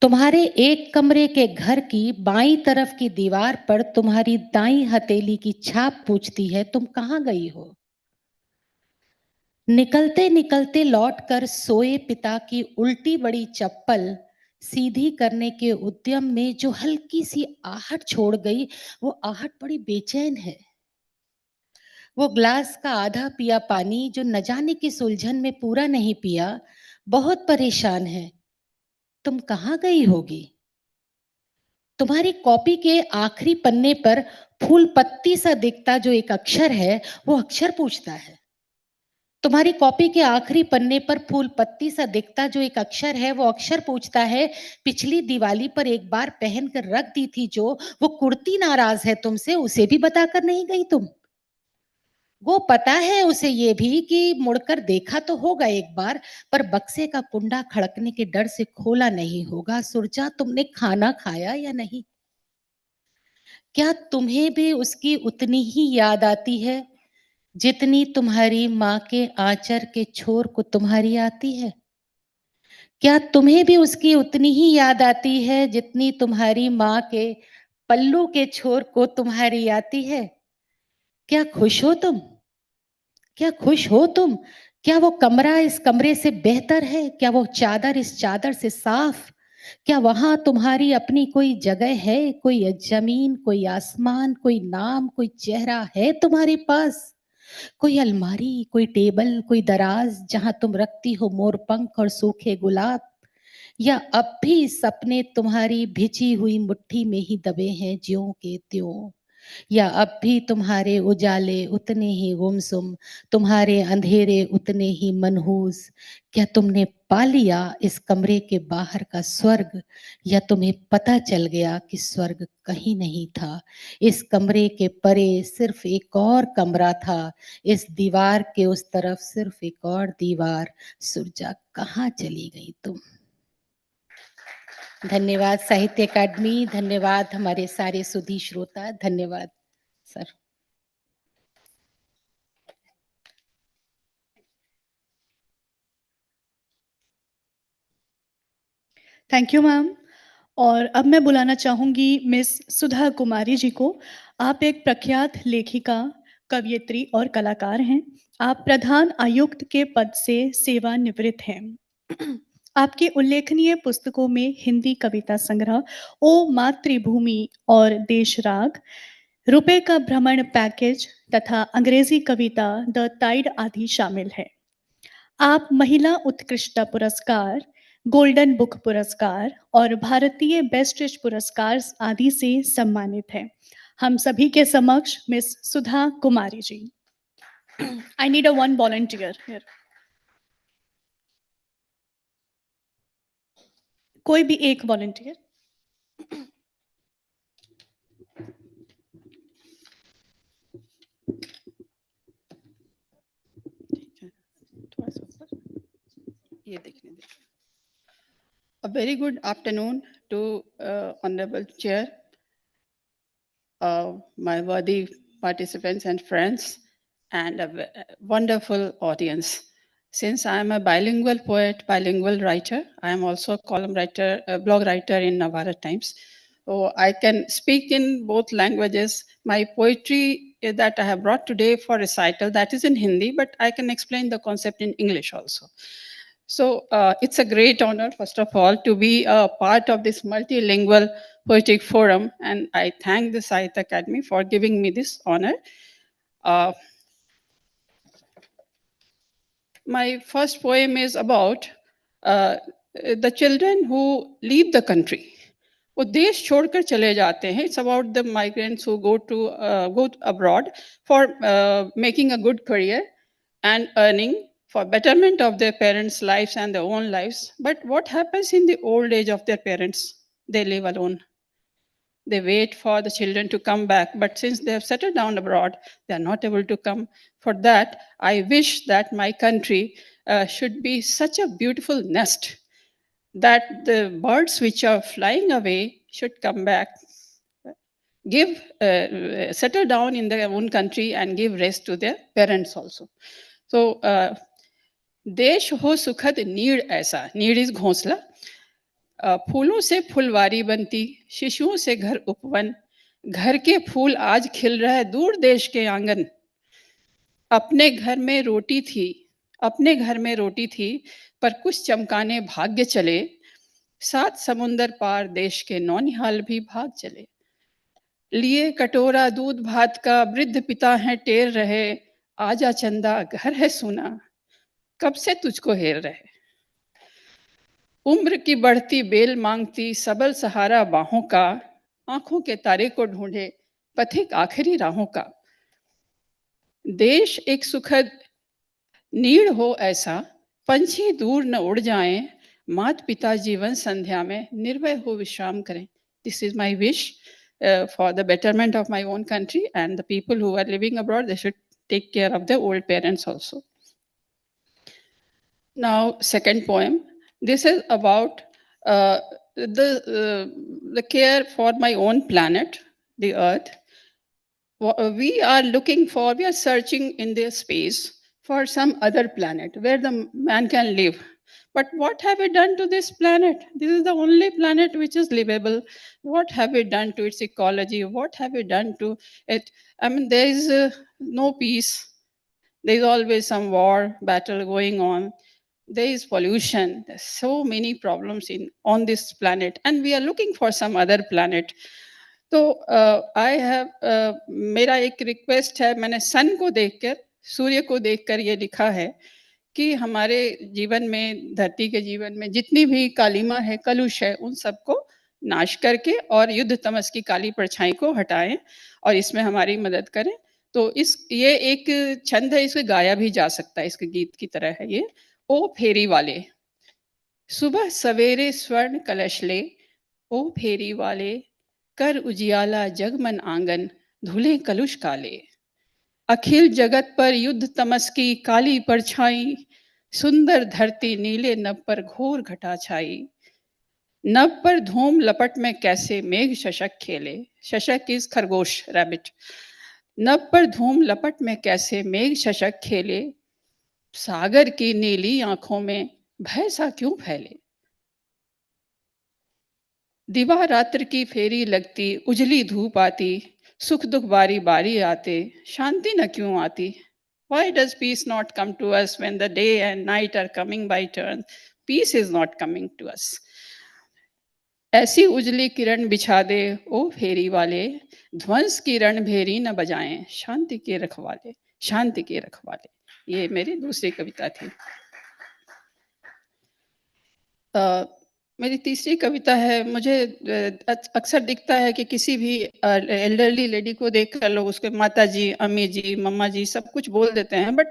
तुम्हारे एक कमरे के घर की बाईं तरफ की दीवार पर तुम्हारी दाईं हथेली की छाप पूछती है तुम कहाँ गई हो। निकलते निकलते लौटकर सोए पिता की उल्टी बड़ी चप्पल सीधी करने के उद्यम में जो हल्की सी आहट छोड़ गई, वो आहट बड़ी बेचैन है। वो ग्लास का आधा पिया पानी जो न जाने किस उलझन में पूरा नहीं पिया, बहुत परेशान है। तुम कहाँ गई होगी? तुम्हारी कॉपी के आखिरी पन्ने पर फूल पत्ती सा दिखता जो एक अक्षर है, वो अक्षर पूछता है। तुम्हारी कॉपी के आखिरी पन्ने पर फूल पत्ती सा दिखता जो एक अक्षर है, वो अक्षर पूछता है, पिछली दिवाली पर एक बार पहन कर रख दी थी जो वो कुर्ती नाराज है तुमसे, उसे भी बताकर नहीं गई तुम। वो पता है उसे ये भी कि मुड़कर देखा तो होगा एक बार, पर बक्से का कुंडा खड़कने के डर से खोला नहीं होगा। सुरजा, तुमने खाना खाया या नहीं? क्या तुम्हें भी उसकी उतनी ही याद आती है जितनी तुम्हारी माँ के आंचर के छोर को तुम्हारी आती है? क्या तुम्हें भी उसकी उतनी ही याद आती है जितनी तुम्हारी माँ के पल्लू के छोर को तुम्हारी आती है? क्या खुश हो तुम? क्या खुश हो तुम? क्या वो कमरा इस कमरे से बेहतर है? क्या वो चादर इस चादर से साफ? क्या वहां तुम्हारी अपनी कोई जगह है, कोई जमीन, कोई आसमान, कोई नाम, कोई चेहरा है तुम्हारे पास? कोई अलमारी, कोई टेबल, कोई दराज जहां तुम रखती हो मोर पंख और सूखे गुलाब? या अब भी सपने तुम्हारी भिजी हुई मुट्ठी में ही दबे हैं ज्यों के त्यों? या अब भी तुम्हारे उजाले उतने ही गुमसुम, तुम्हारे अंधेरे उतने ही मनहूस? क्या तुमने पा लिया इस कमरे के बाहर का स्वर्ग, या तुम्हें पता चल गया कि स्वर्ग कहीं नहीं था? इस कमरे के परे सिर्फ एक और कमरा था, इस दीवार के उस तरफ सिर्फ एक और दीवार। सुरजा, कहाँ चली गई तुम? धन्यवाद साहित्य अकादमी, धन्यवाद हमारे सारे सुधी श्रोता, धन्यवाद सर। Thank you ma'am. और अब मैं बुलाना चाहूँगी मिस सुधा कुमारी जी को। आप एक प्रख्यात लेखिका, कवयित्री और कलाकार हैं। आप प्रधान आयुक्त के पद से सेवानिवृत्त हैं। आपकी उल्लेखनीय पुस्तकों में हिंदी कविता संग्रह ओ मातृभूमि और देशराग, रुपए का भ्रमण पैकेज तथा अंग्रेजी कविता द टाइड आदि शामिल है। आप महिला उत्कृष्टता पुरस्कार, गोल्डन बुक पुरस्कार और भारतीय बेस्टेज पुरस्कार आदि से सम्मानित हैं। हम सभी के समक्ष miss Sudha Kumari ji. I need a one volunteer here. कोई भी एक वॉलंटियर। ये देखने दे। A very good afternoon to Honorable Chair, my worthy participants and friends, and a wonderful audience. Since I am a bilingual poet, bilingual writer, I am also a column writer, a blog writer in Navara Times. So I can speak in both languages. My poetry that I have brought today for recital, that is in Hindi, but I can explain the concept in English also. So it's a great honor, first of all, to be a part of this multilingual poetic forum. And I thank the Sahitya Academy for giving me this honor. My first poem is about the children who leave the country. वो देश छोड़कर चले जाते हैं. It's about the migrants who go abroad for making a good career and earning for betterment of their parents' lives and their own lives. But what happens in the old age of their parents? They live alone. They wait for the children to come back, but since they have settled down abroad, they are not able to come. For that, I wish that my country should be such a beautiful nest that the birds which are flying away should come back, give settle down in their own country and give rest to their parents also. So देश हो सुखद नीड़ ऐसा, नीड़ is घोंसला, फूलों से फुलवारी बनती, शिशुओं से घर उपवन, घर के फूल आज खिल रहा है दूर देश के आंगन, अपने घर में रोटी थी, अपने घर में रोटी थी, पर कुछ चमकाने भाग्य चले, सात समुंदर पार देश के नौनिहाल भी भाग चले, लिए कटोरा दूध भात का वृद्ध पिता हैं टेर रहे, आजा चंदा घर है सुना, कब से तुझको हेर रहे, उम्र की बढ़ती बेल मांगती सबल सहारा बाहों का, आंखों के तारे को ढूंढे पथिक आखिरी राहों का, देश एक सुखद नीड़ हो ऐसा, पंछी दूर न उड़ जाएं, मात पिता जीवन संध्या में निर्भय हो विश्राम करें. This is my wish for the betterment of my own country, and the people who are living abroad, they should take care of their old parents also. Now, second poem. This is about the care for my own planet, the Earth. We are searching in this space for some other planet where the man can live. But what have we done to this planet? This is the only planet which is livable. What have we done to its ecology? What have we done to it? I mean, there is no peace. There is always some war, battle going on. There is pollution. There's so many problems on this planet, and we are looking for some other planet. तो I have मेरा एक request है, मैंने सन को देखकर, सूर्य को देखकर ये लिखा है कि हमारे जीवन में, धरती के जीवन में जितनी भी कालिमा है, कलुष है, उन सबको नाश करके और युद्ध तमस की काली परछाई को हटाएं और इसमें हमारी मदद करें. तो ये एक छंद है, इसे गाया भी जा सकता है, इसके गीत की तरह है ये. ओ फेरी वाले, सुबह सवेरे स्वर्ण कलश ले, ओ फेरी वाले, कर उजियाला जगमन आंगन, धुले कलुष काले, अखिल जगत पर युद्ध तमस की काली परछाई, सुंदर धरती नीले नभ पर घोर घटा छाई, नभ पर धूम लपट में कैसे मेघ शशक खेले, शशक इज खरगोश, रैबिट, नभ पर धूम लपट में कैसे मेघ शशक खेले, सागर की नीली आंखों में भय सा क्यों फैले, दिवा रात्र की फेरी लगती, उजली धूप आती, सुख दुख बारी बारी आते, शांति न क्यों आती. Why does peace not come to us when the day and night are coming by turn? Peace is not coming to us. ऐसी उजली किरण बिछा दे ओ फेरी वाले, ध्वंस की रण भेरी न बजाएं, शांति के रखवाले, शांति के रखवाले. ये मेरी दूसरी कविता थी. मेरी तीसरी कविता है. मुझे अक्सर दिखता है कि किसी भी एल्डरली लेडी को देखकर लोग उसके माता जी, अम्मी जी, मम्मा जी सब कुछ बोल देते हैं, बट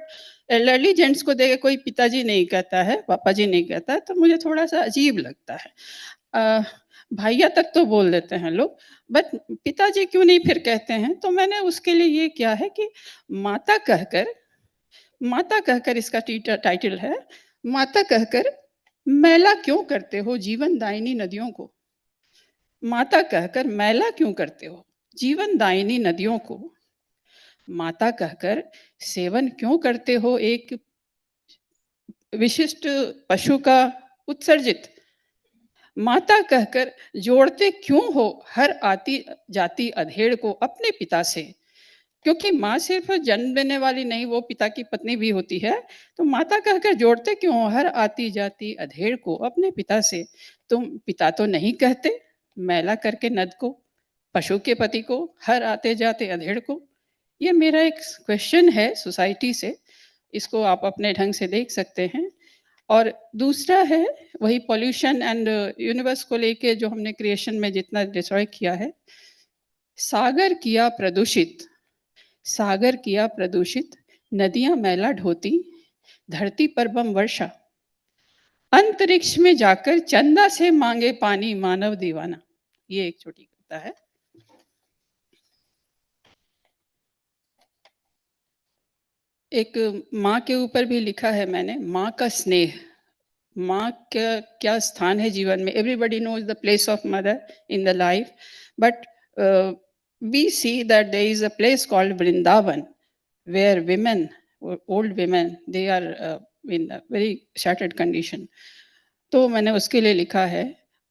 एल्डरली जेंट्स को देख कोई पिताजी नहीं कहता है, पापा जी नहीं कहता है, तो मुझे थोड़ा सा अजीब लगता है. भैया तक तो बोल देते हैं लोग, बट पिताजी क्यों नहीं फिर कहते हैं. तो मैंने उसके लिए ये किया है कि माता कहकर इसका टाइटल है, माता कहकर मैला क्यों करते हो जीवन दायिनी नदियों को, माता कहकर मैला क्यों करते हो जीवन दायिनी नदियों को, माता कहकर सेवन क्यों करते हो एक विशिष्ट पशु का उत्सर्जित, माता कहकर जोड़ते क्यों हो हर आती जाती अधेड़ को अपने पिता से, क्योंकि माँ सिर्फ जन्म देने वाली नहीं, वो पिता की पत्नी भी होती है. तो माता कहकर जोड़ते क्यों हर आती जाती अधेड़ को अपने पिता से, तुम पिता तो नहीं कहते मैला करके नद को, पशु के पति को, हर आते जाते अधेड़ को. ये मेरा एक क्वेश्चन है सोसाइटी से, इसको आप अपने ढंग से देख सकते हैं. और दूसरा है वही पॉल्यूशन एंड यूनिवर्स को लेके जो हमने क्रिएशन में जितना डिस्ट्रॉय किया है. सागर किया प्रदूषित, सागर किया प्रदूषित, नदियां मैला ढोती, धरती पर बम वर्षा, अंतरिक्ष में जाकर चंदा से मांगे पानी मानव दीवाना. ये एक छोटी कविता है. एक माँ के ऊपर भी लिखा है मैंने, माँ का स्नेह। माँ का क्या स्थान है जीवन में? Everybody knows the place of mother in the life, but we see that there is a place called Vrindavan, where women, old women, they are in a very shattered condition. तो मैंने उसके लिए लिखा है,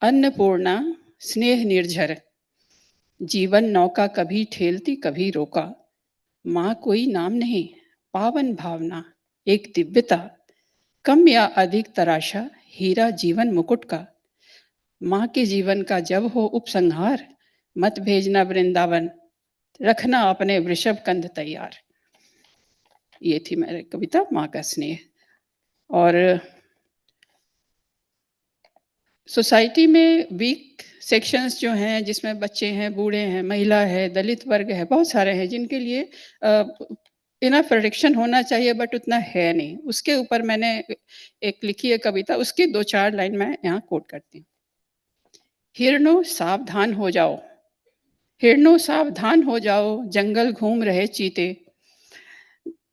अन्नपूर्णा स्नेह निर्झर, जीवन नौका कभी ठेलती कभी रोका, माँ कोई नाम नहीं, पावन भावना एक दिव्यता, कम या अधिक तराशा हीरा जीवन मुकुट का, माँ के जीवन का जब हो उपसंहार, मत भेजना वृंदावन, रखना अपने वृषभ कंध तैयार। ये थी मेरी कविता माँ का स्नेह। और सोसाइटी में वीक सेक्शंस जो हैं, जिसमें बच्चे हैं, बूढ़े हैं, महिला है, दलित वर्ग है, बहुत सारे हैं जिनके लिए इनफ प्रोटेक्शन होना चाहिए, बट उतना है नहीं। उसके ऊपर मैंने एक लिखी है कविता, उसकी 2-4 लाइन मैं यहाँ कोट करती हूँ। हिरणों सावधान हो जाओ, हिरणों सावधान हो जाओ, जंगल घूम रहे चीते,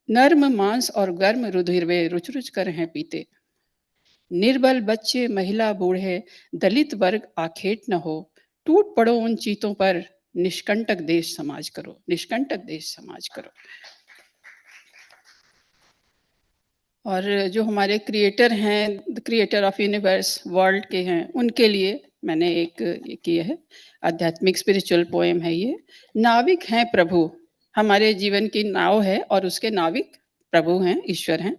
नर्म मांस और गर्म रुधिर वे रुच रुच कर हैं पीते, निर्बल बच्चे महिला बूढ़े दलित वर्ग आखेट न हो, टूट पड़ो उन चीतों पर, निष्कंटक देश समाज करो, निष्कंटक देश समाज करो। और जो हमारे क्रिएटर हैं, the creator of universe, world के हैं, उनके लिए मैंने एक ये किया है, आध्यात्मिक स्पिरिचुअल पोएम है ये। नाविक हैं प्रभु, हमारे जीवन की नाव है और उसके नाविक प्रभु हैं, ईश्वर हैं।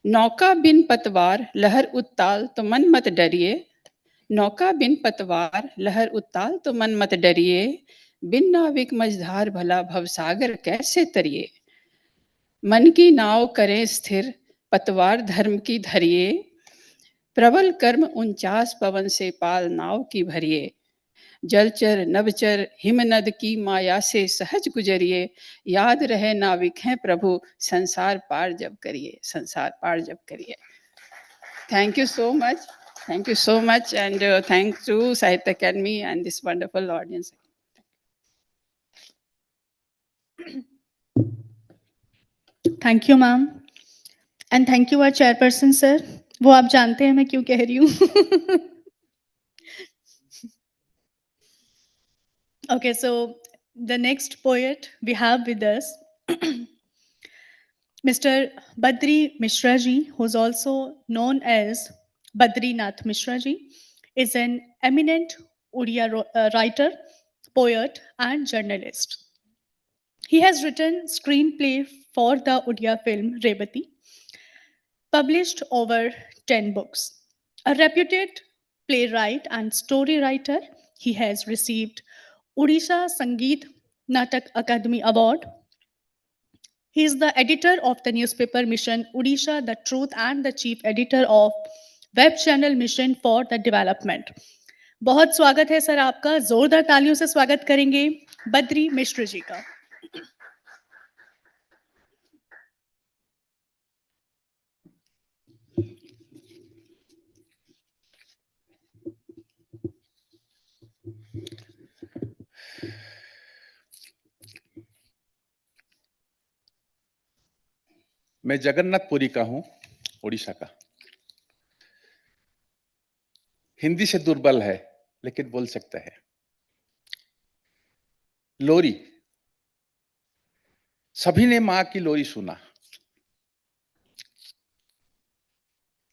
नौका बिन पतवार लहर उत्ताल तो मन मत डरिए, नौका बिन पतवार लहर उत्ताल तो मन मत डरिए, बिन नाविक मझधार भला भवसागर कैसे तरिए, मन की नाव करें स्थिर पतवार धर्म की धरिए, प्रबल कर्म 49 पवन से पाल नाव की भरिए, जलचर नभचर हिमनद की माया से सहज गुजरिए, याद रहे नाविक हैं प्रभु संसार पार जब करिए, संसार पार जब करिए। Thank you so much. Thank you so much, and thanks to Sahitya Academy and this wonderful audience. Thank you ma'am, and thank you our chairperson sir. वो आप जानते हैं मैं क्यों कह रही हूँ। Okay, so the next poet we have with us, Mr. Badri Mishra ji, who's also known as Badrinath Mishra ji, is an eminent Odia writer, poet, and journalist. He has written screenplay for the Odia film Rebati, published over 10 books. A reputed playwright and story writer, he has received Odisha Sangeet Natak Akademi Award. He is the editor of the newspaper Mission Odisha The Truth and the chief editor of web channel Mission for the Development. बहुत स्वागत है sir आपका, जोरदार तालियों से स्वागत करेंगे बद्री मिश्र जी का। मैं जगन्नाथपुरी का हूं, उड़ीसा का। हिंदी से दुर्बल है लेकिन बोल सकता है। लोरी, सभी ने मां की लोरी सुना।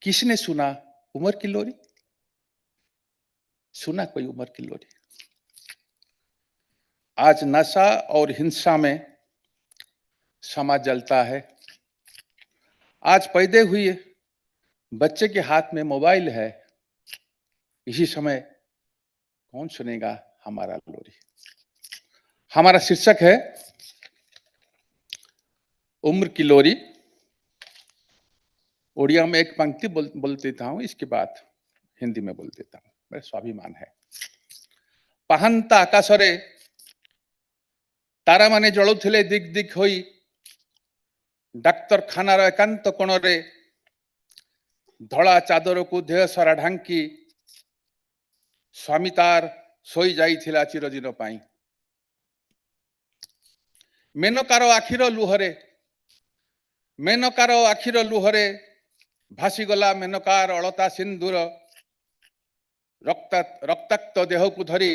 किसने सुना उमर की लोरी? सुना कोई उमर की लोरी? आज नशा और हिंसा में समाज जलता है। आज पैदा हुए बच्चे के हाथ में मोबाइल है, इसी समय कौन सुनेगा हमारा लोरी? हमारा शीर्षक है उम्र की लोरी। उड़िया में एक पंक्ति बोल देता हूं, इसके बाद हिंदी में बोल देता हूं, मेरा स्वाभिमान है। पहनता आकाशरे तारा माने जलुथिले दिक दिक होई, डाक्तरखानार एकांत कोणरे धड़ा चादर को देह सारा ढांकी, स्वामी तार सोई जाइथिला चिरदिन पाई। मेनकार आखिर लुहरे मेनकार आखिर लुहरे भासीगला मेनकार अलता सिंदूर रक्ताक्त देह को धरी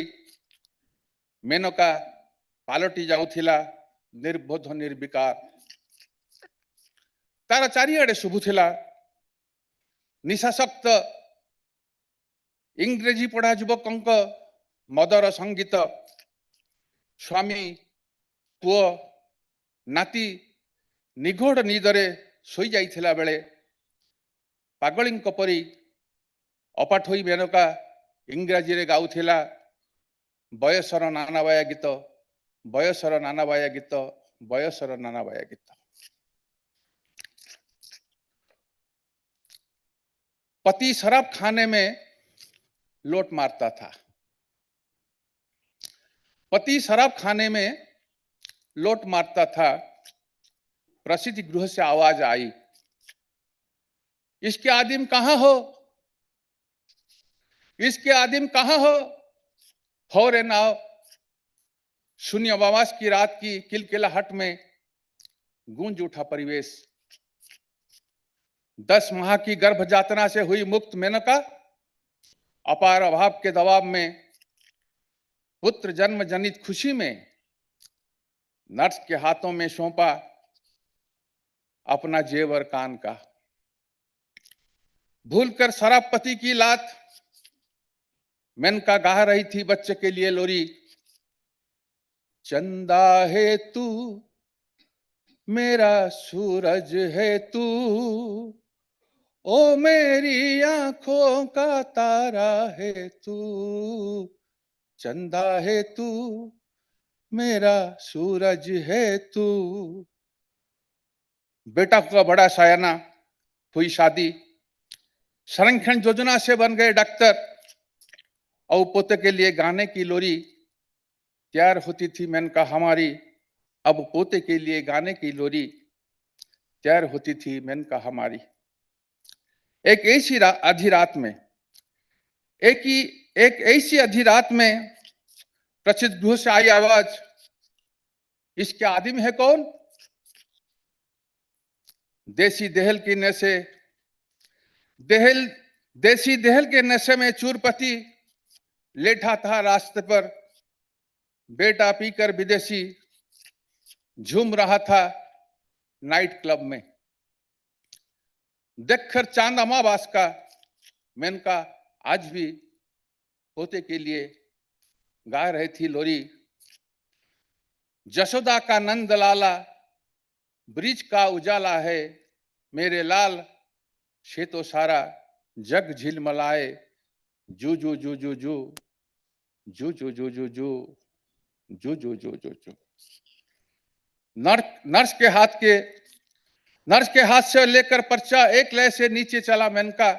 मेनका पालटी जाउथिला निर्बोध निर्विकार तार चारिआडे शुभुथिला निशाशक्त इंग्रेजी पढ़ा युवक मदर संगीत स्वामी पुओ नाती निघोड़ निदरे सोई जाइथिला बेले पागली परी अपाठ होई मेनका इंग्राजी रे गाउथिला बयसर नानाबाया गीत बयसर नानाबाया गीत बयसर नानाबाया गीत। पति शराब खाने में लोट मारता था। पति शराब खाने में लोट मारता था। प्रसिद्ध गृह से आवाज आई, इसके आदिम कहां हो, इसके आदिम कहां हो रे नाव। शून्य अमावास की रात की किलकिलाहट में गूंज उठा परिवेश। 10 माह की गर्भ जातना से हुई मुक्त मेनका अपार अभाव के दबाव में पुत्र जन्म जनित खुशी में नर्स के हाथों में सौंपा अपना जेवर कान का। भूलकर शराब पति की लात मेनका गा रही थी बच्चे के लिए लोरी। चंदा है तू मेरा सूरज है तू ओ मेरी आंखों का तारा है तू। चंदा है तू मेरा सूरज है तू। बेटा का बड़ा सायाना, हुई शादी। संरक्षण योजना से बन गए डॉक्टर और पोते के लिए गाने की लोरी तैयार होती थी मेनका हमारी। अब पोते के लिए गाने की लोरी तैयार होती थी मेनका हमारी। एक ऐसी आधी रात में एक ऐसी आधी रात में प्रसिद्ध गृह से आई आवाज, इसके आदिम है कौन। देसी दहल के नशे में चूरपति लेटा था रास्ते पर। बेटा पीकर विदेशी झूम रहा था नाइट क्लब में। देखकर चांद अमावास का मेनका आज भी पोते के लिए गा रही थी लोरी। जशोदा का नंद लाला ब्रिज का उजाला है, मेरे लाल से तो सारा जग झिलमिलाए। जू जू जू जू जू जू जू जू जू जू जू जू जू जू जू। नर्स के हाथ से लेकर पर्चा एक लय से नीचे चला मेनका।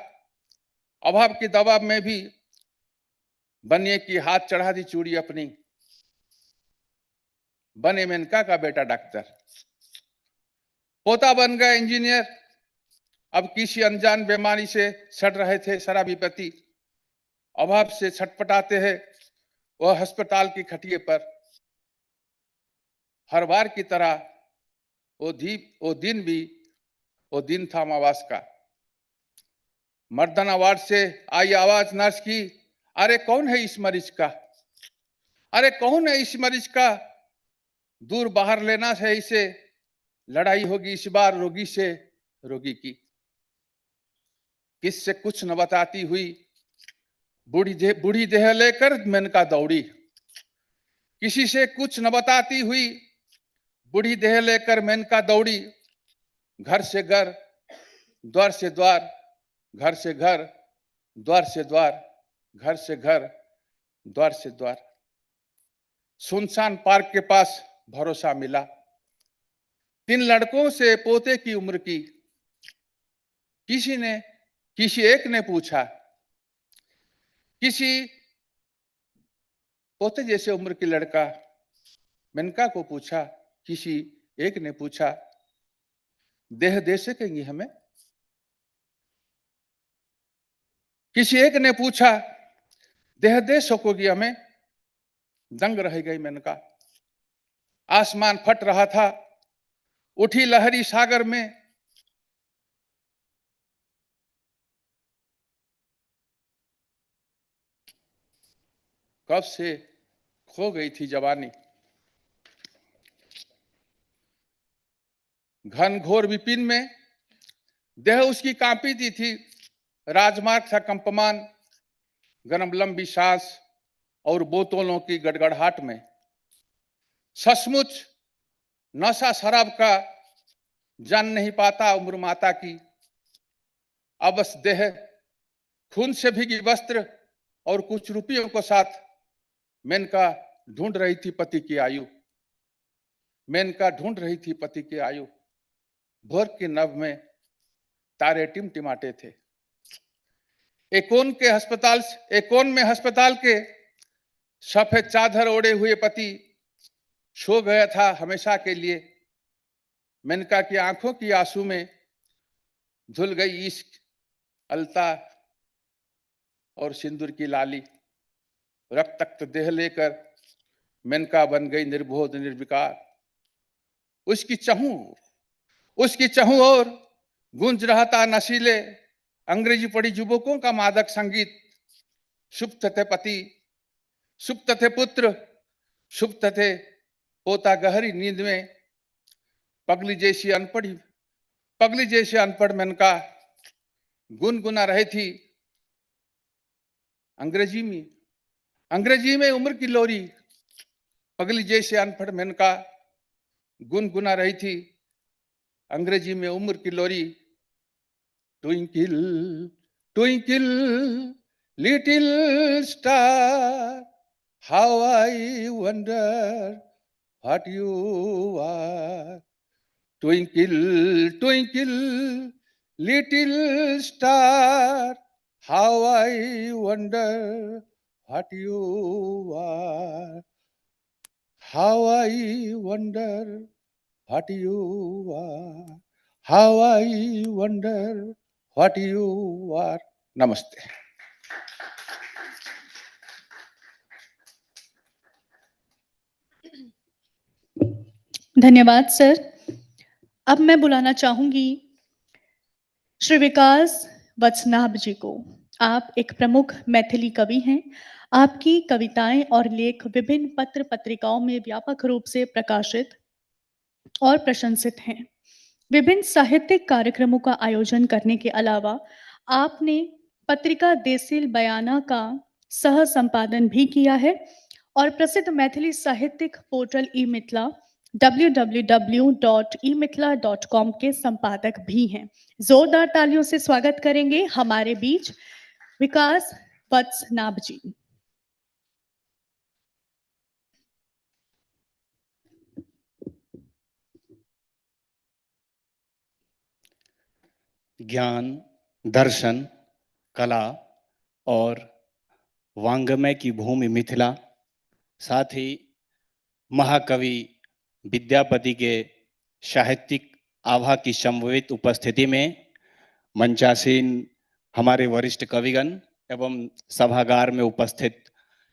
अभाव के दबाव में भी बनिए की हाथ चढ़ा दी चूड़ी अपनी। बने मेनका का बेटा डॉक्टर, पोता बन गया इंजीनियर। अब किसी अनजान बीमारी से सड़ रहे थे शराबी पति। अभाव से छटपटाते हैं वह अस्पताल की खटिए पर। हर बार की तरह वो दिन था अमावास का। मर्दाना वार्ड से आई आवाज नर्स की, अरे कौन है इस मरीज का, अरे कौन है इस मरीज का। दूर बाहर लेना है इसे, लड़ाई होगी इस बार रोगी से रोगी की। किससे कुछ न बताती हुई बूढ़ी देह लेकर मेनका दौड़ी। किसी से कुछ न बताती हुई बूढ़ी देह लेकर मेनका दौड़ी। घर से घर, द्वार से द्वार, घर से घर, द्वार से द्वार, घर से घर, द्वार से द्वार। सुनसान पार्क के पास भरोसा मिला। 3 लड़कों से पोते की उम्र की किसी एक ने पूछा। किसी पोते जैसे उम्र की लड़का मेनका को पूछा। किसी एक ने पूछा, देह दे सकेंगी हमें। किसी एक ने पूछा, देह दे सकोगी हमें। दंग रह गई मेनका। आसमान फट रहा था। उठी लहरी सागर में कब से खो गई थी जवानी। घनघोर विपिन में देह उसकी कांपती थी, राजमार्ग था कंपमान, गरम लंबी सांस और बोतलों की गड़गड़ाहट में। सचमुच नशा शराब का जान नहीं पाता उम्र माता की। अबस देह खून से भीगी वस्त्र और कुछ रुपयों को साथ मेनका ढूंढ रही थी पति की आयु। मेनका ढूंढ रही थी पति की आयु। भोर के नभ में तारे टिमटिमाते थे। एक कोन में अस्पताल के सफेद चादर ओढ़े हुए पति सो गया था हमेशा के लिए। मेनका की आंखों की आंसू में धुल गई इश्क, अलता और सिंदूर की लाली। रक्त देह लेकर मेनका बन गई निर्बोध निर्विकार। उसकी चहु और गूंज रहा था नशीले अंग्रेजी पढ़ी युवकों का मादक संगीत। सुप्त थे पति, सुप्त थे पुत्र, सुप्त थे पोता गहरी नींद में। पगली जैसी अनपढ़ मेनका गुनगुना रही थी अंग्रेजी में उम्र की लोरी। पगली जैसे अनपढ़ मेनका गुनगुना रही थी अंग्रेजी में उम्र की लोरी। Twinkle twinkle little star, how I wonder what you are. Twinkle twinkle little star, how I wonder what you are. How I wonder what you are. How I wonder what you are. Namaste. धन्यवाद sir. अब मैं बुलाना चाहूंगी श्री विकास वत्सनाभ जी को। आप एक प्रमुख मैथिली कवि हैं। आपकी कविताएं और लेख विभिन्न पत्र पत्रिकाओं में व्यापक रूप से प्रकाशित और प्रशंसित हैं। विभिन्न साहित्यिक कार्यक्रमों का आयोजन करने के अलावा आपने पत्रिका देसिल बयाना का सह संपादन भी किया है और प्रसिद्ध मैथिली साहित्यिक पोर्टल ई मिथिला www.emitla.com के संपादक भी हैं। जोरदार तालियों से स्वागत करेंगे हमारे बीच विकास वत्सनाभ जी। ज्ञान, दर्शन, कला और वांग्मय की भूमि मिथिला, साथ ही महाकवि विद्यापति के साहित्यिक आभा की समवेत उपस्थिति में मंचासीन हमारे वरिष्ठ कविगण एवं सभागार में उपस्थित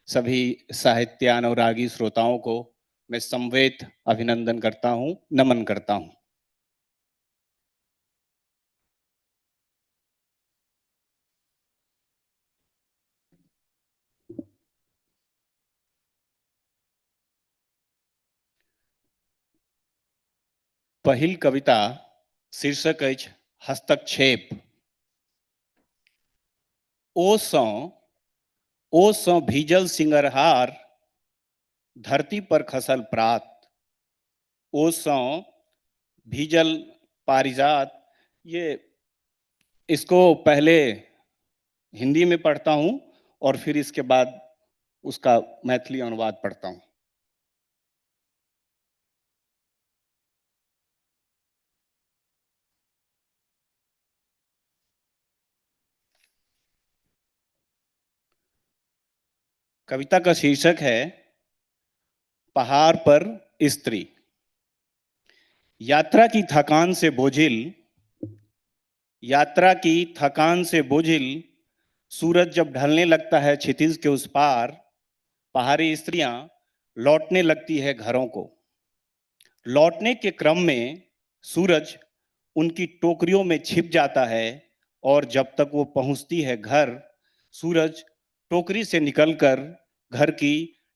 सभी साहित्यानुरागी श्रोताओं को मैं समवेत अभिनंदन करता हूं, नमन करता हूं। पहिल कविता शीर्षक अछि हस्तक्षेप। ओ सँ भीजल सिंगरहार, धरती पर खसल प्रात। ओ सँ भीजल पारिजात। ये इसको पहले हिंदी में पढ़ता हूं और फिर इसके बाद उसका मैथिली अनुवाद पढ़ता हूं। कविता का शीर्षक है पहाड़ पर स्त्री। यात्रा की थकान से बोझिल सूरज जब ढलने लगता है क्षितिज के उस पार, पहाड़ी स्त्रियां लौटने लगती है घरों को। लौटने के क्रम में सूरज उनकी टोकरियों में छिप जाता है और जब तक वो पहुंचती है घर, सूरज टोकरी से निकलकर घर की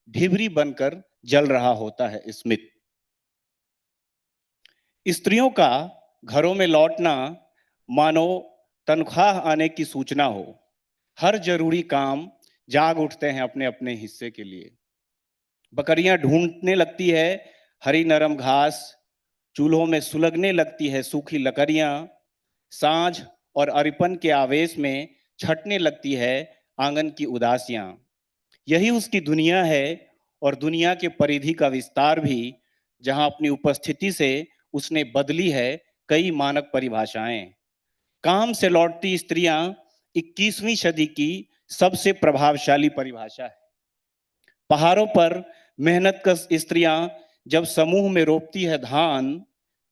ढिबरी बनकर जल रहा होता है स्मित। स्त्रियों का घरों में लौटना मानो तनख्वाह आने की सूचना हो। हर जरूरी काम जाग उठते हैं अपने अपने हिस्से के लिए। बकरियां ढूंढने लगती है हरी नरम घास, चूल्हों में सुलगने लगती है सूखी लकड़ियां, सांझ और अरिपन के आवेश में छटने लगती है आंगन की उदासियां। यही उसकी दुनिया है, और दुनिया के परिधि का विस्तार भी, जहां अपनी उपस्थिति से उसने बदली है कई मानक परिभाषाएं। काम से लौटती स्त्रियां 21वीं सदी की सबसे प्रभावशाली परिभाषा है। पहाड़ों पर मेहनतकश स्त्रियां जब समूह में रोपती है धान,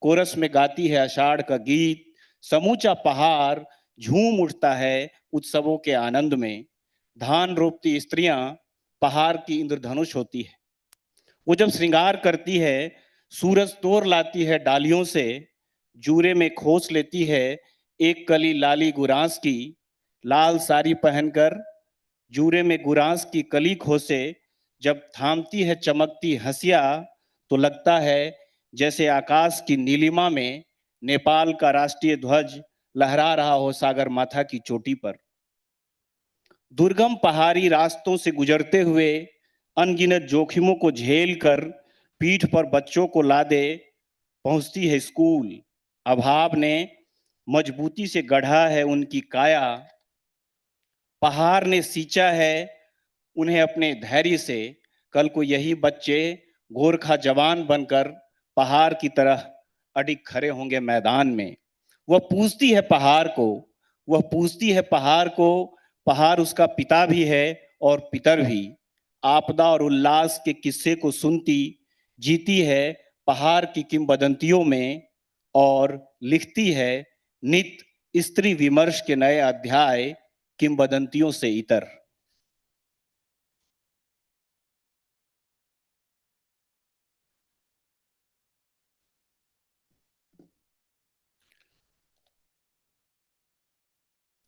कोरस में गाती है आषाढ़ का गीत, समूचा पहाड़ झूम उठता है उत्सवों के आनंद में। धान रोपती स्त्रियां पहाड़ की इंद्रधनुष होती है। वो जब श्रृंगार करती है, सूरज तोड़ लाती है डालियों से, जूरे में खोस लेती है एक कली लाली गुरांस की। लाल साड़ी पहनकर जूरे में गुरांस की कली खोसे जब थामती है चमकती हंसिया, तो लगता है जैसे आकाश की नीलिमा में नेपाल का राष्ट्रीय ध्वज लहरा रहा हो सागर माथा की चोटी पर। दुर्गम पहाड़ी रास्तों से गुजरते हुए अनगिनत जोखिमों को झेल कर पीठ पर बच्चों को लादे पहुंचती है स्कूल। अभाव ने मजबूती से गढ़ा है उनकी काया, पहाड़ ने सींचा है उन्हें अपने धैर्य से। कल को यही बच्चे गोरखा जवान बनकर पहाड़ की तरह अडिग खड़े होंगे मैदान में। वह पूछती है पहाड़ को, वह पूछती है पहाड़ को, पहाड़ उसका पिता भी है और पितर भी। आपदा और उल्लास के किस्से को सुनती जीती है पहाड़ की किंवदंतियों में, और लिखती है नित स्त्री विमर्श के नए अध्याय किंवदंतियों से इतर।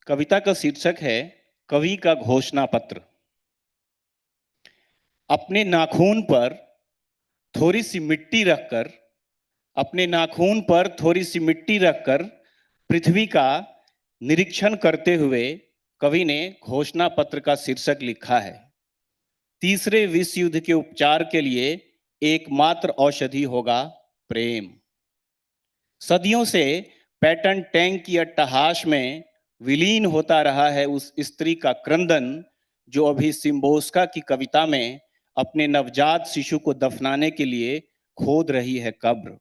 कविता का शीर्षक है कवि का घोषणा पत्र। अपने नाखून पर थोड़ी सी मिट्टी रखकर, अपने नाखून पर थोड़ी सी मिट्टी रखकर पृथ्वी का निरीक्षण करते हुए कवि ने घोषणा पत्र का शीर्षक लिखा है। तीसरे विश्व युद्ध के उपचार के लिए एकमात्र औषधि होगा प्रेम। सदियों से पैटर्न टैंक की अट्टहास में विलीन होता रहा है उस स्त्री का क्रंदन, जो अभी सिम्बोस्का की कविता में अपने नवजात शिशु को दफनाने के लिए खोद रही है कब्र।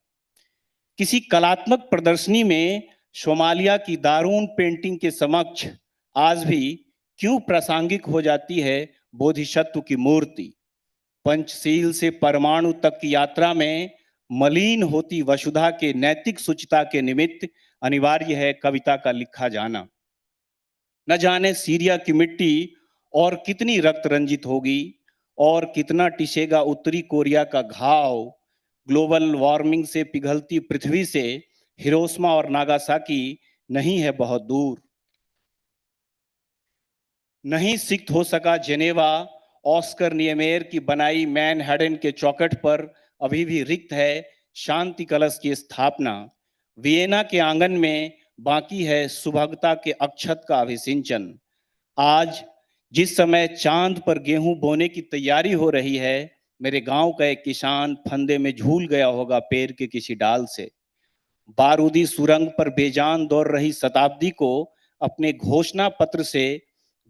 किसी कलात्मक प्रदर्शनी में सोमालिया की दारूण पेंटिंग के समक्ष आज भी क्यों प्रासंगिक हो जाती है बोधिसत्व की मूर्ति। पंचशील से परमाणु तक की यात्रा में मलिन होती वसुधा के नैतिक शुचिता के निमित्त अनिवार्य है कविता का लिखा जाना। न जाने सीरिया की मिट्टी और कितनी रक्त रंजित होगी, और कितना टिशेगा उत्तरी कोरिया का घाव। ग्लोबल वार्मिंग से पिघलती पृथ्वी से हिरोशिमा और नागासाकी नहीं है बहुत दूर। नहीं सिक्त हो सका जेनेवा, ऑस्कर नियमेर की बनाई मैनहट्टन के चौखट पर अभी भी रिक्त है शांति कलश की स्थापना। वियना के आंगन में बाकी है सुभगता के अक्षत का अभिसिंचन। आज जिस समय चांद पर गेहूं बोने की तैयारी हो रही है, मेरे गांव का एक किसान फंदे में झूल गया होगा पेड़ के किसी डाल से। बारूदी सुरंग पर बेजान दौड़ रही शताब्दी को अपने घोषणा पत्र से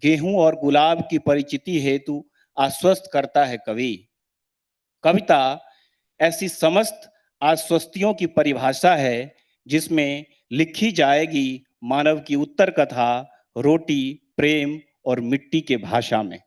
गेहूं और गुलाब की परिचिति हेतु आश्वस्त करता है कवि। कविता ऐसी समस्त आश्वस्तियों की परिभाषा है जिसमें लिखी जाएगी मानव की उत्तर कथा रोटी, प्रेम और मिट्टी के भाषा में।